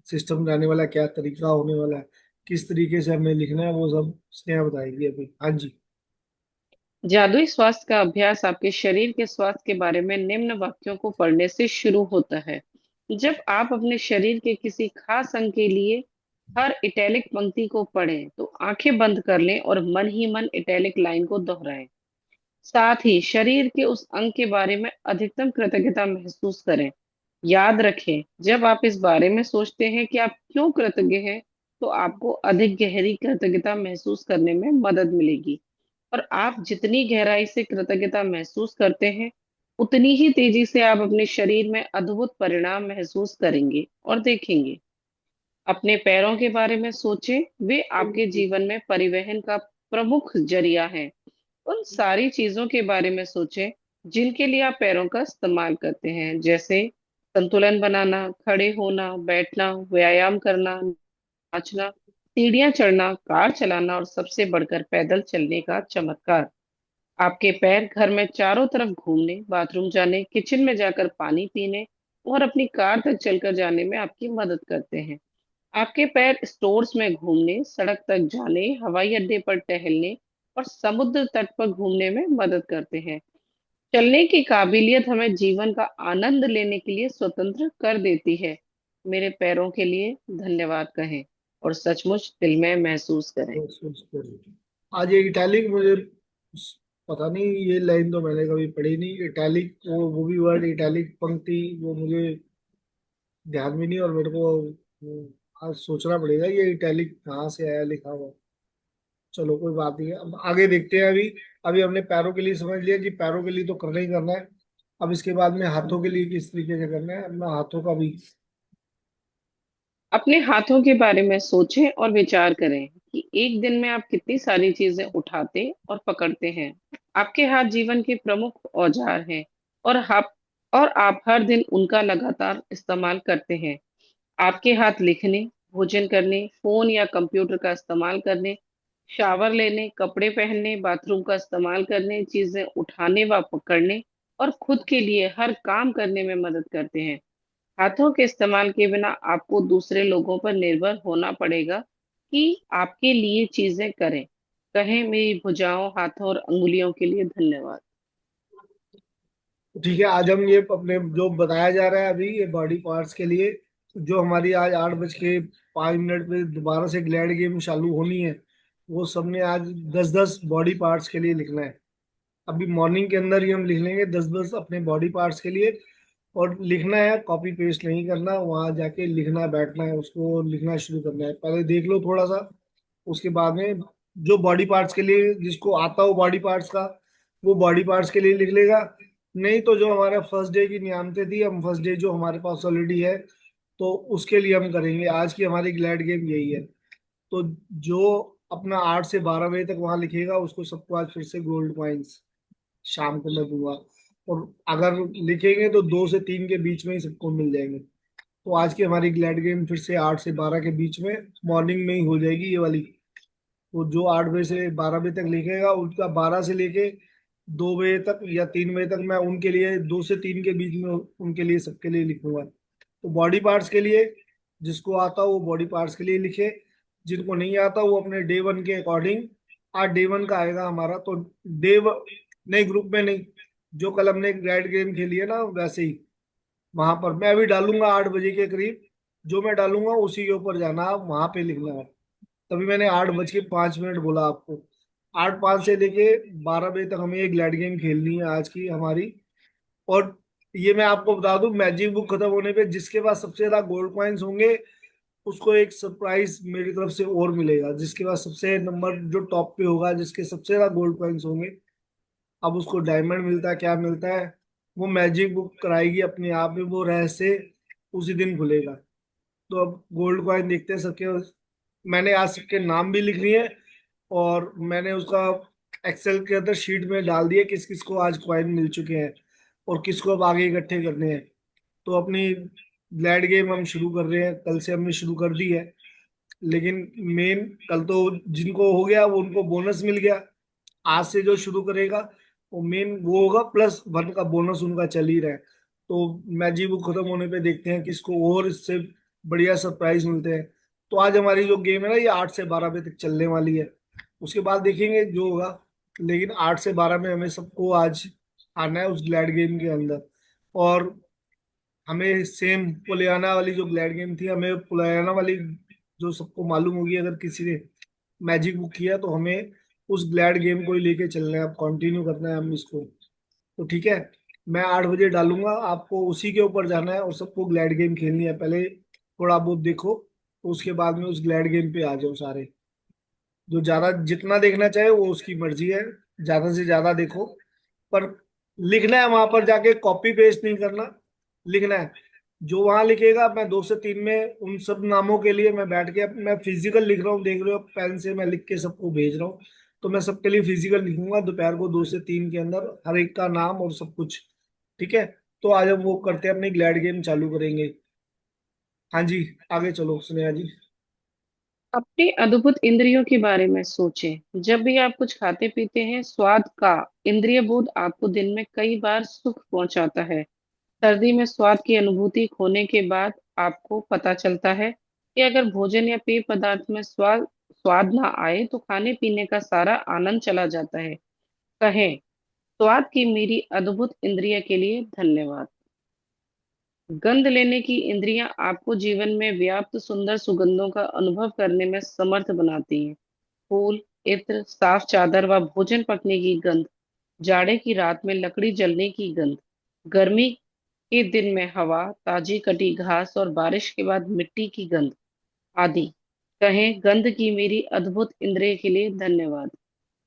सिस्टम रहने वाला है, क्या तरीका होने वाला है, किस तरीके से हमें लिखना है, वो सब स्नेहा बताएगी अभी। हाँ जी। जादुई स्वास्थ्य का अभ्यास आपके शरीर के स्वास्थ्य के बारे में निम्न वाक्यों को पढ़ने से शुरू होता है। जब आप अपने शरीर के किसी खास अंग के लिए हर इटैलिक पंक्ति को पढ़ें, तो आंखें बंद कर लें और मन ही मन इटैलिक लाइन को दोहराएं। साथ ही शरीर के उस अंग के बारे में अधिकतम कृतज्ञता महसूस करें। याद रखें, जब आप इस बारे में सोचते हैं कि आप क्यों कृतज्ञ हैं, तो आपको अधिक गहरी कृतज्ञता महसूस करने में मदद मिलेगी। और आप जितनी गहराई से कृतज्ञता महसूस करते हैं, उतनी ही तेजी से आप अपने शरीर में अद्भुत परिणाम महसूस करेंगे और देखेंगे। अपने पैरों के बारे में सोचें, वे आपके जीवन में परिवहन का प्रमुख जरिया हैं। उन सारी चीजों के बारे में सोचें जिनके लिए आप पैरों का इस्तेमाल करते हैं, जैसे संतुलन बनाना, खड़े होना, बैठना, व्यायाम करना, नाचना, सीढ़ियां चढ़ना, कार चलाना और सबसे बढ़कर पैदल चलने का चमत्कार। आपके पैर घर में चारों तरफ घूमने, बाथरूम जाने, किचन में जाकर पानी पीने और अपनी कार तक चलकर जाने में आपकी मदद करते हैं। आपके पैर स्टोर्स में घूमने, सड़क तक जाने, हवाई अड्डे पर टहलने और समुद्र तट पर घूमने में मदद करते हैं। चलने की काबिलियत हमें जीवन का आनंद लेने के लिए स्वतंत्र कर देती है। मेरे पैरों के लिए धन्यवाद कहें। और सचमुच दिल में महसूस करें। आज ये इटैलिक मुझे पता नहीं, ये लाइन तो मैंने कभी पढ़ी नहीं। इटैलिक वो भी वर्ड इटैलिक पंक्ति वो मुझे ध्यान में नहीं, और मेरे को आज सोचना पड़ेगा ये इटैलिक कहाँ से आया लिखा हुआ। चलो कोई बात नहीं है, अब आगे देखते हैं। अभी अभी हमने पैरों के लिए समझ लिया कि पैरों के लिए तो करना ही करना है। अब इसके बाद में हाथों के लिए किस तरीके से करना है, अपना हाथों का भी। अपने हाथों के बारे में सोचें और विचार करें कि एक दिन में आप कितनी सारी चीजें उठाते और पकड़ते हैं। आपके हाथ जीवन के प्रमुख औजार हैं और आप हर दिन उनका लगातार इस्तेमाल करते हैं। आपके हाथ लिखने, भोजन करने, फोन या कंप्यूटर का इस्तेमाल करने, शावर लेने, कपड़े पहनने, बाथरूम का इस्तेमाल करने, चीजें उठाने व पकड़ने और खुद के लिए हर काम करने में मदद करते हैं। हाथों के इस्तेमाल के बिना आपको दूसरे लोगों पर निर्भर होना पड़ेगा कि आपके लिए चीजें करें। कहें, मेरी भुजाओं, हाथों और अंगुलियों के लिए धन्यवाद। ठीक है, आज हम ये अपने जो बताया जा रहा है अभी ये बॉडी पार्ट्स के लिए, जो हमारी आज 8:05 पे दोबारा से ग्लैड गेम चालू होनी है, वो सबने आज 10-10 बॉडी पार्ट्स के लिए लिखना है। अभी मॉर्निंग के अंदर ही हम लिख लेंगे 10-10 अपने बॉडी पार्ट्स के लिए। और लिखना है, कॉपी पेस्ट नहीं करना, वहां जाके लिखना बैठना है, उसको लिखना शुरू करना है। पहले देख लो थोड़ा सा, उसके बाद में जो बॉडी पार्ट्स के लिए जिसको आता हो बॉडी पार्ट्स का, वो बॉडी पार्ट्स के लिए लिख लेगा। नहीं तो जो हमारा फर्स्ट डे की नियमते थी, हम फर्स्ट डे जो हमारे पास ऑलरेडी है तो उसके लिए हम करेंगे। आज की हमारी ग्लैड गेम यही है। तो जो अपना 8 से 12 बजे तक वहां लिखेगा उसको सबको आज फिर से गोल्ड कॉइन्स शाम को मैं दूंगा। और अगर लिखेंगे तो 2 से 3 के बीच में ही सबको मिल जाएंगे। तो आज की हमारी ग्लैड गेम फिर से 8 से 12 के बीच में मॉर्निंग में ही हो जाएगी ये वाली। तो जो 8 बजे से 12 बजे तक लिखेगा उसका 12 से लेके 2 बजे तक या 3 बजे तक मैं उनके लिए 2 से 3 के बीच में उनके लिए सबके लिए लिखूंगा। तो बॉडी पार्ट्स के लिए जिसको आता हो वो बॉडी पार्ट्स के लिए लिखे, जिनको नहीं आता वो अपने डे 1 के अकॉर्डिंग। आज डे 1 का आएगा हमारा, तो डे नहीं, ग्रुप में नहीं, जो कल हमने ग्रैंड गेम खेली है ना वैसे ही वहां पर मैं अभी डालूंगा 8 बजे के करीब। जो मैं डालूंगा उसी के ऊपर जाना, आप वहां पे लिखना है। तभी मैंने 8:05 बोला आपको। 8:05 से लेके 12 बजे तक हमें ये ग्लैड गेम खेलनी है आज की हमारी। और ये मैं आपको बता दूं, मैजिक बुक खत्म होने पे जिसके पास सबसे ज्यादा गोल्ड कॉइन्स होंगे उसको एक सरप्राइज मेरी तरफ से और मिलेगा। जिसके पास सबसे नंबर जो टॉप पे होगा, जिसके सबसे ज्यादा गोल्ड कॉइन्स होंगे, अब उसको डायमंड मिलता है क्या मिलता है वो मैजिक बुक कराएगी अपने आप में, वो रहस्य उसी दिन खुलेगा। तो अब गोल्ड कॉइन देखते हैं सबके। मैंने आज सबके नाम भी लिख लिए, और मैंने उसका एक्सेल के अंदर शीट में डाल दिया किस किस को आज कॉइन मिल चुके हैं और किसको अब आगे इकट्ठे करने हैं। तो अपनी ग्लैड गेम हम शुरू कर रहे हैं, कल से हमने शुरू कर दी है। लेकिन मेन कल तो जिनको हो गया वो उनको बोनस मिल गया। आज से जो शुरू करेगा वो मेन वो होगा, +1 का बोनस उनका चल ही रहा है। तो मैजिक बुक खत्म होने पे देखते हैं किसको और इससे बढ़िया सरप्राइज मिलते हैं। तो आज हमारी जो गेम है ना ये 8 से 12 बजे तक चलने वाली है। उसके बाद देखेंगे जो होगा। लेकिन 8 से 12 में हमें सबको आज आना है उस ग्लैड गेम के अंदर। और हमें सेम पुलियाना वाली जो ग्लैड गेम थी, हमें पुलियाना वाली जो सबको मालूम होगी, अगर किसी ने मैजिक बुक किया तो हमें उस ग्लैड गेम को ही लेके चलना है, अब कंटिन्यू करना है हम इसको। तो ठीक है, मैं 8 बजे डालूंगा, आपको उसी के ऊपर जाना है और सबको ग्लैड गेम खेलनी है। पहले थोड़ा बहुत देखो, तो उसके बाद में उस ग्लैड गेम पे आ जाओ सारे। जो ज्यादा जितना देखना चाहे वो उसकी मर्जी है, ज्यादा से ज्यादा देखो। पर लिखना है वहां पर जाके, कॉपी पेस्ट नहीं करना, लिखना है। जो वहां लिखेगा मैं 2 से 3 में उन सब नामों के लिए मैं बैठ के मैं फिजिकल लिख रहा हूँ, देख रहे हो पेन से मैं लिख के सबको भेज रहा हूँ। तो मैं सबके लिए फिजिकल लिखूंगा दोपहर को 2 से 3 के अंदर हर एक का नाम और सब कुछ। ठीक है, तो आज हम वो करते हैं, अपनी ग्लैड गेम चालू करेंगे। हाँ जी, आगे चलो स्नेहा जी। अपने अद्भुत इंद्रियों के बारे में सोचें। जब भी आप कुछ खाते पीते हैं, स्वाद का इंद्रिय बोध आपको दिन में कई बार सुख पहुंचाता है। सर्दी में स्वाद की अनुभूति खोने के बाद आपको पता चलता है कि अगर भोजन या पेय पदार्थ में स्वाद स्वाद ना आए तो खाने पीने का सारा आनंद चला जाता है। कहें, स्वाद की मेरी अद्भुत इंद्रिय के लिए धन्यवाद। गंध लेने की इंद्रियां आपको जीवन में व्याप्त सुंदर सुगंधों का अनुभव करने में समर्थ बनाती हैं। फूल, इत्र, साफ चादर व भोजन पकने की गंध, जाड़े की रात में लकड़ी जलने की गंध, गर्मी के दिन में हवा, ताजी कटी घास और बारिश के बाद मिट्टी की गंध आदि। कहें गंध की मेरी अद्भुत इंद्रिय के लिए धन्यवाद।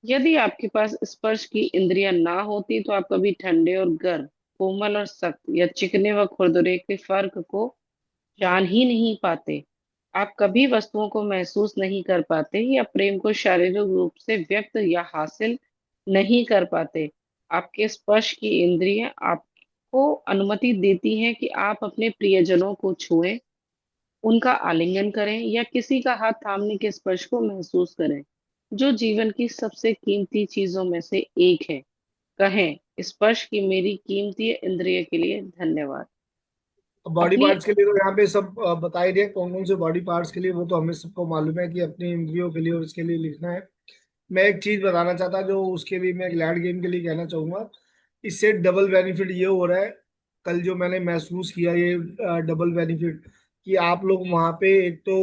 यदि आपके पास स्पर्श की इंद्रियां ना होती तो आप कभी ठंडे और गर्म, कोमल और सख्त या चिकने व खुरदुरे के फर्क को जान ही नहीं पाते। आप कभी वस्तुओं को महसूस नहीं कर पाते या प्रेम को शारीरिक रूप से व्यक्त या हासिल नहीं कर पाते। आपके स्पर्श की इंद्रियां आपको अनुमति देती हैं कि आप अपने प्रियजनों को छुएं, उनका आलिंगन करें या किसी का हाथ थामने के स्पर्श को महसूस करें, जो जीवन की सबसे कीमती चीजों में से एक है। कहें स्पर्श की मेरी कीमती इंद्रिय के लिए धन्यवाद। बॉडी अपनी पार्ट्स के लिए तो यहाँ पे सब बता ही दिए कौन कौन से बॉडी पार्ट्स के लिए, वो तो हमें सबको मालूम है कि अपनी इंद्रियों के लिए और इसके लिए लिखना है। मैं एक चीज बताना चाहता जो उसके लिए मैं ग्लैड गेम के लिए कहना चाहूंगा। इससे डबल बेनिफिट ये हो रहा है, कल जो मैंने महसूस किया ये डबल बेनिफिट, कि आप लोग वहां पे एक तो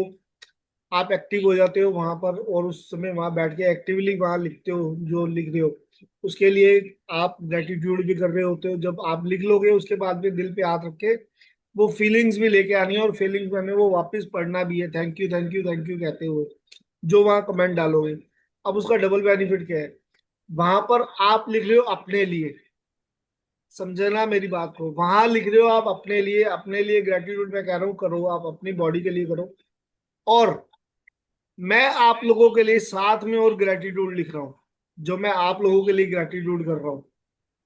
आप एक्टिव हो जाते हो वहां पर, और उस समय वहां बैठ के एक्टिवली वहां लिखते हो जो लिख रहे हो, उसके लिए आप ग्रेटिट्यूड भी कर रहे होते हो। जब आप लिख लोगे उसके बाद में दिल पे हाथ रख के वो फीलिंग्स भी लेके आनी है, और फीलिंग्स में हमें वो वापस पढ़ना भी है, thank you thank you thank you कहते हुए जो वहां कमेंट डालोगे। अब उसका डबल बेनिफिट क्या है, वहां पर आप लिख रहे हो अपने लिए, समझना मेरी बात को, वहां लिख रहे हो आप अपने लिए, अपने लिए ग्रेटिट्यूड मैं कह रहा हूँ करो, आप अपनी बॉडी के लिए करो। और मैं आप लोगों के लिए साथ में और ग्रेटिट्यूड लिख रहा हूँ, जो मैं आप लोगों के लिए ग्रेटिट्यूड कर रहा हूँ,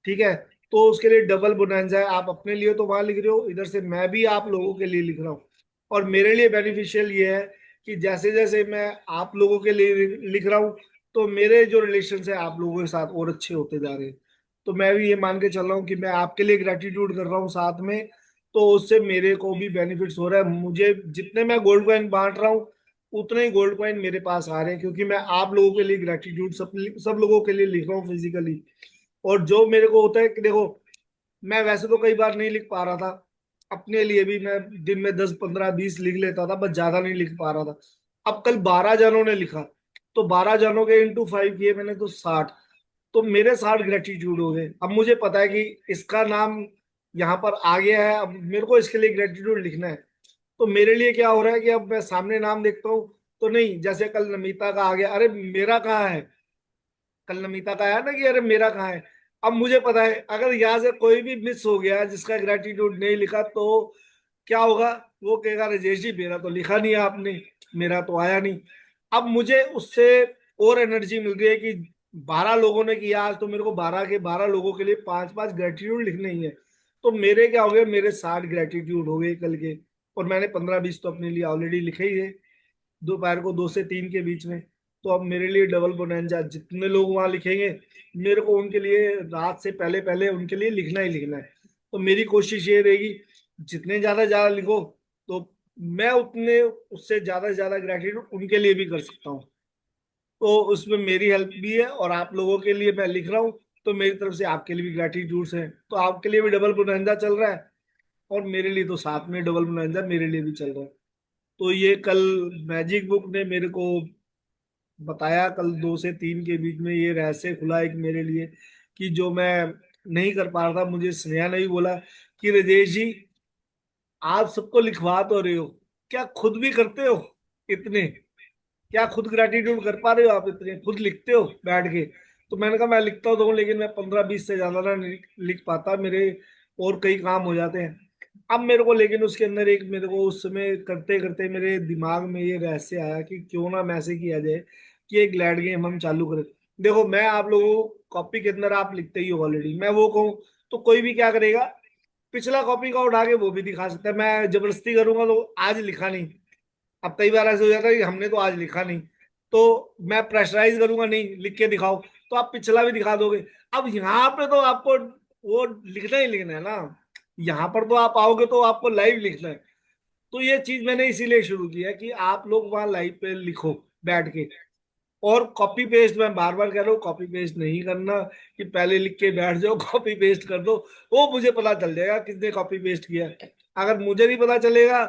ठीक है। तो उसके लिए डबल बोनांजा है, आप अपने लिए तो वहां लिख रहे हो, इधर से मैं भी आप लोगों के लिए लिख रहा हूँ। और मेरे लिए बेनिफिशियल ये है कि जैसे जैसे मैं आप लोगों के लिए लिख रहा हूँ, तो मेरे जो रिलेशन है आप लोगों के साथ और अच्छे होते जा रहे हैं। तो मैं भी ये मान के चल रहा हूँ कि मैं आपके लिए ग्रेटिट्यूड कर रहा हूँ साथ में, तो उससे मेरे को भी बेनिफिट्स हो रहा है। मुझे जितने मैं गोल्ड कॉइन बांट रहा हूँ उतने ही गोल्ड कॉइन मेरे पास आ रहे हैं, क्योंकि मैं आप लोगों के लिए ग्रेटिट्यूड सब सब लोगों के लिए लिख रहा हूँ फिजिकली। और जो मेरे को होता है कि देखो, मैं वैसे तो कई बार नहीं लिख पा रहा था, अपने लिए भी मैं दिन में 10 15 20 लिख लेता था, बस ज्यादा नहीं लिख पा रहा था। अब कल 12 जनों ने लिखा, तो 12 जनों के इंटू 5 किए मैंने तो 60, तो मेरे 60 ग्रेटिट्यूड हो गए। अब मुझे पता है कि इसका नाम यहाँ पर आ गया है, अब मेरे को इसके लिए ग्रेटिट्यूड लिखना है। तो मेरे लिए क्या हो रहा है कि अब मैं सामने नाम देखता हूँ तो नहीं, जैसे कल नमिता का आ गया, अरे मेरा कहाँ है, कल नमिता का आया ना कि अरे मेरा कहाँ है। अब मुझे पता है अगर यहाँ से कोई भी मिस हो गया जिसका ग्रेटिट्यूड नहीं लिखा तो क्या होगा, वो कहेगा राजेश जी मेरा तो लिखा नहीं है आपने, मेरा तो आया नहीं। अब मुझे उससे और एनर्जी मिल रही है कि 12 लोगों ने किया आज, तो मेरे को 12 के 12 लोगों के लिए 5 5 ग्रेटिट्यूड लिखने ही है। तो मेरे क्या हो गए, मेरे 60 ग्रेटिट्यूड हो गए कल के। और मैंने 15 20 तो अपने लिए ऑलरेडी लिखे ही है, दोपहर को 2 से 3 के बीच में। तो अब मेरे लिए डबल बोनेंजा, जितने लोग वहां लिखेंगे मेरे को उनके लिए रात से पहले पहले उनके लिए लिखना ही लिखना है। तो मेरी कोशिश ये रहेगी जितने ज्यादा ज्यादा लिखो, तो मैं उतने उससे ज्यादा से ज्यादा ग्रेटिट्यूड उनके लिए भी कर सकता हूँ। तो उसमें मेरी हेल्प भी है, और आप लोगों के लिए मैं लिख रहा हूँ, तो मेरी तरफ से आपके लिए भी ग्रेटिट्यूड्स है, तो आपके लिए भी डबल बोनेंजा चल रहा है, और मेरे लिए तो साथ में डबल बोनेंजा मेरे लिए भी चल रहा है। तो ये कल मैजिक बुक ने मेरे को बताया, कल 2 से 3 के बीच में ये रहस्य खुला एक मेरे लिए, कि जो मैं नहीं कर पा रहा था। मुझे स्नेहा ने भी बोला कि राजेश जी आप सबको लिखवा तो रहे हो, क्या खुद भी करते हो इतने, क्या खुद ग्रेटिट्यूड कर पा रहे हो आप, इतने खुद लिखते हो बैठ के। तो मैंने कहा मैं लिखता तो हूँ, लेकिन मैं 15 20 से ज्यादा ना लिख पाता, मेरे और कई काम हो जाते हैं। अब मेरे को लेकिन उसके अंदर एक, मेरे को उस समय करते करते मेरे दिमाग में ये रहस्य आया कि क्यों ना मैं ऐसे किया जाए कि एक ग्लैड गेम हम चालू करें। देखो मैं आप लोगों को कॉपी के अंदर आप लिखते ही हो ऑलरेडी, मैं वो कहूँ तो कोई भी क्या करेगा, पिछला कॉपी का उठा के वो भी दिखा सकता है। मैं जबरदस्ती करूंगा तो आज लिखा नहीं, अब कई बार ऐसे हो जाता है कि हमने तो आज लिखा नहीं, तो मैं प्रेशराइज करूंगा नहीं लिख के दिखाओ, तो आप पिछला भी दिखा दोगे। अब यहाँ पे तो आपको वो लिखना ही लिखना है ना, यहाँ पर तो आप आओगे तो आपको लाइव लिखना है। तो ये चीज मैंने इसीलिए शुरू की है कि आप लोग वहां लाइव पे लिखो बैठ के। और कॉपी पेस्ट मैं बार बार कह रहा हूँ, कॉपी पेस्ट नहीं करना कि पहले लिख के बैठ जाओ कॉपी पेस्ट कर दो, वो मुझे पता चल जाएगा किसने कॉपी पेस्ट किया है। अगर मुझे नहीं पता चलेगा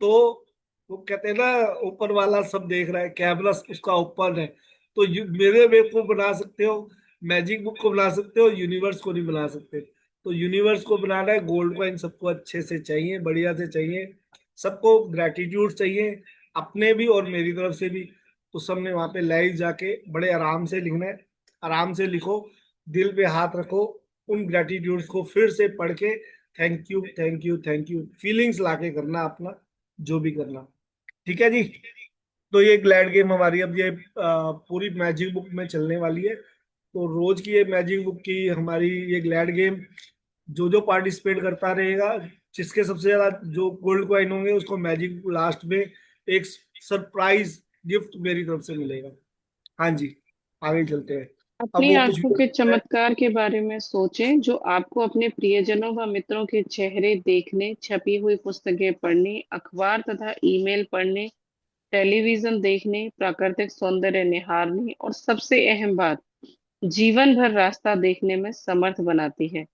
तो वो कहते हैं ना, ऊपर वाला सब देख रहा है, कैमरा उसका ऊपर है। तो मेरे वे को बना सकते हो, मैजिक बुक को बना सकते हो, यूनिवर्स को नहीं बना सकते। तो यूनिवर्स को बनाना है, गोल्ड कॉइन सबको अच्छे से चाहिए, बढ़िया से चाहिए, सबको ग्रेटिट्यूड चाहिए, अपने भी और मेरी तरफ से भी। तो सबने वहां पे लाइव जाके बड़े आराम से लिखना है, आराम से लिखो, दिल पे हाथ रखो, उन ग्रेटिट्यूड्स को फिर से पढ़ के thank you thank you thank you feelings लाके करना अपना, जो भी करना। ठीक है जी। तो ये ग्लैड गेम हमारी अब ये पूरी मैजिक बुक में चलने वाली है। तो रोज की ये मैजिक बुक की हमारी ये ग्लैड गेम, जो जो पार्टिसिपेट करता रहेगा, जिसके सबसे ज्यादा जो गोल्ड कॉइन होंगे, उसको मैजिक लास्ट में एक सरप्राइज गिफ्ट मेरी तरफ से मिलेगा। हाँ जी, आगे चलते हैं। अब अपनी वो कुछ आंखों भी के है। चमत्कार के बारे में सोचें जो आपको अपने प्रियजनों व मित्रों के चेहरे देखने, छपी हुई पुस्तकें पढ़ने, अखबार तथा ईमेल पढ़ने, टेलीविजन देखने, प्राकृतिक सौंदर्य निहारने और सबसे अहम बात, जीवन भर रास्ता देखने में समर्थ बनाती है।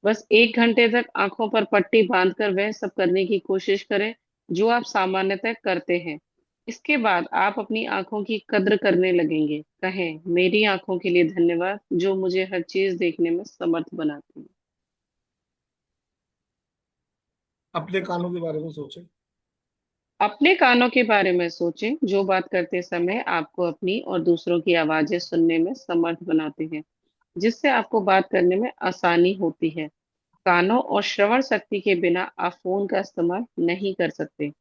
बस 1 घंटे तक आंखों पर पट्टी बांधकर वह सब करने की कोशिश करें जो आप सामान्यतः करते हैं। इसके बाद आप अपनी आंखों की कद्र करने लगेंगे। कहें, मेरी आंखों के लिए धन्यवाद जो मुझे हर चीज देखने में समर्थ बनाती है। अपने कानों के बारे में सोचें। अपने कानों के बारे में सोचें जो बात करते समय आपको अपनी और दूसरों की आवाजें सुनने में समर्थ बनाते हैं, जिससे आपको बात करने में आसानी होती है। कानों और श्रवण शक्ति के बिना आप फोन का इस्तेमाल नहीं कर सकते,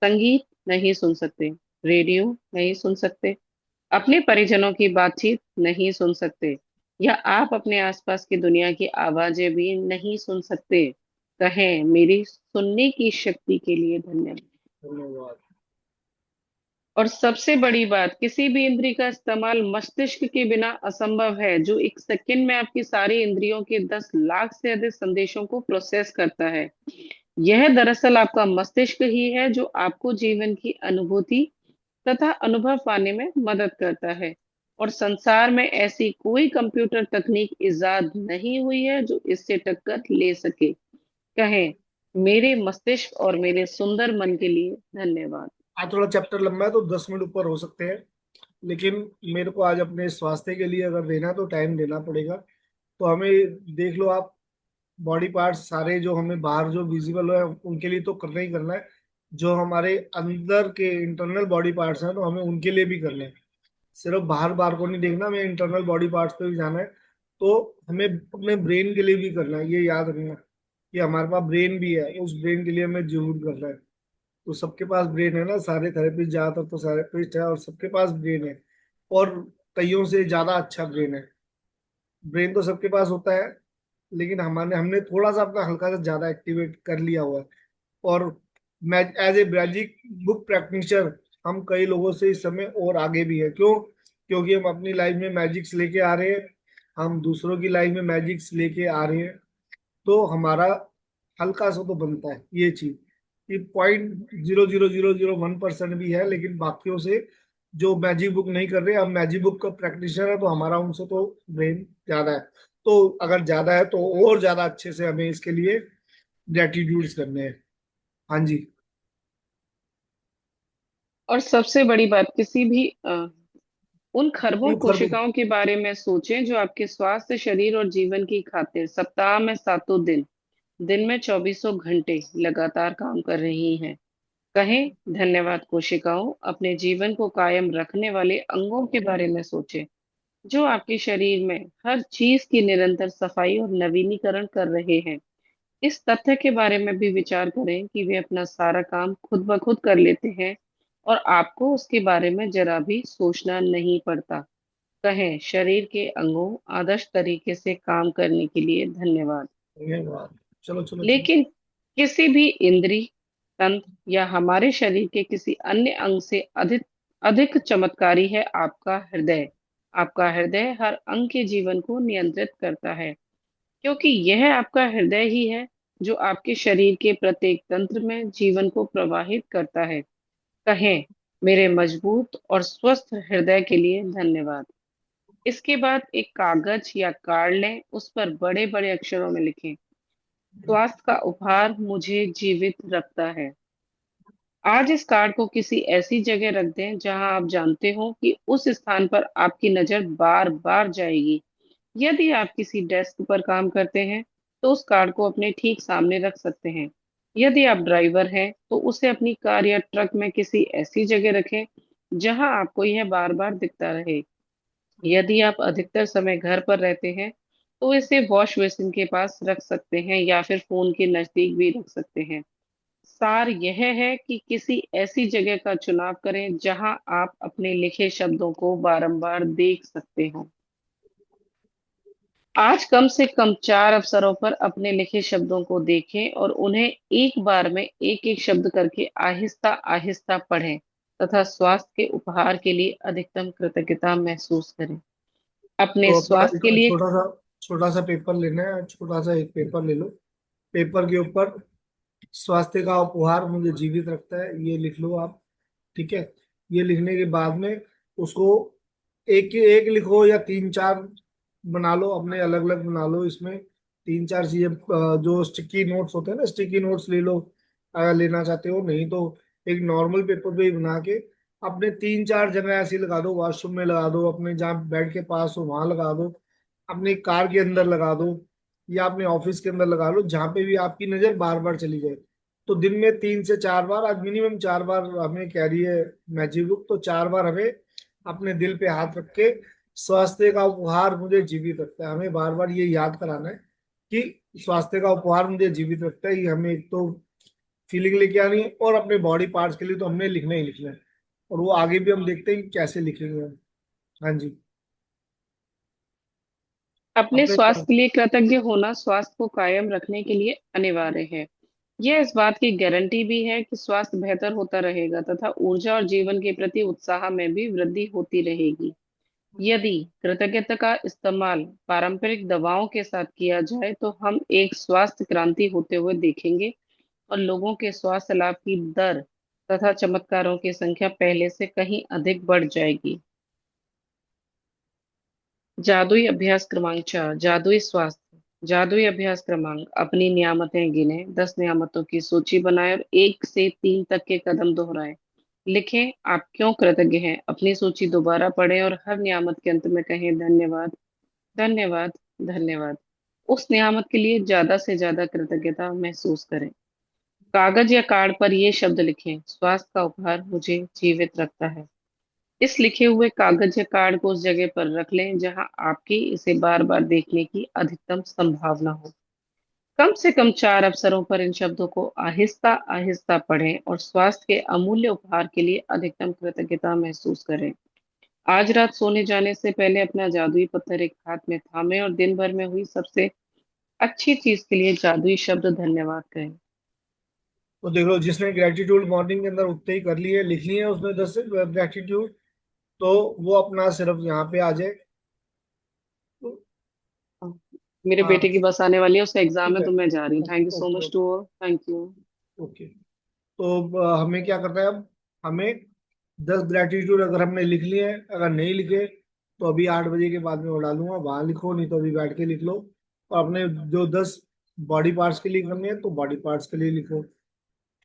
संगीत नहीं सुन सकते, रेडियो नहीं सुन सकते, अपने परिजनों की बातचीत नहीं सुन सकते, या आप अपने आसपास की दुनिया की आवाजें भी नहीं सुन सकते। कहें, मेरी सुनने की शक्ति के लिए धन्यवाद। धन्यवाद। और सबसे बड़ी बात, किसी भी इंद्री का इस्तेमाल मस्तिष्क के बिना असंभव है, जो 1 सेकंड में आपकी सारी इंद्रियों के 10 लाख से अधिक संदेशों को प्रोसेस करता है। यह दरअसल आपका मस्तिष्क ही है जो आपको जीवन की अनुभूति तथा अनुभव पाने में मदद करता है। और संसार में ऐसी कोई कंप्यूटर तकनीक इजाद नहीं हुई है जो इससे टक्कर ले सके। कहें, मेरे मस्तिष्क और मेरे सुंदर मन के लिए धन्यवाद। आज थोड़ा चैप्टर लंबा है तो 10 मिनट ऊपर हो सकते हैं, लेकिन मेरे को आज अपने स्वास्थ्य के लिए अगर देना है तो टाइम देना पड़ेगा। तो हमें, देख लो आप, बॉडी पार्ट्स सारे जो हमें बाहर जो विजिबल है उनके लिए तो करना ही करना है, जो हमारे अंदर के इंटरनल बॉडी पार्ट्स हैं तो हमें उनके लिए भी करना है। सिर्फ बाहर बाहर को नहीं देखना, हमें इंटरनल बॉडी पार्ट्स पे भी जाना है। तो हमें अपने ब्रेन के लिए भी करना है, ये याद रखना कि हमारे पास ब्रेन भी है, उस ब्रेन के लिए हमें जरूर करना है। तो सबके पास ब्रेन है ना, सारे थेरेपिस्ट ज्यादातर तो थेरेपिस्ट है और सबके पास ब्रेन है, और कईयों से ज्यादा अच्छा ब्रेन है। ब्रेन तो सबके पास होता है, लेकिन हमारे हमने थोड़ा सा अपना हल्का सा ज्यादा एक्टिवेट कर लिया हुआ है। और मैं as a magic book practitioner, हम कई लोगों से इस समय और आगे भी है। क्यों? क्योंकि हम अपनी लाइफ में मैजिक्स लेके आ रहे हैं, हम दूसरों की लाइफ में मैजिक्स लेके आ रहे हैं। तो हमारा हल्का सा तो बनता है ये चीज कि 0.0001% भी है, लेकिन बाकियों से जो मैजिक बुक नहीं कर रहे, हम मैजिक बुक का प्रैक्टिशनर है तो हमारा उनसे तो ब्रेन ज्यादा है। तो अगर ज्यादा है तो और ज्यादा अच्छे से हमें इसके लिए ग्रेटिट्यूड्स करने हैं। हाँ जी। और सबसे बड़ी बात, किसी भी उन खरबों उन खरबूज। कोशिकाओं के बारे में सोचें जो आपके स्वास्थ्य, शरीर और जीवन की खातिर सप्ताह में 7 दिन, दिन में 24 घंटे लगातार काम कर रही हैं। कहें, धन्यवाद कोशिकाओं। अपने जीवन को कायम रखने वाले अंगों के बारे में सोचें जो आपके शरीर में हर चीज की निरंतर सफाई और नवीनीकरण कर रहे हैं। इस तथ्य के बारे में भी विचार करें कि वे अपना सारा काम खुद ब खुद कर लेते हैं और आपको उसके बारे में जरा भी सोचना नहीं पड़ता। कहें, शरीर के अंगों आदर्श तरीके से काम करने के लिए धन्यवाद। धन्यवाद। चलो चलो चलो। लेकिन किसी भी इंद्री, तंत्र या हमारे शरीर के किसी अन्य अंग से अधिक अधिक चमत्कारी है आपका हृदय। आपका हृदय हर अंग के जीवन को नियंत्रित करता है, क्योंकि यह आपका हृदय ही है जो आपके शरीर के प्रत्येक तंत्र में जीवन को प्रवाहित करता है। कहें, मेरे मजबूत और स्वस्थ हृदय के लिए धन्यवाद। इसके बाद एक कागज या कार्ड लें, उस पर बड़े बड़े अक्षरों में लिखें, स्वास्थ्य का उपहार मुझे जीवित रखता है। आज इस कार्ड को किसी ऐसी जगह रख दें जहां आप जानते हो कि उस स्थान पर आपकी नजर बार बार जाएगी। यदि आप किसी डेस्क पर काम करते हैं तो उस कार्ड को अपने ठीक सामने रख सकते हैं। यदि आप ड्राइवर हैं तो उसे अपनी कार या ट्रक में किसी ऐसी जगह रखें जहां आपको यह बार बार दिखता रहे। यदि आप अधिकतर समय घर पर रहते हैं तो इसे वॉश बेसिन के पास रख सकते हैं या फिर फोन के नजदीक भी रख सकते हैं। सार यह है कि किसी ऐसी जगह का चुनाव करें जहां आप अपने लिखे शब्दों को बारंबार देख सकते हो। आज कम से कम 4 अवसरों पर अपने लिखे शब्दों को देखें और उन्हें एक बार में एक एक शब्द करके आहिस्ता आहिस्ता पढ़ें तथा स्वास्थ्य के उपहार के लिए अधिकतम कृतज्ञता महसूस करें। अपने तो अपना स्वास्थ्य के लिए छोटा सा पेपर लेना है, छोटा सा एक पेपर ले लो। पेपर के ऊपर स्वास्थ्य का उपहार मुझे जीवित रखता है, ये लिख लो आप। ठीक है। ये लिखने के बाद में उसको एक एक लिखो या तीन चार बना लो, अपने अलग अलग बना लो। इसमें तीन चार चीजें जो स्टिकी नोट्स होते हैं ना, स्टिकी नोट्स ले लो अगर लेना चाहते हो। नहीं तो एक नॉर्मल पेपर पे ही बना के अपने तीन चार जगह ऐसी लगा दो। वॉशरूम में लगा दो, अपने जहाँ बेड के पास हो वहां लगा दो, अपनी कार के अंदर लगा दो, या अपने ऑफिस के अंदर लगा लो, जहाँ पे भी आपकी नजर बार बार चली जाए। तो दिन में 3 से 4 बार, आज मिनिमम 4 बार हमें कैरी है मैजिक बुक, तो 4 बार हमें अपने दिल पे हाथ रख के स्वास्थ्य का उपहार मुझे जीवित रखता है, हमें बार बार ये याद कराना है कि स्वास्थ्य का उपहार मुझे जीवित रखता है। ये हमें एक तो फीलिंग लेके आनी है, और अपने बॉडी पार्ट्स के लिए तो हमने लिखना ही लिखना है। और वो आगे भी हम देखते हैं कि कैसे लिखेंगे हम। हाँ जी। अपने अपने स्वास्थ्य के लिए कृतज्ञ होना स्वास्थ्य को कायम रखने के लिए अनिवार्य है। यह इस बात की गारंटी भी है कि स्वास्थ्य बेहतर होता रहेगा तथा ऊर्जा और जीवन के प्रति उत्साह में भी वृद्धि होती रहेगी। यदि कृतज्ञता का इस्तेमाल पारंपरिक दवाओं के साथ किया जाए तो हम एक स्वास्थ्य क्रांति होते हुए देखेंगे और लोगों के स्वास्थ्य लाभ की दर तथा चमत्कारों की संख्या पहले से कहीं अधिक बढ़ जाएगी। जादुई अभ्यास क्रमांक 4, जादुई स्वास्थ्य। जादुई अभ्यास क्रमांक, अपनी नियामतें गिने, 10 नियामतों की सूची बनाएं और 1 से 3 तक के कदम दोहराएं। लिखें आप क्यों कृतज्ञ हैं, अपनी सूची दोबारा पढ़ें और हर नियामत के अंत में कहें धन्यवाद, धन्यवाद, धन्यवाद। उस नियामत के लिए ज्यादा से ज्यादा कृतज्ञता महसूस करें। कागज या कार्ड पर ये शब्द लिखें, स्वास्थ्य का उपहार मुझे जीवित रखता है। इस लिखे हुए कागज या कार्ड को उस जगह पर रख लें जहां आपकी इसे बार बार देखने की अधिकतम संभावना हो। कम से कम 4 अवसरों पर इन शब्दों को आहिस्ता आहिस्ता पढ़ें और स्वास्थ्य के अमूल्य उपहार के लिए अधिकतम कृतज्ञता महसूस करें। आज रात सोने जाने से पहले अपना जादुई पत्थर एक हाथ में थामें और दिन भर में हुई सबसे अच्छी चीज के लिए जादुई शब्द धन्यवाद कहें। तो देख लो, जिसने ग्रेटिट्यूड मॉर्निंग के अंदर उठते ही कर लिए, लिख लिए है उसने 10 ग्रेटिट्यूड, तो वो अपना सिर्फ यहाँ पे आ जाए। तो मेरे हाँ, बेटे की बस आने वाली है, उसका एग्जाम ठीक है है। तो मैं जा रही हूँ। Thank you so okay much to all, thank you. Okay. तो हमें क्या करना है अब, हमें 10 ग्रेटिट्यूड अगर हमने लिख लिए हैं, अगर नहीं लिखे तो अभी 8 बजे के बाद में वो डालूंगा, वहां लिखो, नहीं तो अभी बैठ के लिख लो। और अपने जो 10 बॉडी पार्ट्स के लिए करने हैं तो बॉडी पार्ट्स के लिए लिखो।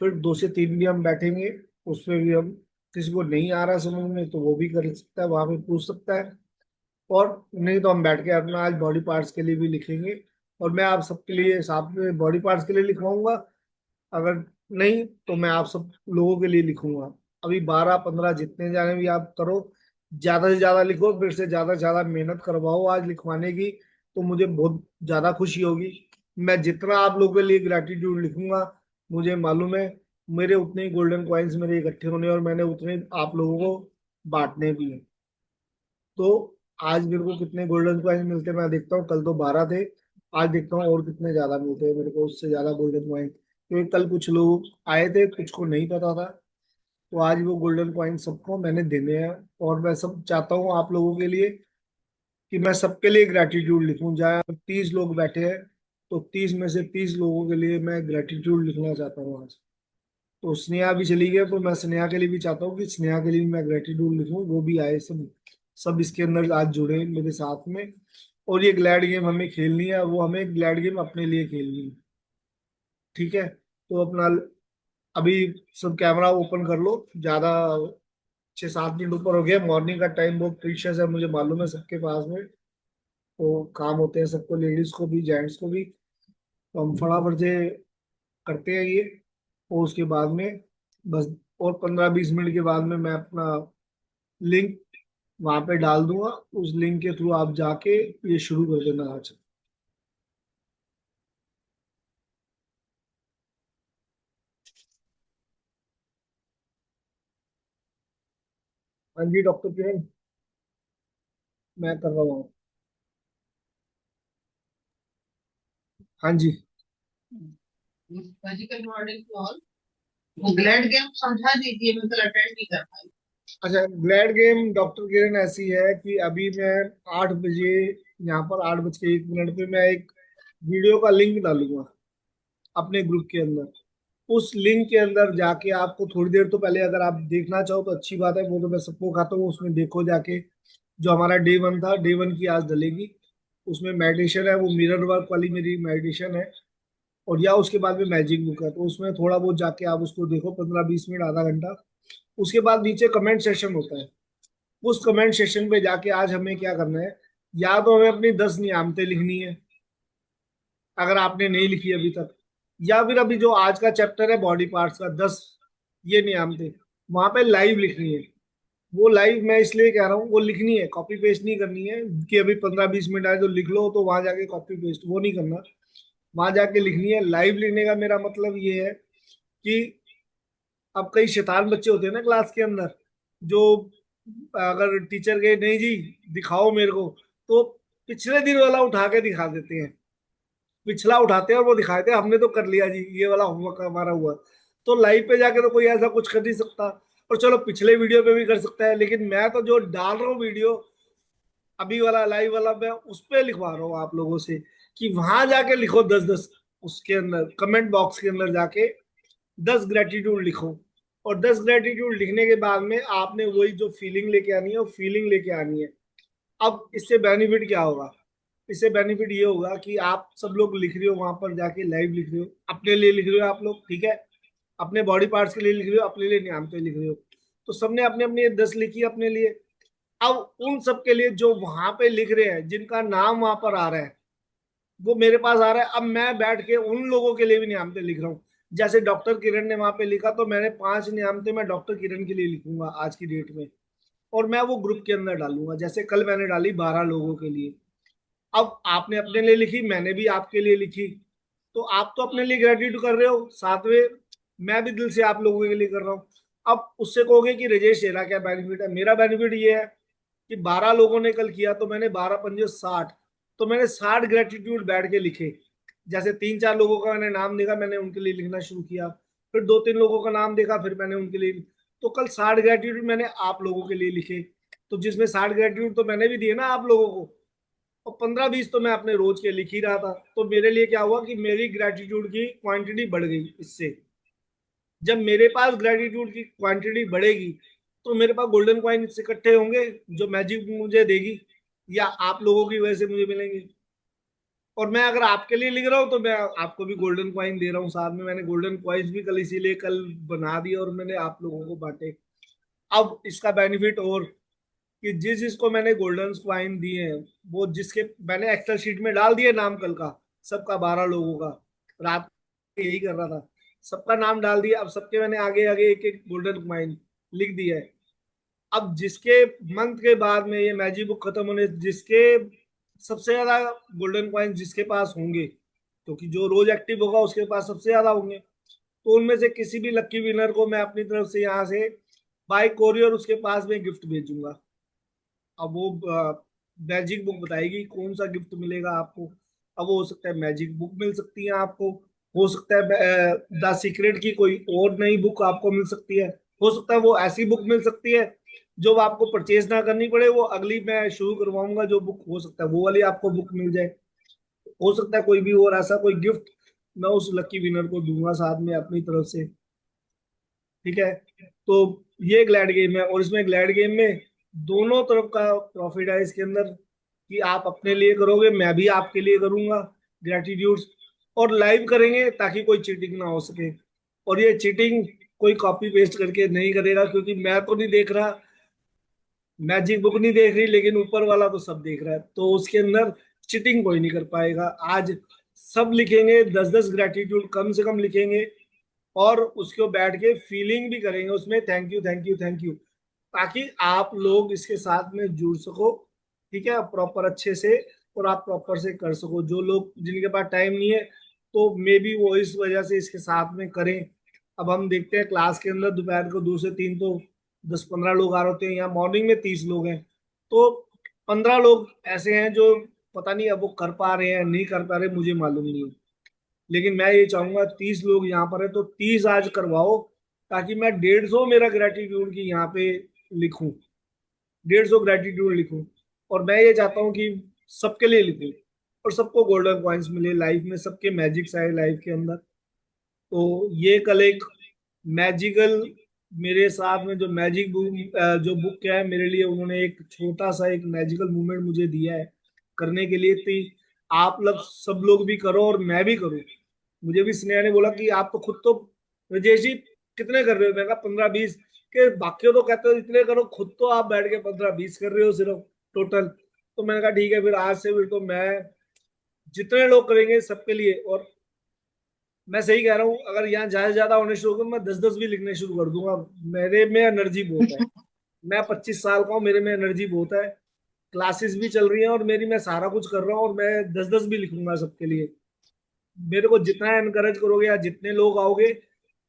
फिर 2 से 3 भी हम बैठेंगे, उसमें भी हम, किसी को नहीं आ रहा समझ में तो वो भी कर सकता है, वहां पे पूछ सकता है। और नहीं तो हम बैठ के अपना आज बॉडी पार्ट्स के लिए भी लिखेंगे। और मैं आप सबके लिए साथ में बॉडी पार्ट्स के लिए लिखवाऊंगा, अगर नहीं तो मैं आप सब लोगों के लिए लिखूंगा। अभी 12 15 जितने जाने भी आप करो, ज्यादा से ज्यादा लिखो, फिर से ज्यादा मेहनत करवाओ आज लिखवाने की, तो मुझे बहुत ज्यादा खुशी होगी। मैं जितना आप लोगों के लिए ग्रेटिट्यूड लिखूंगा, मुझे मालूम है मेरे उतने ही गोल्डन कॉइन्स मेरे इकट्ठे होने, और मैंने उतने आप लोगों को बांटने भी हैं। तो आज मेरे को कितने गोल्डन कॉइन मिलते हैं मैं देखता हूँ। कल तो 12 थे, आज देखता हूँ और कितने ज्यादा मिलते हैं मेरे को, उससे ज्यादा गोल्डन कॉइन, क्योंकि कल कुछ लोग आए थे, कुछ को नहीं पता था। तो आज वो गोल्डन कॉइन सबको मैंने देने हैं। और मैं सब चाहता हूँ आप लोगों के लिए कि मैं सबके लिए ग्रेटिट्यूड लिखूं। जहाँ 30 लोग बैठे हैं तो 30 में से 30 लोगों के लिए मैं ग्रेटिट्यूड लिखना चाहता हूँ आज। तो स्नेहा भी चली गई, तो मैं स्नेहा के लिए भी चाहता हूँ कि स्नेहा के लिए भी मैं ग्रेटिट्यूड लिखूं, वो भी आए सब। सब इसके अंदर आज जुड़े हैं मेरे साथ में। और ये ग्लैड गेम हमें खेलनी है, वो हमें ग्लैड गेम अपने लिए खेलनी है। ठीक है, तो अपना अभी सब कैमरा ओपन कर लो। ज्यादा 6-7 मिनट ऊपर हो गया, मॉर्निंग का टाइम बहुत प्रीशियस है, मुझे मालूम है सबके पास में तो काम होते हैं सबको, लेडीज को भी जेंट्स को भी। तो हम फटाफट से करते हैं ये, और उसके बाद में बस और 15-20 मिनट के बाद में मैं अपना लिंक वहां पे डाल दूंगा। उस लिंक के थ्रू आप जाके ये शुरू कर देना आज। हाँ जी डॉक्टर किरण, मैं कर रहा हूँ। हाँ जी। लॉजिकल मॉडल को और वो ग्लैड गेम समझा दीजिए, मैं कल अटेंड नहीं कर पाई। अच्छा, ग्लैड गेम डॉक्टर किरण ऐसी है कि अभी मैं 8 बजे, यहाँ पर 8:01 पे मैं एक वीडियो का लिंक डालूंगा अपने ग्रुप के अंदर। उस लिंक के अंदर जाके आपको थोड़ी देर तो पहले अगर आप देखना चाहो तो अच्छी बात है, वो तो मैं सबको खाता हूँ, उसमें देखो जाके। जो हमारा डे 1 था, डे 1 की आज डलेगी। उसमें मेडिटेशन है, वो मिरर वर्क वाली मेरी मेडिटेशन है। और या उसके बाद में मैजिक बुक है, तो उसमें थोड़ा बहुत जाके आप उसको देखो, 15-20 मिनट, आधा घंटा। उसके बाद नीचे कमेंट सेशन होता है। उस कमेंट सेशन पे जाके आज हमें क्या करना है, या तो हमें अपनी 10 नियामतें लिखनी है अगर आपने नहीं लिखी अभी तक, या फिर अभी जो आज का चैप्टर है बॉडी पार्ट्स का 10 ये नियामतें वहां पे लाइव लिखनी है। वो लाइव मैं इसलिए कह रहा हूँ, वो लिखनी है, कॉपी पेस्ट नहीं करनी है कि अभी 15-20 मिनट आए तो लिख लो, तो वहां जाके कॉपी पेस्ट वो नहीं करना। वहां जाके लिखनी है। लाइव लिखने का मेरा मतलब ये है कि अब कई शैतान बच्चे होते हैं ना क्लास के अंदर, जो अगर टीचर कहे नहीं जी दिखाओ मेरे को, तो पिछले दिन वाला उठा के दिखा देते हैं। पिछला उठाते हैं और वो दिखाते हैं हमने तो कर लिया जी, ये वाला होमवर्क हमारा हुआ। तो लाइव पे जाके तो कोई ऐसा कुछ कर नहीं सकता। और चलो पिछले वीडियो पे भी कर सकता है, लेकिन मैं तो जो डाल रहा हूँ वीडियो अभी वाला लाइव वाला, मैं उस पे लिखवा रहा हूँ आप लोगों से कि वहां जाके लिखो 10-10, उसके अंदर कमेंट बॉक्स के अंदर जाके 10 ग्रेटिट्यूड लिखो। और 10 ग्रेटिट्यूड लिखने के बाद में आपने वही जो फीलिंग लेके आनी है वो फीलिंग लेके आनी है। अब इससे बेनिफिट क्या होगा? इससे बेनिफिट ये होगा कि आप सब लोग लिख रहे हो, वहां पर जाके लाइव लिख रहे हो, अपने लिए लिख रहे हो आप लोग, ठीक है, अपने बॉडी पार्ट्स के लिए लिख रहे हो, अपने लिए नियम पे लिख रहे हो। तो सबने अपने अपने 10 लिखी अपने लिए। अब उन सब के लिए जो वहां पे लिख रहे हैं, जिनका नाम वहां पर आ रहा है, वो मेरे पास आ रहा है, अब मैं बैठ के उन लोगों के लिए भी नियामतें लिख रहा हूँ। जैसे डॉक्टर किरण ने वहां पे लिखा, तो मैंने 5 नियामतें मैं डॉक्टर किरण के लिए लिखूंगा आज की डेट में, और मैं वो ग्रुप के अंदर डालूंगा। जैसे कल मैंने डाली 12 लोगों के लिए। अब आपने अपने लिए लिखी, मैंने भी आपके लिए लिखी, तो आप तो अपने लिए ग्रेटिट्यूड कर रहे हो, साथ में मैं भी दिल से आप लोगों के लिए कर रहा हूँ। अब उससे कहोगे कि राजेश तेरा क्या बेनिफिट है? मेरा बेनिफिट ये है कि 12 लोगों ने कल किया, तो मैंने 12×5 = 60, तो मैंने 60 ग्रेटिट्यूड बैठ के लिखे। जैसे 3-4 लोगों का मैंने नाम देखा, मैंने उनके लिए लिखना शुरू किया, फिर 2-3 लोगों का नाम देखा, फिर मैंने उनके लिए, तो कल 60 ग्रेटिट्यूड मैंने आप लोगों के लिए लिखे। तो जिसमें 60 ग्रेटिट्यूड तो मैंने भी दिए ना आप लोगों को, और 15-20 तो मैं अपने रोज के लिख ही रहा था। तो मेरे लिए क्या हुआ कि मेरी ग्रेटिट्यूड की क्वांटिटी बढ़ गई इससे। जब मेरे पास ग्रेटिट्यूड की क्वांटिटी बढ़ेगी, तो मेरे पास गोल्डन कॉइन इकट्ठे होंगे जो मैजिक मुझे देगी, या आप लोगों की वजह से मुझे मिलेंगे। और मैं अगर आपके लिए लिख रहा हूँ तो मैं आपको भी गोल्डन कॉइन दे रहा हूँ साथ में। मैंने गोल्डन कॉइन्स भी कल इसीलिए कल बना दिए और मैंने आप लोगों को बांटे। अब इसका बेनिफिट और कि जिस जिसको मैंने गोल्डन कॉइन दिए हैं, वो जिसके मैंने एक्सेल शीट में डाल दिए नाम कल का, सबका 12 लोगों का, रात को यही कर रहा था, सबका नाम डाल दिया। अब सबके मैंने आगे आगे एक एक गोल्डन कॉइन लिख दिया है। अब जिसके मंथ के बाद में ये मैजिक बुक खत्म होने, जिसके सबसे ज्यादा गोल्डन कॉइन जिसके पास होंगे, क्योंकि जो रोज एक्टिव होगा उसके पास सबसे ज्यादा होंगे, तो उनमें से किसी भी लक्की विनर को मैं अपनी तरफ से यहाँ से बाय कोरियर उसके पास में गिफ्ट भेजूंगा। अब वो मैजिक बुक बताएगी कौन सा गिफ्ट मिलेगा आपको। अब वो हो सकता है मैजिक बुक मिल सकती है आपको, हो सकता है द सीक्रेट की कोई और नई बुक आपको मिल सकती है, हो सकता है वो ऐसी बुक मिल सकती है जो आपको परचेज ना करनी पड़े, वो अगली मैं शुरू करवाऊंगा जो बुक, हो सकता है वो वाली आपको बुक मिल जाए। हो सकता है कोई भी और ऐसा कोई गिफ्ट मैं उस लकी विनर को दूंगा साथ में अपनी तरफ से, ठीक है। तो ये ग्लैड गेम है, और इसमें ग्लैड गेम में दोनों तरफ का प्रॉफिट है इसके अंदर, कि आप अपने लिए करोगे, मैं भी आपके लिए करूंगा ग्रेटिट्यूड्स। और लाइव करेंगे ताकि कोई चीटिंग ना हो सके। और ये चीटिंग कोई कॉपी पेस्ट करके नहीं करेगा, क्योंकि मैं तो नहीं देख रहा, मैजिक बुक नहीं देख रही, लेकिन ऊपर वाला तो सब देख रहा है, तो उसके अंदर चिटिंग कोई नहीं कर पाएगा। आज सब लिखेंगे, 10-10 ग्रेटिट्यूड कम से कम लिखेंगे, और उसको बैठ के फीलिंग भी करेंगे उसमें, thank you thank you thank you, ताकि आप लोग इसके साथ में जुड़ सको। ठीक है, प्रॉपर अच्छे से, और आप प्रॉपर से कर सको। जो लोग जिनके पास टाइम नहीं है, तो मे बी वो इस वजह से इसके साथ में करें। अब हम देखते हैं क्लास के अंदर दोपहर को 2 से 3 तो 10-15 लोग आ रहे होते हैं, यहाँ मॉर्निंग में 30 लोग हैं, तो 15 लोग ऐसे हैं जो पता नहीं अब वो कर पा रहे हैं नहीं कर पा रहे, मुझे मालूम नहीं है। लेकिन मैं ये चाहूंगा 30 लोग यहाँ पर है तो 30 आज करवाओ, ताकि मैं 150 मेरा ग्रेटिट्यूड की यहाँ पे लिखूं, 150 ग्रेटिट्यूड लिखूं। और मैं ये चाहता हूँ कि सबके लिए लिखूं, और सबको गोल्डन पॉइंट्स मिले लाइफ में, सबके मैजिक्स आए लाइफ के अंदर। तो ये कल एक मैजिकल, मेरे साथ में जो मैजिक बुक, जो बुक क्या है मेरे लिए, उन्होंने एक छोटा सा एक मैजिकल मूवमेंट मुझे दिया है करने के लिए। तो आप लोग सब लोग भी करो और मैं भी करूँ। मुझे भी स्नेहा ने बोला कि आप तो खुद तो, राजेश जी कितने कर रहे हो? मैं कहा 15-20 के, बाकी तो कहते हो इतने करो, खुद तो आप बैठ के 15-20 कर रहे हो सिर्फ टोटल। तो मैंने कहा ठीक है, फिर आज से फिर तो मैं जितने लोग करेंगे सबके लिए। और मैं सही कह रहा हूँ, अगर यहाँ ज्यादा ज्यादा होने शुरू हो तो मैं 10-10 भी लिखने शुरू कर दूंगा। मेरे में एनर्जी बहुत है, मैं 25 साल का हूँ, मेरे में एनर्जी बहुत है, क्लासेस भी चल रही हैं और मेरी, मैं सारा कुछ कर रहा हूँ, और मैं 10-10 भी लिखूंगा सबके लिए। मेरे को जितना एनकरेज करोगे या जितने लोग आओगे,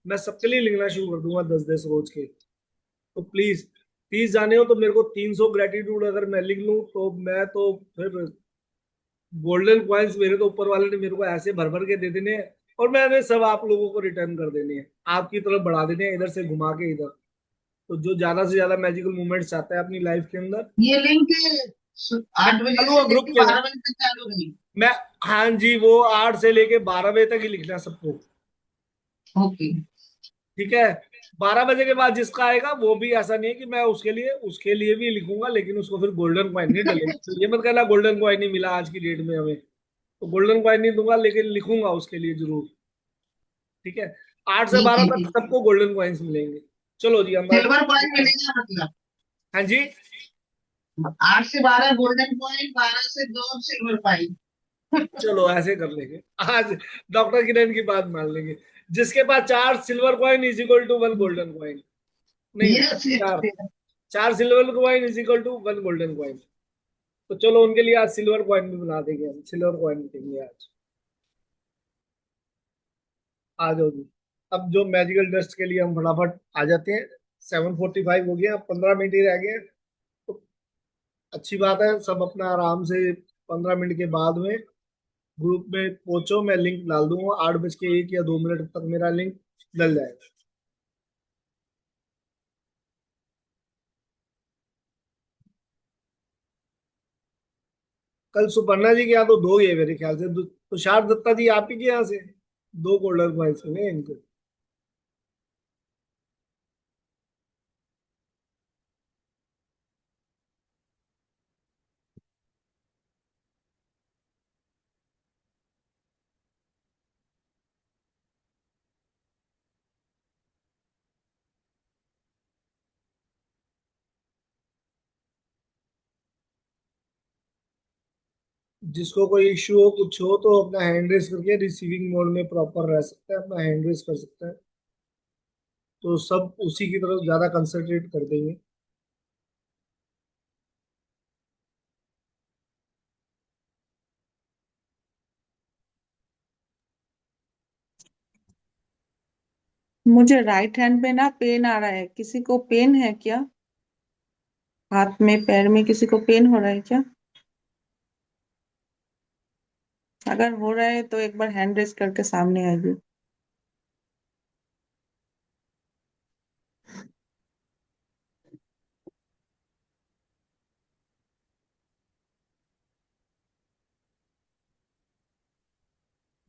मैं सबके लिए लिखना शुरू कर दूंगा 10-10 रोज के। तो प्लीज 30 जाने हो तो मेरे को 300 ग्रेटिट्यूड अगर मैं लिख लूं, तो मैं तो फिर गोल्डन पॉइंट्स मेरे तो ऊपर वाले ने मेरे को ऐसे भर भर के दे देने हैं, और मैंने सब आप लोगों को रिटर्न कर देने हैं, आपकी तरफ बढ़ा देने हैं, इधर से घुमा के इधर। तो जो ज्यादा से ज्यादा मैजिकल मूवमेंट्स चाहता है अपनी लाइफ के अंदर, ये लिंक 8 बजे चालू से है ग्रुप लेके के अंदर। 12 बजे तक चालू रहेगी। मैं, हाँ जी, वो 8 से लेके 12 बजे तक ही लिखना है सबको। ओके। ठीक है, 12 बजे के बाद जिसका आएगा वो भी, ऐसा नहीं है कि मैं उसके लिए भी लिखूंगा, लेकिन उसको फिर गोल्डन कॉइन नहीं डलेगा। तो ये मत कहना गोल्डन कॉइन नहीं मिला आज की डेट में हमें, तो गोल्डन कॉइन नहीं दूंगा, लेकिन लिखूंगा उसके लिए जरूर। ठीक है, 8 से ठीक 12 है तक ठीक है। सबको गोल्डन कॉइन्स मिलेंगे। चलो जी, हमारे सिल्वर कॉइन पास, मिलेगा मतलब? हाँ जी, 8 से 12 गोल्डन कॉइन, 12 से 2 सिल्वर कॉइन। चलो ऐसे कर लेंगे आज, डॉक्टर किरण की बात मान लेंगे। जिसके पास 4 silver coin is equal to 1 golden coin. नहीं, यस यस। चार 4 silver coin is equal to 1 golden coin. तो चलो उनके लिए आज सिल्वर कॉइन भी बना देंगे, हम सिल्वर कॉइन देंगे आज। आ जाओ जी। अब जो मैजिकल डस्ट के लिए हम फटाफट आ जाते हैं। 7:45 हो गया, 15 मिनट ही रह गए। तो अच्छी बात है, सब अपना आराम से 15 मिनट के बाद में ग्रुप में पहुंचो। मैं लिंक डाल दूंगा, 8 बज के 1 या 2 मिनट तक मेरा लिंक डल जाएगा। कल सुपर्णा जी के यहाँ तो 2 ही है मेरे ख्याल से, तुषार दत्ता जी आप ही के यहाँ से 2 गोल्डन कॉइन्स मिले इनको। जिसको कोई इश्यू हो, कुछ हो, तो अपना हैंड रेस करके रिसीविंग मोड में प्रॉपर रह सकता है, अपना हैंड रेस कर सकता है, तो सब उसी की तरफ ज्यादा कंसंट्रेट कर देंगे। मुझे राइट हैंड पे ना पेन आ रहा है, किसी को पेन है क्या? हाथ में पैर में किसी को पेन हो रहा है क्या? अगर हो रहा है तो एक बार हैंड रेस करके सामने आइए।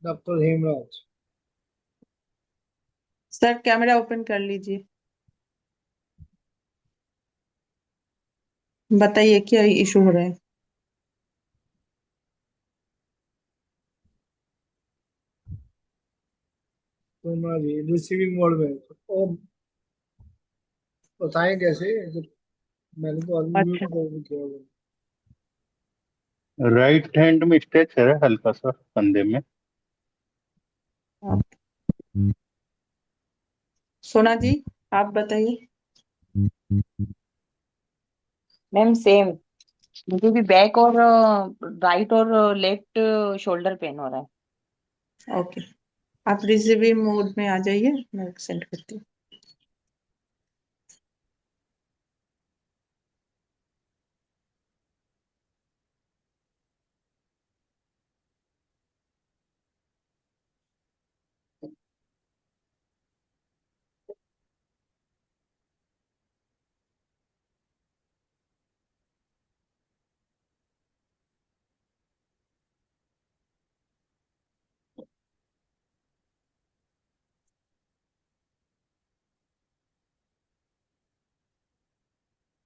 Doctor Hemraj, sir camera open कर लीजिए, बताइए क्या इशू हो रहा है। सोना जी रिसीविंग मोड में। ओ बताएं कैसे? जब मैंने तो अनम्यूट अच्छा, किया हुआ है। राइट हैंड में स्ट्रेच है हल्का सा कंधे में। सोना जी आप बताइए। मैम सेम, मुझे भी बैक और राइट और लेफ्ट शोल्डर पेन हो रहा है। ओके, आप रिसीविंग मोड में आ जाइए, मैं सेंड करती हूँ।